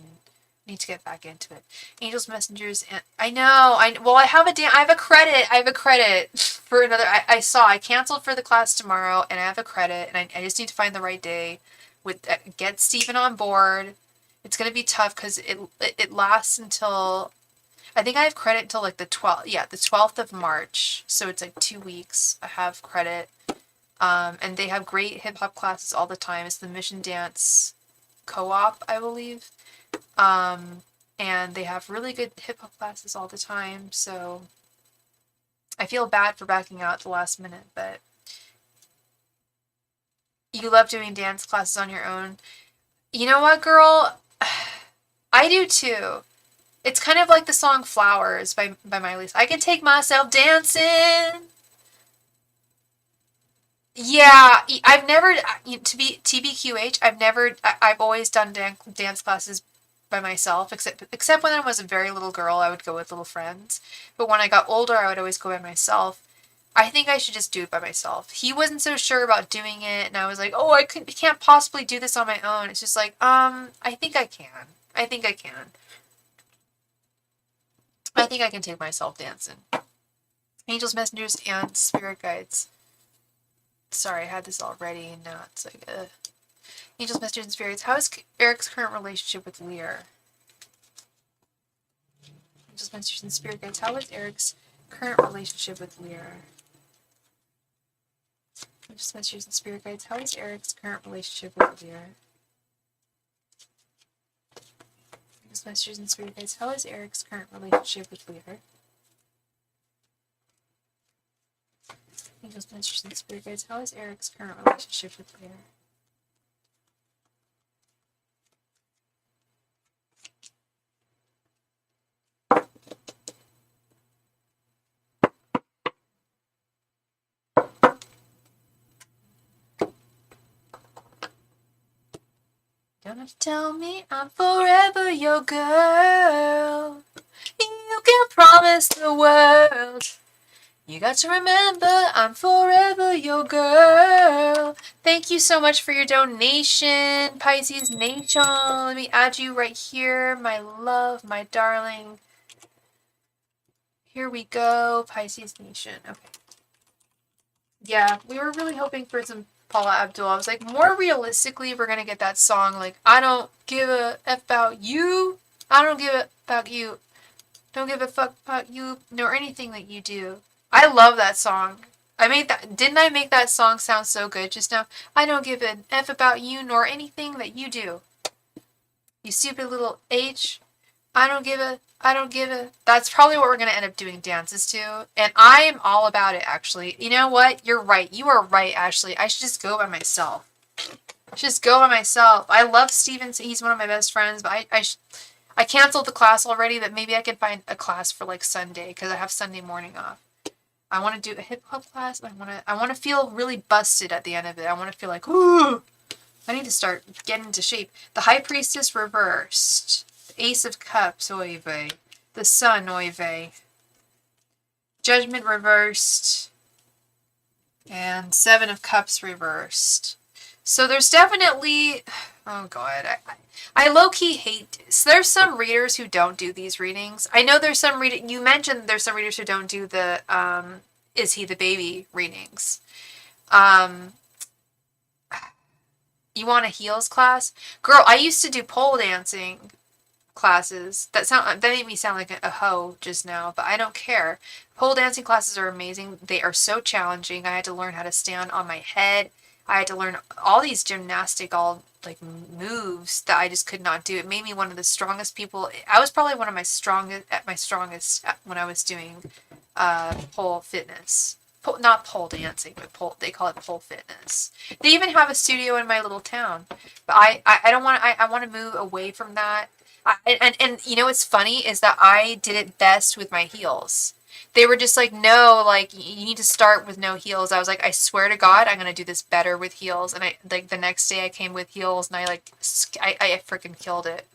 A: need to get back into it. Angels, Messengers, and I know. I have a credit. I have a credit for another. I canceled for the class tomorrow, and I have a credit, and I just need to find the right day get Steven on board. It's gonna be tough because it lasts until, I think I have credit until, like, the 12th. Yeah, the 12th of March. So it's like 2 weeks. I have credit. And they have great hip hop classes all the time. It's the Mission Dance Co-op, I believe. And they have really good hip hop classes all the time. So I feel bad for backing out at the last minute, but you love doing dance classes on your own. You know what, girl? I do too. It's kind of like the song Flowers by Miley. I can take myself dancing. Yeah, I've never, to be TBQH, I've always done dance classes by myself, except when I was a very little girl, I would go with little friends. But when I got older, I would always go by myself. I think I should just do it by myself. He wasn't so sure about doing it, and I was like, oh, I can't possibly do this on my own. It's just like, I think I can. I think I can. I think I can take myself dancing. Angels, Messengers, and Spirit Guides. Sorry, I had this all ready, and now it's like, Angels, Messengers, and Spirits. How is Eric's current relationship with Lear? Angels, Messengers, and Spirit Guides. How is Eric's current relationship with Lear? Angels, Messengers, and Spirit Guides. How is Eric's current relationship with Lear? Angels, Messengers, and Spirit Guides. How is Eric's current relationship with Lear? Angels, Messengers, and Spirit Guides. How is Eric's current relationship with Lear? Don't have to tell me I'm forever your girl. You can promise the world. You got to remember I'm forever your girl. Thank you so much for your donation, Pisces Nation. Let me add you right here, my love, my darling.
B: Here we go. Pisces Nation. Okay. Yeah, we were really hoping for some Paula Abdul. I was like, more realistically, we're gonna get that song like, I don't give a F about you. I don't give a about you. Don't give a fuck about you nor anything that you do. I love that song. I made that. Didn't I make that song sound so good just now? I don't give an F about you nor anything that you do. You stupid little H. I don't give a. I don't give a. That's probably what we're going to end up doing dances to. And I am all about it, actually. You know what? You're right. You are right, Ashley. I should just go by myself. I love Steven. He's one of my best friends. But I canceled the class already. But maybe I can find a class for like Sunday. Because I have Sunday morning off. I want to do a hip hop class. I want to feel really busted at the end of it. I want to feel like, ooh. I need to start getting into shape. The High Priestess reversed. The Ace of Cups, oy vey. The Sun, oy vey. Judgment reversed. And Seven of Cups reversed. So there's definitely... Oh, God. I low-key hate this. There's some readers who don't do these readings. I know there's some you mentioned there's some readers who don't do the Is He the Baby readings. You want a heels class? Girl, I used to do pole dancing classes. That made me sound like a hoe just now, but I don't care. Pole dancing classes are amazing. They are so challenging. I had to learn how to stand on my head. I had to learn all these gymnastic moves that I just could not do. It made me one of the strongest people. I was probably one of my strongest when I was doing pole fitness. Not pole dancing, but they call it pole fitness. They even have a studio in my little town. But I don't want I want to move away from that. And you know what's funny is that I did it best with my heels. They were just like, no, like you need to start with no heels. I was like, I swear to God, I'm gonna do this better with heels. And I like the next day I came with heels and I freaking killed it.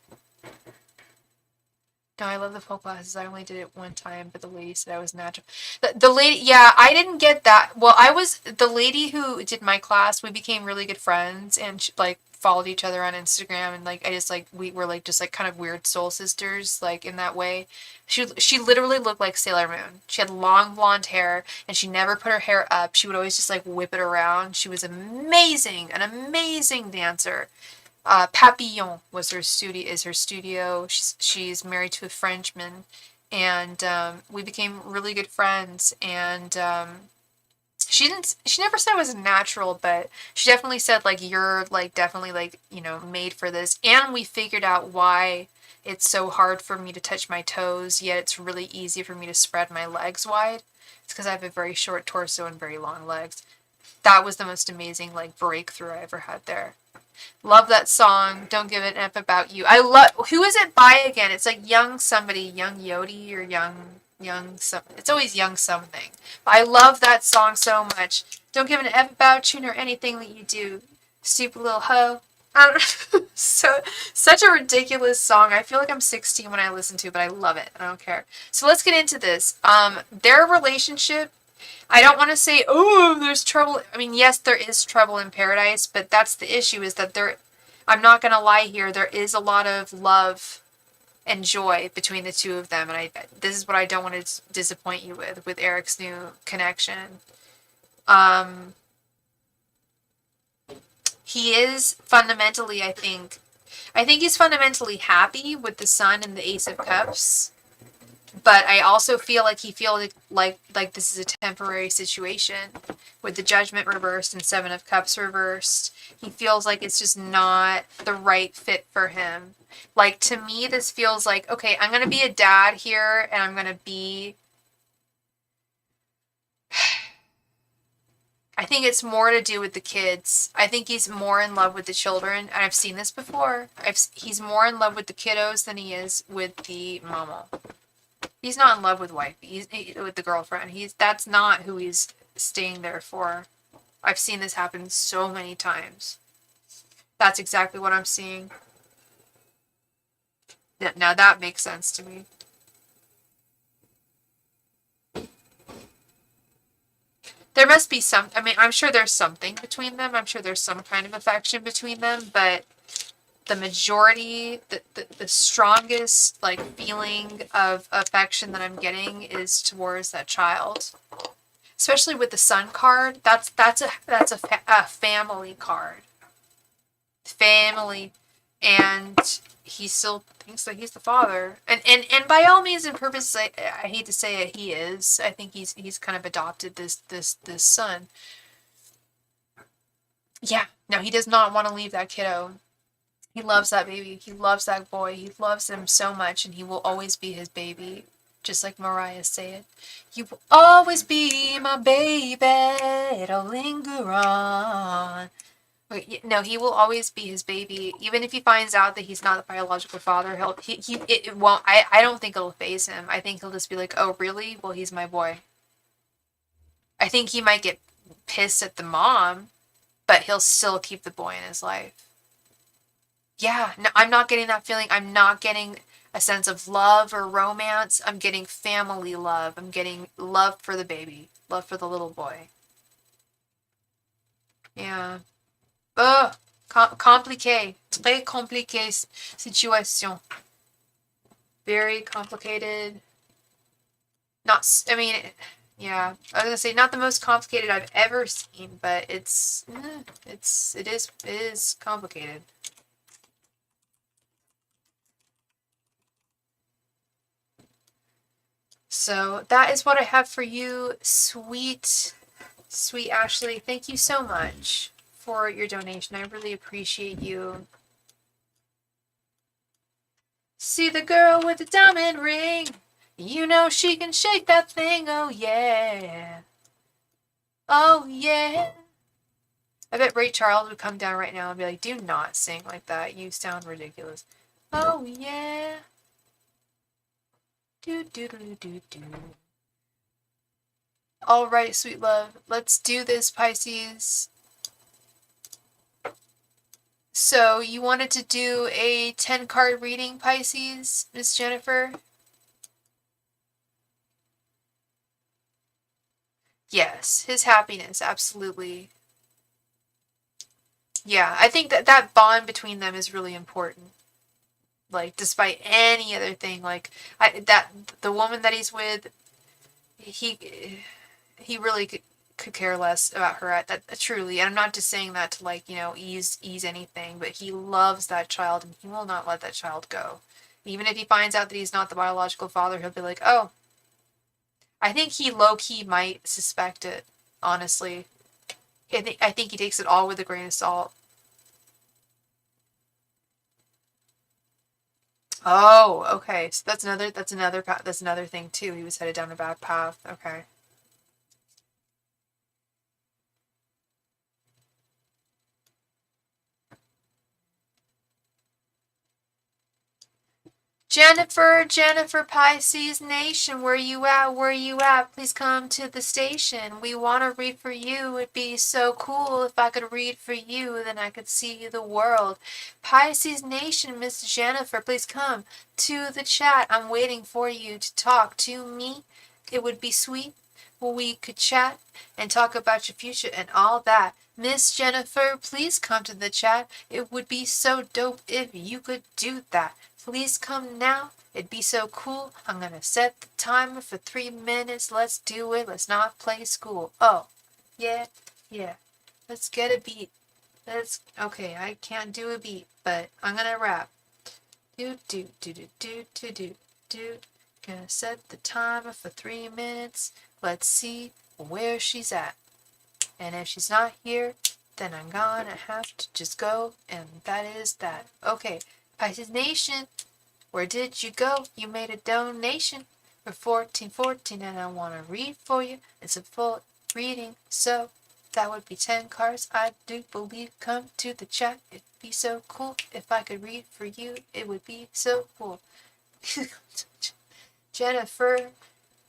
B: No, I love the pole classes. I only did it one time, but the lady said I was natural. The lady, yeah, I didn't get that. Well, the lady who did my class, we became really good friends and followed each other on Instagram and we were just kind of weird soul sisters in that way. She literally looked like Sailor Moon. She had long blonde hair and she never put her hair up. She would always just whip it around. She was amazing, an amazing dancer. Papillon was her studio. She's married to a Frenchman, and we became really good friends. And she never said I was natural, but she definitely said you're definitely made for this. And we figured out why it's so hard for me to touch my toes, yet it's really easy for me to spread my legs wide. It's because I have a very short torso and very long legs. That was the most amazing breakthrough I ever had there. Love that song. Don't give an F about you. I love. Who is it by again? It's young somebody, young Yodi or young some. It's always young something. But I love that song so much. Don't give an F about you nor anything that you do. Stupid little hoe. I don't such a ridiculous song. I feel like I'm 16 when I listen to it, but I love it. I don't care. So let's get into this. Their relationship. I don't want to say, oh, there's trouble. I mean, yes, there is trouble in paradise, but that's the issue is that I'm not going to lie here. There is a lot of love and joy between the two of them. And this is what I don't want to disappoint you with Eric's new connection. He is fundamentally, I think he's fundamentally happy with the Sun and the Ace of Cups. But I also feel like he feels like this is a temporary situation with the Judgment reversed and Seven of Cups reversed. He feels like it's just not the right fit for him. To me, this feels like, okay, I'm going to be a dad here and I'm going to be... I think it's more to do with the kids. I think he's more in love with the children. And I've seen this before. He's more in love with the kiddos than he is with the mama. He's not in love with wife. He's with the girlfriend. That's not who he's staying there for. I've seen this happen so many times. That's exactly what I'm seeing. Now that makes sense to me. There must be I'm sure there's something between them. I'm sure there's some kind of affection between them, but the majority, the strongest like feeling of affection that I'm getting is towards that child. Especially with the Sun card, that's a family card. Family, and he still thinks that he's the father. And by all means and purposes, I hate to say it, he is. I think he's kind of adopted this son. Yeah, no, he does not want to leave that kiddo. He loves that baby. He loves that boy. He loves him so much, and he will always be his baby. Just like Mariah said, "You will always be my baby. It'll linger on." No, he will always be his baby. Even if he finds out that he's not the biological father, it won't. I don't think it'll faze him. I think he'll just be like, "Oh, really? Well, he's my boy." I think he might get pissed at the mom, but he'll still keep the boy in his life. Yeah, no, I'm not getting that feeling. I'm not getting a sense of love or romance. I'm getting family love. I'm getting love for the baby, love for the little boy. Yeah. Compliqué. Très compliqué situation. Very complicated. I mean, yeah. I was gonna say not the most complicated I've ever seen, but it is complicated. So that is what I have for you, sweet Ashley. Thank you so much for your donation. I really appreciate you. See the girl with the diamond ring. You know she can shake that thing. Oh yeah. Oh yeah. I bet Ray Charles would come down right now and be like, "Do not sing like that. You sound ridiculous." Oh yeah. Do do do do do. All right, sweet love. Let's do this, Pisces. So you wanted to do a 10-card reading, Pisces, Miss Jennifer? Yes, his happiness, absolutely. Yeah, I think that bond between them is really important. Like, despite any other thing, like the woman that he's with, he really could care less about her. That truly, and I'm not just saying that to like ease anything, but he loves that child and he will not let that child go. Even if he finds out that he's not the biological father, he'll be like, "Oh." I think he low-key might suspect it, honestly. I think he takes it all with a grain of salt. Oh, okay. So that's another thing too. He was headed down a bad path. Okay. Jennifer Pisces Nation, where you at? Where you at? Please come to the station. We want to read for you. It'd be so cool if I could read for you, then I could see the world. Pisces Nation, Miss Jennifer, please come to the chat. I'm waiting for you to talk to me. It would be sweet. We could chat and talk about your future and all that. Miss Jennifer, please come to the chat. It would be so dope if you could do that. Please come now. It'd be so cool. I'm gonna set the timer for 3 minutes. Let's do it. Let's not play school. Oh, yeah. Let's get a beat. Okay, I can't do a beat, but I'm gonna rap. Do. Gonna set the timer for 3 minutes. Let's see where she's at. And if she's not here, then I'm gonna have to just go, and that is that. Okay, Pisces Nation, where did you go? You made a donation for 1414, and I want to read for you. It's a full reading, so that would be 10 cards. I do believe. Come to the chat. It'd be so cool if I could read for you. It would be so cool. Jennifer,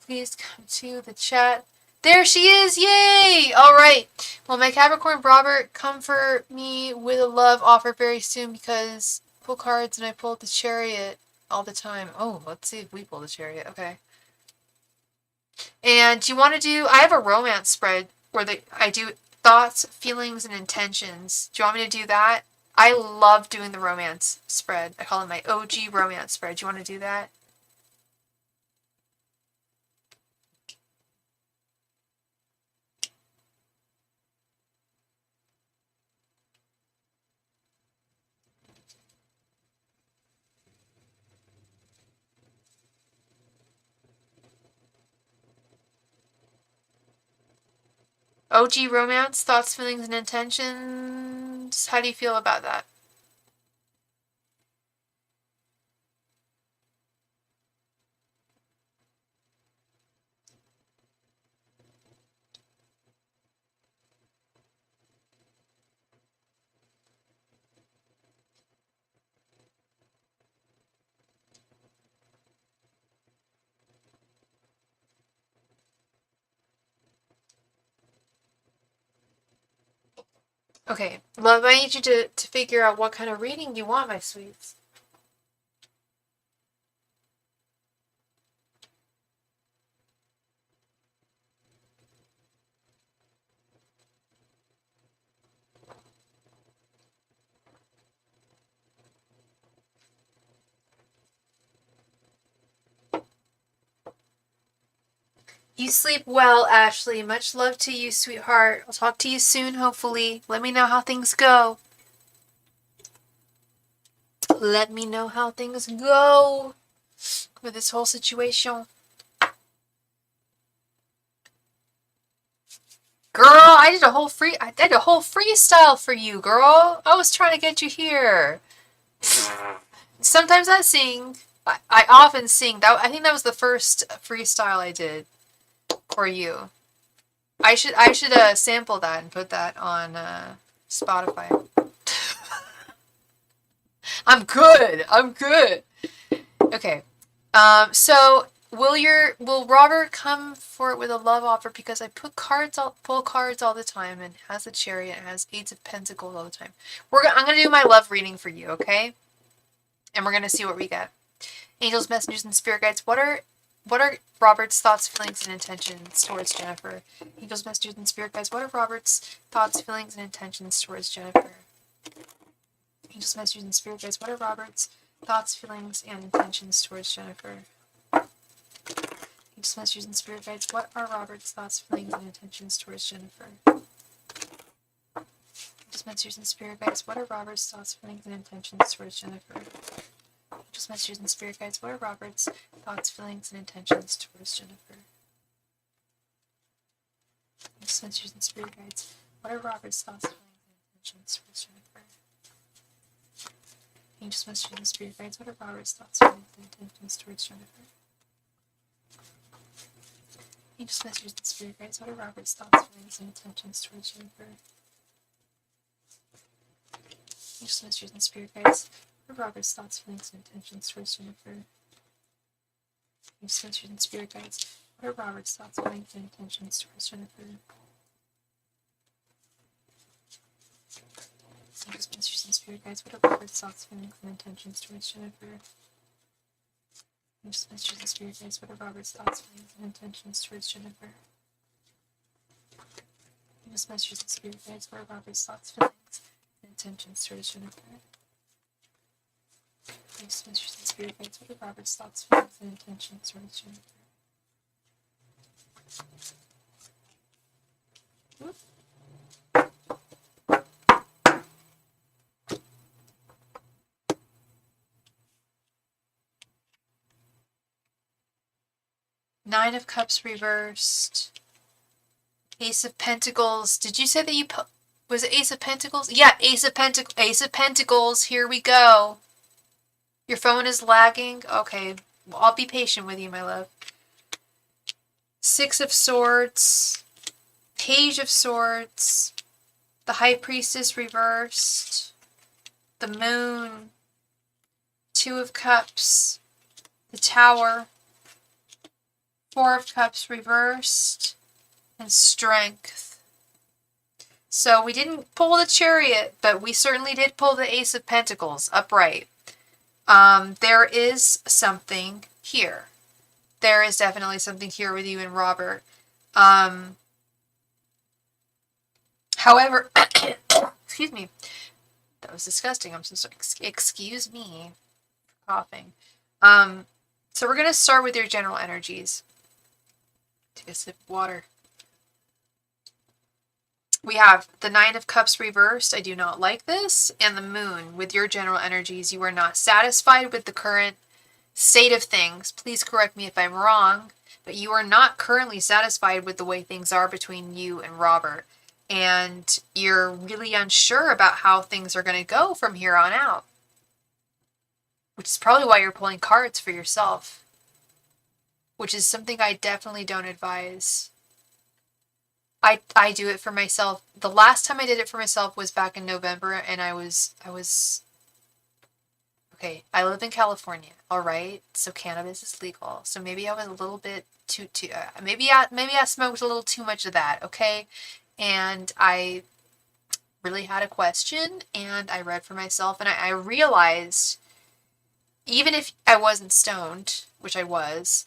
B: please come to the chat. There she is! Yay! Alright. Well, my Capricorn Robert, come for me with a love offer very soon because I pull cards and I pull the Chariot all the time. Oh, let's see if we pull the Chariot. Okay. And do you want to do... I have a romance spread where I do thoughts, feelings, and intentions. Do you want me to do that? I love doing the romance spread. I call it my OG romance spread. Do you want to do that? OG romance, thoughts, feelings, and intentions. How do you feel about that? Okay, love, I need you to figure out what kind of reading you want, my sweets. You sleep well, Ashley. Much love to you, sweetheart. I'll talk to you soon, hopefully. Let me know how things go. Let me know how things go with this whole situation. Girl, I did a whole freestyle for you, girl. I was trying to get you here. Sometimes I sing. I often sing. I think that was the first freestyle I did for you. I should sample that and put that on Spotify. I'm good. Okay. So will Robert come for it with a love offer? Because I pull cards all the time, and has the Chariot, and has Eight of Pentacles all the time. I'm gonna do my love reading for you, okay? And we're gonna see what we get. Angels, messengers, and spirit guides. What are Robert's thoughts, feelings, and intentions towards Jennifer? Angels, messengers, and spirit guides. What are Robert's thoughts, feelings, and intentions towards Jennifer? Angels, messengers, and spirit guides. What are Robert's thoughts, feelings, and intentions towards Jennifer? Angels, messengers, and spirit guides. What are Robert's thoughts, feelings, and intentions towards Jennifer? Angels, messengers, and spirit guides. What are Robert's thoughts, feelings, and intentions towards Jennifer? Angels, messengers, and spirit guides. What are Robert's thoughts, feelings, and intentions towards Jennifer? Angels, messengers, and spirit guides. What are Robert's thoughts, feelings, and intentions towards Jennifer? Angels, messengers, and spirit guides. What are Robert's thoughts, feelings, and intentions towards Jennifer? Angels, messengers, and spirit guides. What are Robert's thoughts, feelings, and intentions towards Jennifer? Angels, messengers, and spirit guides. What are Robert's thoughts, feelings, and intentions towards Jennifer? Angels, messengers, and spirit guides. What are Robert's thoughts, feelings, and intentions towards Jennifer? Angels, messengers, and spirit guides. What are Robert's thoughts, feelings, and intentions towards Jennifer? Angels, messengers, and spirit guides. What are Robert's thoughts, feelings, and intentions towards Jennifer? Angels, messengers, and spirit guides. What are Robert's thoughts, feelings, and intentions towards Jennifer? Angels, messengers, and spirit guides. What are Robert's thoughts, feelings, and intentions towards Jennifer? Whoop. Nine of Cups reversed. Ace of Pentacles. Did you say that you was it Ace of Pentacles? Yeah, Ace of Pentacles. Here we go. Your phone is lagging. Okay, well, I'll be patient with you, my love. Six of Swords. Page of Swords. The High Priestess reversed. The Moon. Two of Cups. The Tower. Four of Cups reversed. And Strength. So we didn't pull the Chariot, but we certainly did pull the Ace of Pentacles upright. There is something here. There is definitely something here with you and Robert. However, excuse me. That was disgusting. I'm so sorry. Excuse me for coughing. So we're going to start with your general energies. Take a sip of water. We have the Nine of Cups reversed. I do not like this. And the Moon with your general energies. You are not satisfied with the current state of things. Please correct me if I'm wrong. But you are not currently satisfied with the way things are between you and Robert. And you're really unsure about how things are going to go from here on out. Which is probably why you're pulling cards for yourself. Which is something I definitely don't advise. I do it for myself. The last time I did it for myself was back in November, and I was okay. I live in California, all right. So cannabis is legal. So maybe I was a little bit too maybe I smoked a little too much of that, okay. And I really had a question, and I read for myself, and I realized even if I wasn't stoned, which I was,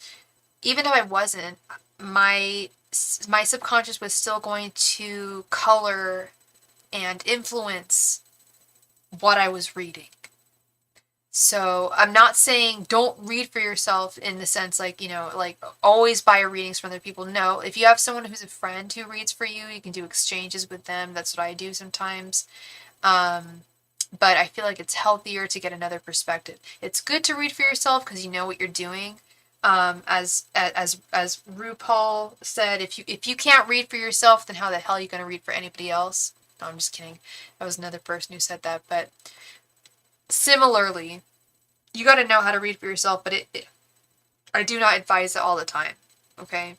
B: even if I wasn't, my subconscious was still going to color and influence what I was reading. So I'm not saying don't read for yourself in the sense like, like always buy your readings from other people. No, if you have someone who's a friend who reads for you, you can do exchanges with them. That's what I do sometimes. But I feel like it's healthier to get another perspective. It's good to read for yourself because you know what you're doing. As RuPaul said, if you can't read for yourself, then how the hell are you going to read for anybody else? No, I'm just kidding. That was another person who said that. But similarly, you got to know how to read for yourself. But I do not advise it all the time. Okay.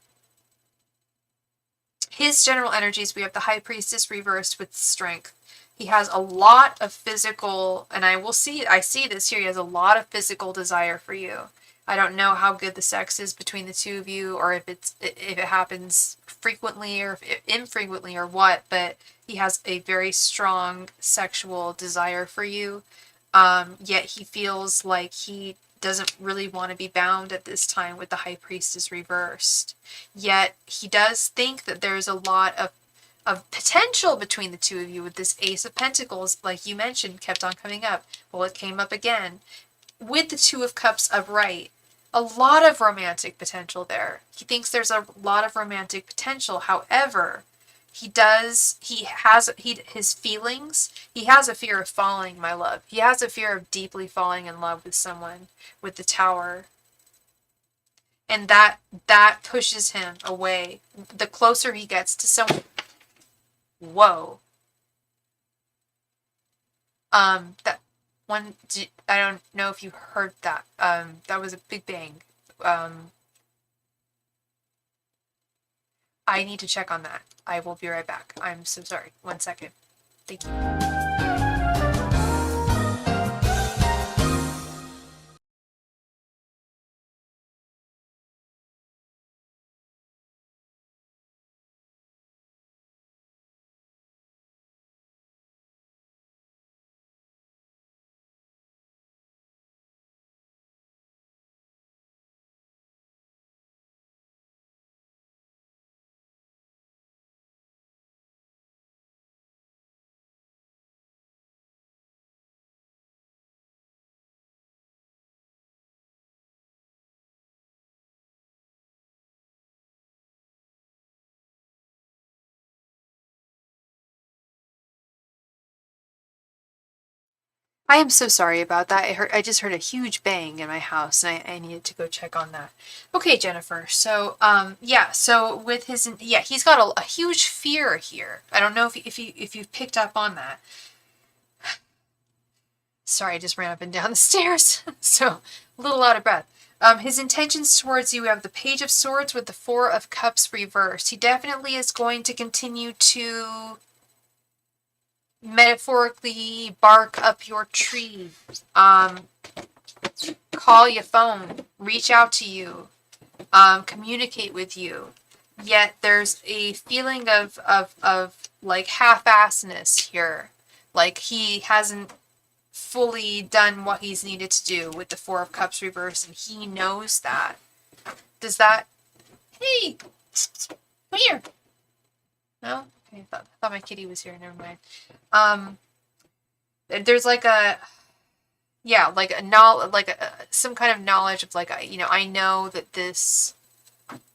B: His general energies, we have the High Priestess reversed with Strength. He has a lot of physical, and I see this here, he has a lot of physical desire for you. I don't know how good the sex is between the two of you, or if it happens frequently or infrequently or what, but he has a very strong sexual desire for you. Yet he feels like he doesn't really want to be bound at this time with the High Priestess reversed. Yet he does think that there's a lot of potential between the two of you with this Ace of Pentacles, like you mentioned, kept on coming up. Well, it came up again. With the Two of Cups upright, a lot of romantic potential there. He thinks there's a lot of romantic potential. However, his feelings, he has a fear of falling, my love. He has a fear of deeply falling in love with someone with the Tower. And that pushes him away. The closer he gets to someone, whoa. That one, I don't know if you heard that. That was a big bang. I need to check on that. I will be right back. I'm so sorry. 1 second. Thank you. I am so sorry about that. I just heard a huge bang in my house, and I needed to go check on that. Okay, Jennifer. So, yeah. So with his, yeah, he's got a huge fear here. I don't know if you've picked up on that. Sorry, I just ran up and down the stairs, so a little out of breath. His intentions towards you, we have the Page of Swords with the Four of Cups reversed. He definitely is going to continue to metaphorically bark up your tree, call your phone, reach out to you, communicate with you. Yet there's a feeling of like half-assedness here. Like he hasn't fully done what he's needed to do with the Four of Cups reversed, and he knows that. Does that... Hey! Come here! No? Okay, I thought my kitty was here. Never mind. There's like a, yeah, like a knowledge, like some kind of knowledge of like, I know that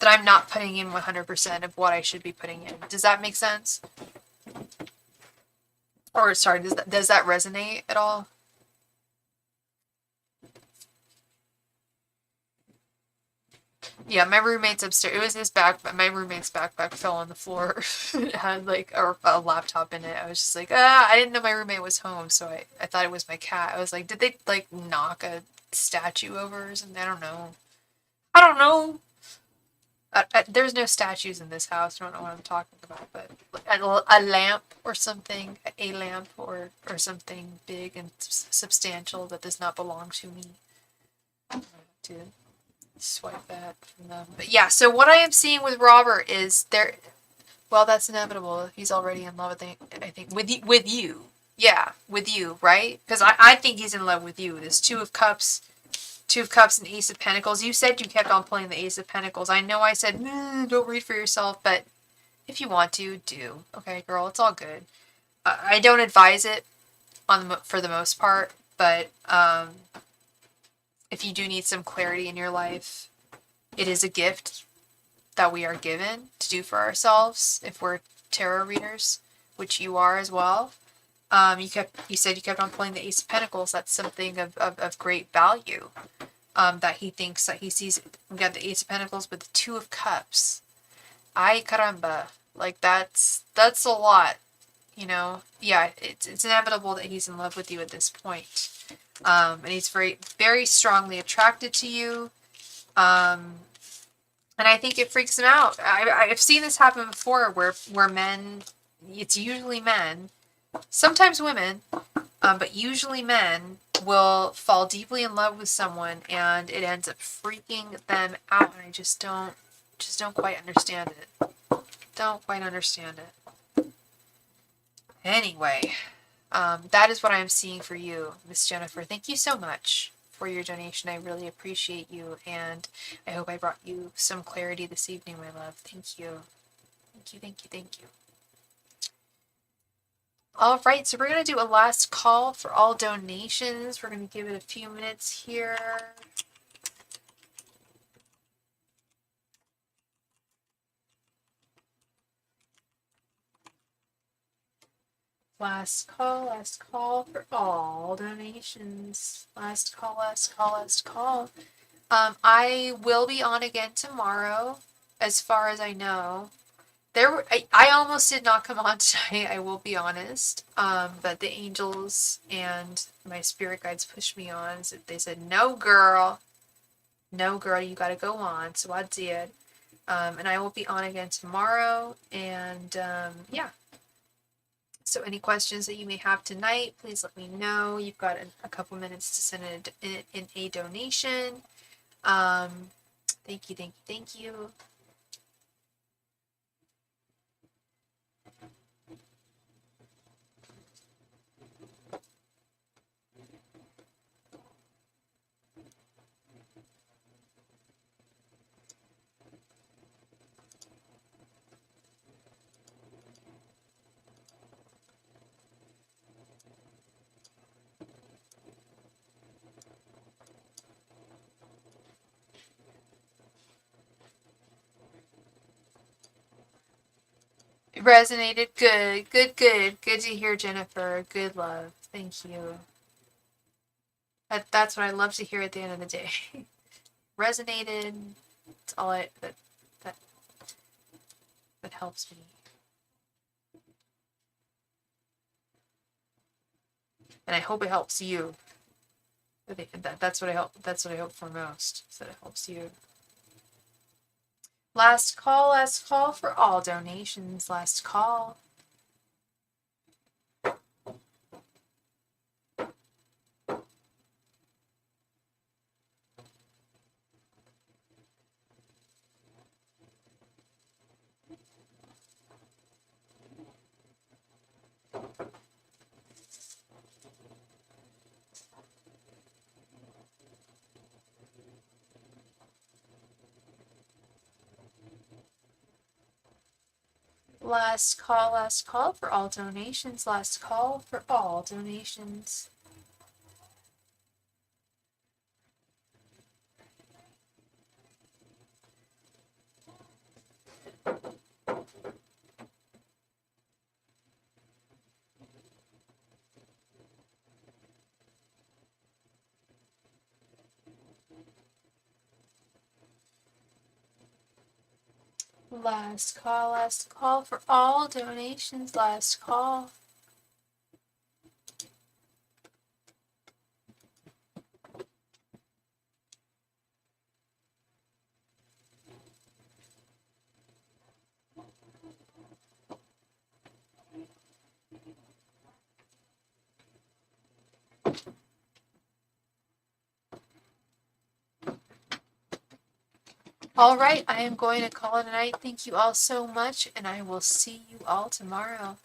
B: I'm not putting in 100% of what I should be putting in. Does that make sense? Or sorry, does that resonate at all? Yeah, my roommate's upstairs. It was his backpack. My roommate's backpack fell on the floor. It had like a laptop in it. I was just like, I didn't know my roommate was home, so I thought it was my cat. I was like, did they like knock a statue over or something? I don't know. I don't know. There's no statues in this house. I don't know what I'm talking about, but a lamp or something, a lamp or something big and substantial that does not belong to me. I have to swipe that from them. But yeah, so what I am seeing with Robert is there. Well, that's inevitable. He's already in love with I think with you. Yeah, with you, right? Because I think he's in love with you. This Two of Cups and Ace of Pentacles. You said you kept on playing the Ace of Pentacles. I know I said, don't read for yourself, but if you want to, do. Okay, girl, it's all good. I don't advise it for the most part, but if you do need some clarity in your life, it is a gift that we are given to do for ourselves if we're tarot readers, which you are as well. You said you kept on playing the Ace of Pentacles. That's something of great value. That he thinks that he sees. We got the Ace of Pentacles with the Two of Cups. Ay caramba, like that's a lot, Yeah, it's inevitable that he's in love with you at this point, and he's very strongly attracted to you, and I think it freaks him out. I've seen this happen before, where men, it's usually men, sometimes women, but usually men will fall deeply in love with someone and it ends up freaking them out, and I just don't quite understand it. Don't quite understand it. Anyway, that is what I'm seeing for you, Miss Jennifer. Thank you so much for your donation. I really appreciate you, and I hope I brought you some clarity this evening, my love. Thank you. Thank you, thank you, thank you. All right, so we're going to do a last call for all donations. We're going to give it a few minutes here. Last call for all donations. Last call, last call, last call. I will be on again tomorrow, as far as I know. I almost did not come on tonight, I will be honest. But the angels and my spirit guides pushed me on. So they said, no girl, you gotta go on. So I did. And I will be on again tomorrow. And yeah. So any questions that you may have tonight, please let me know. You've got a couple minutes to send in a donation. Thank you, thank you, thank you. It resonated. Good, good, good. Good to hear, Jennifer. Good love. Thank you. That's what I love to hear at the end of the day. Resonated. It's all that helps me. And I hope it helps you. That's what I hope. That's what I hope for most. So that it helps you. Last call for all donations. Last call.
A: Last call for all donations. Last call for all donations. Last call for all donations. Last call. All right, I am going to call it a night. Thank you all so much, and I will see you all tomorrow.